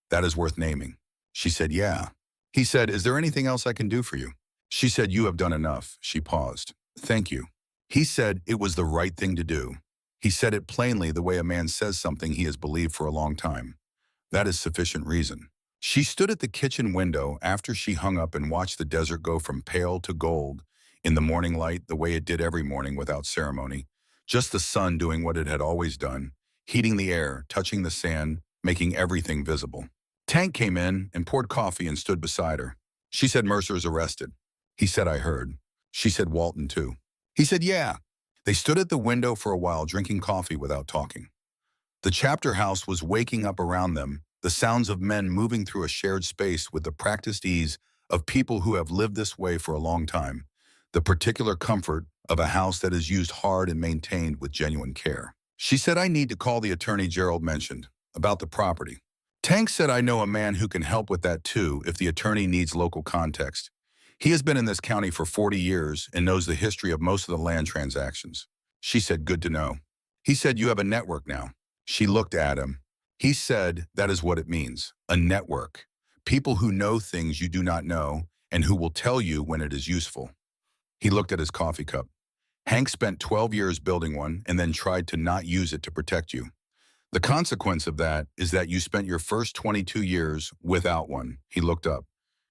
Speaker 1: "That is worth naming." She said, "Yeah." He said, "Is there anything else I can do for you?" She said, "You have done enough." She paused. "Thank you." He said it was the right thing to do. He said it plainly, the way a man says something he has believed for a long time. "That is sufficient reason." She stood at the kitchen window after she hung up and watched the desert go from pale to gold in the morning light the way it did every morning without ceremony. Just the sun doing what it had always done, heating the air, touching the sand, making everything visible. Tank came in and poured coffee and stood beside her. She said, "Mercer's arrested." He said, "I heard." She said, "Walton too." He said, "Yeah." They stood at the window for a while drinking coffee without talking. The chapter house was waking up around them, the sounds of men moving through a shared space with the practiced ease of people who have lived this way for a long time, the particular comfort of a house that is used hard and maintained with genuine care. She said, "I need to call the attorney Gerald mentioned about the property." Tank said, "I know a man who can help with that too if the attorney needs local context. He has been in this county for 40 years and knows the history of most of the land transactions." She said, "Good to know." He said, "You have a network now." She looked at him. He said, "That is what it means, a network. People who know things you do not know and who will tell you when it is useful." He looked at his coffee cup. "Hank spent 12 years building one and then tried to not use it to protect you. The consequence of that is that you spent your first 22 years without one." He looked up.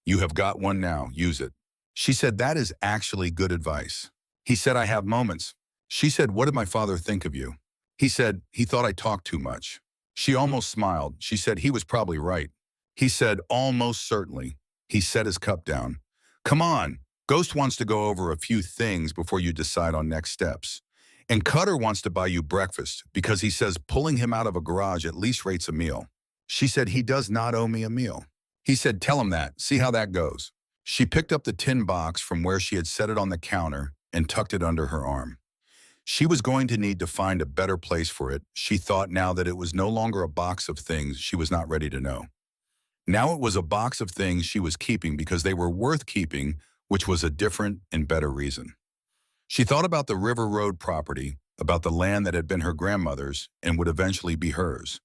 Speaker 1: "You have got one now, use it." She said, "That is actually good advice." He said, "I have moments." She said, "What did my father think of you?" He said, "He thought I talked too much." She almost smiled. She said, "He was probably right." He said, "Almost certainly." He set his cup down. "Come on. Ghost wants to go over a few things before you decide on next steps. And Cutter wants to buy you breakfast because he says pulling him out of a garage at least rates a meal." She said, "He does not owe me a meal." He said, "Tell him that. See how that goes." She picked up the tin box from where she had set it on the counter and tucked it under her arm. She was going to need to find a better place for it. She thought now that it was no longer a box of things she was not ready to know. Now it was a box of things she was keeping because they were worth keeping, which was a different and better reason. She thought about the River Road property, about the land that had been her grandmother's and would eventually be hers.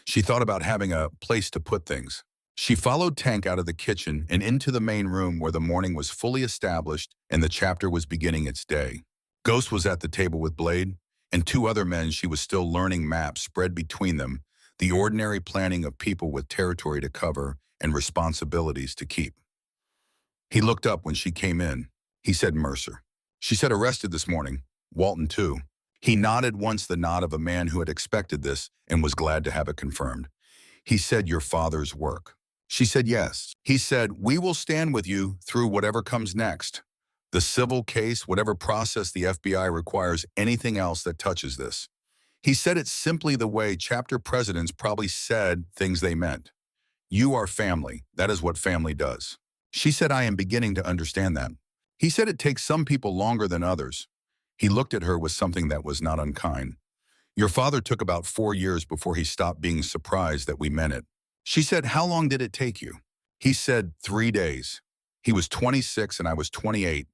Speaker 1: She thought about having a place to put things. She followed Tank out of the kitchen and into the main room where the morning was fully established and the chapter was beginning its day. Ghost was at the table with Blade, and two other men she was still learning maps spread between them, the ordinary planning of people with territory to cover and responsibilities to keep. He looked up when she came in. He said, "Mercer." She said, "Arrested this morning. Walton too." He nodded once, the nod of a man who had expected this and was glad to have it confirmed. He said, "Your father's work." She said, "Yes." He said, "We will stand with you through whatever comes next. The civil case, whatever process the FBI requires, anything else that touches this." He said it simply the way chapter presidents probably said things they meant. "You are family. That is what family does." She said, "I am beginning to understand that." He said it takes some people longer than others. He looked at her with something that was not unkind. "Your father took about 4 years before he stopped being surprised that we meant it." She said, "How long did it take you?" He said, 3 days. He was 26 and I was 28,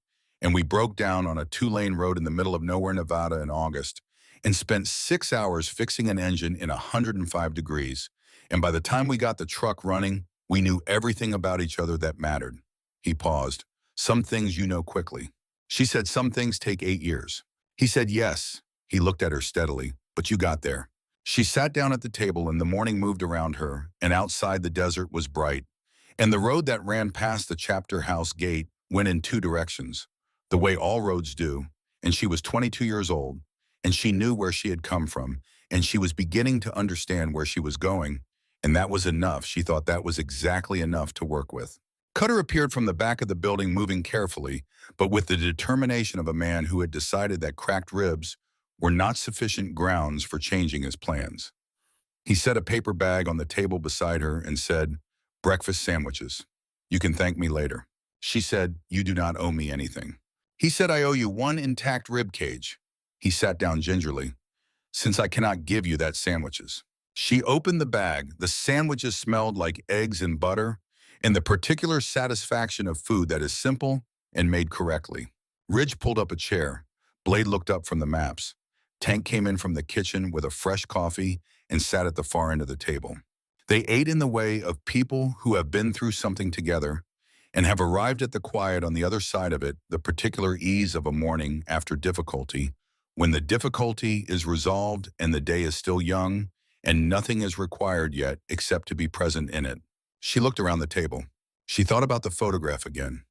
Speaker 1: and we broke down on a 2-lane road in the middle of nowhere, Nevada in August, and spent 6 hours fixing an engine in 105 degrees. And by the time we got the truck running, we knew everything about each other that mattered. He paused. "Some things you know quickly." She said, "Some things take 8 years. He said, "Yes." He looked at her steadily. "But you got there." She sat down at the table and the morning moved around her, and outside the desert was bright. And the road that ran past the chapter house gate went in two directions, the way all roads do, and she was 22 years old, and she knew where she had come from, and she was beginning to understand where she was going, and that was enough. She thought that was exactly enough to work with. Cutter appeared from the back of the building, moving carefully, but with the determination of a man who had decided that cracked ribs were not sufficient grounds for changing his plans. He set a paper bag on the table beside her and said, "Breakfast sandwiches. You can thank me later." She said, "You do not owe me anything." He said, "I owe you one intact rib cage." He sat down gingerly. "Since I cannot give you that sandwiches." She opened the bag. The sandwiches smelled like eggs and butter, and the particular satisfaction of food that is simple and made correctly. Ridge pulled up a chair. Blade looked up from the maps. Tank came in from the kitchen with a fresh coffee and sat at the far end of the table. They ate in the way of people who have been through something together and have arrived at the quiet on the other side of it, the particular ease of a morning after difficulty, when the difficulty is resolved and the day is still young and nothing is required yet except to be present in it. She looked around the table. She thought about the photograph again.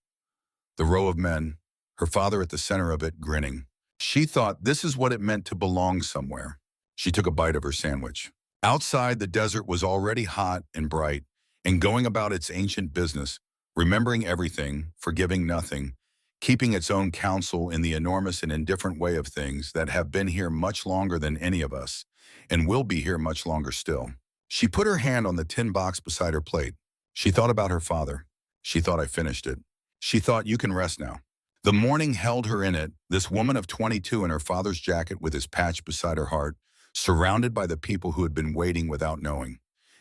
Speaker 1: The row of men, her father at the center of it, grinning. She thought this is what it meant to belong somewhere. She took a bite of her sandwich. Outside, the desert was already hot and bright, and going about its ancient business, remembering everything, forgiving nothing, keeping its own counsel in the enormous and indifferent way of things that have been here much longer than any of us, and will be here much longer still. She put her hand on the tin box beside her plate. She thought about her father. She thought, I finished it. She thought, you can rest now. The morning held her in it, this woman of 22 in her father's jacket with his patch beside her heart, surrounded by the people who had been waiting without knowing.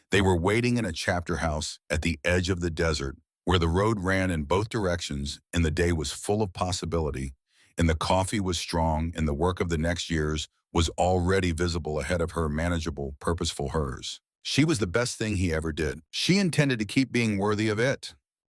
Speaker 1: They were waiting in a chapter house at the edge of the desert, where the road ran in both directions and the day was full of possibility, and the coffee was strong and the work of the next years was already visible ahead of her manageable, purposeful hers. She was the best thing he ever did. She intended to keep being worthy of it.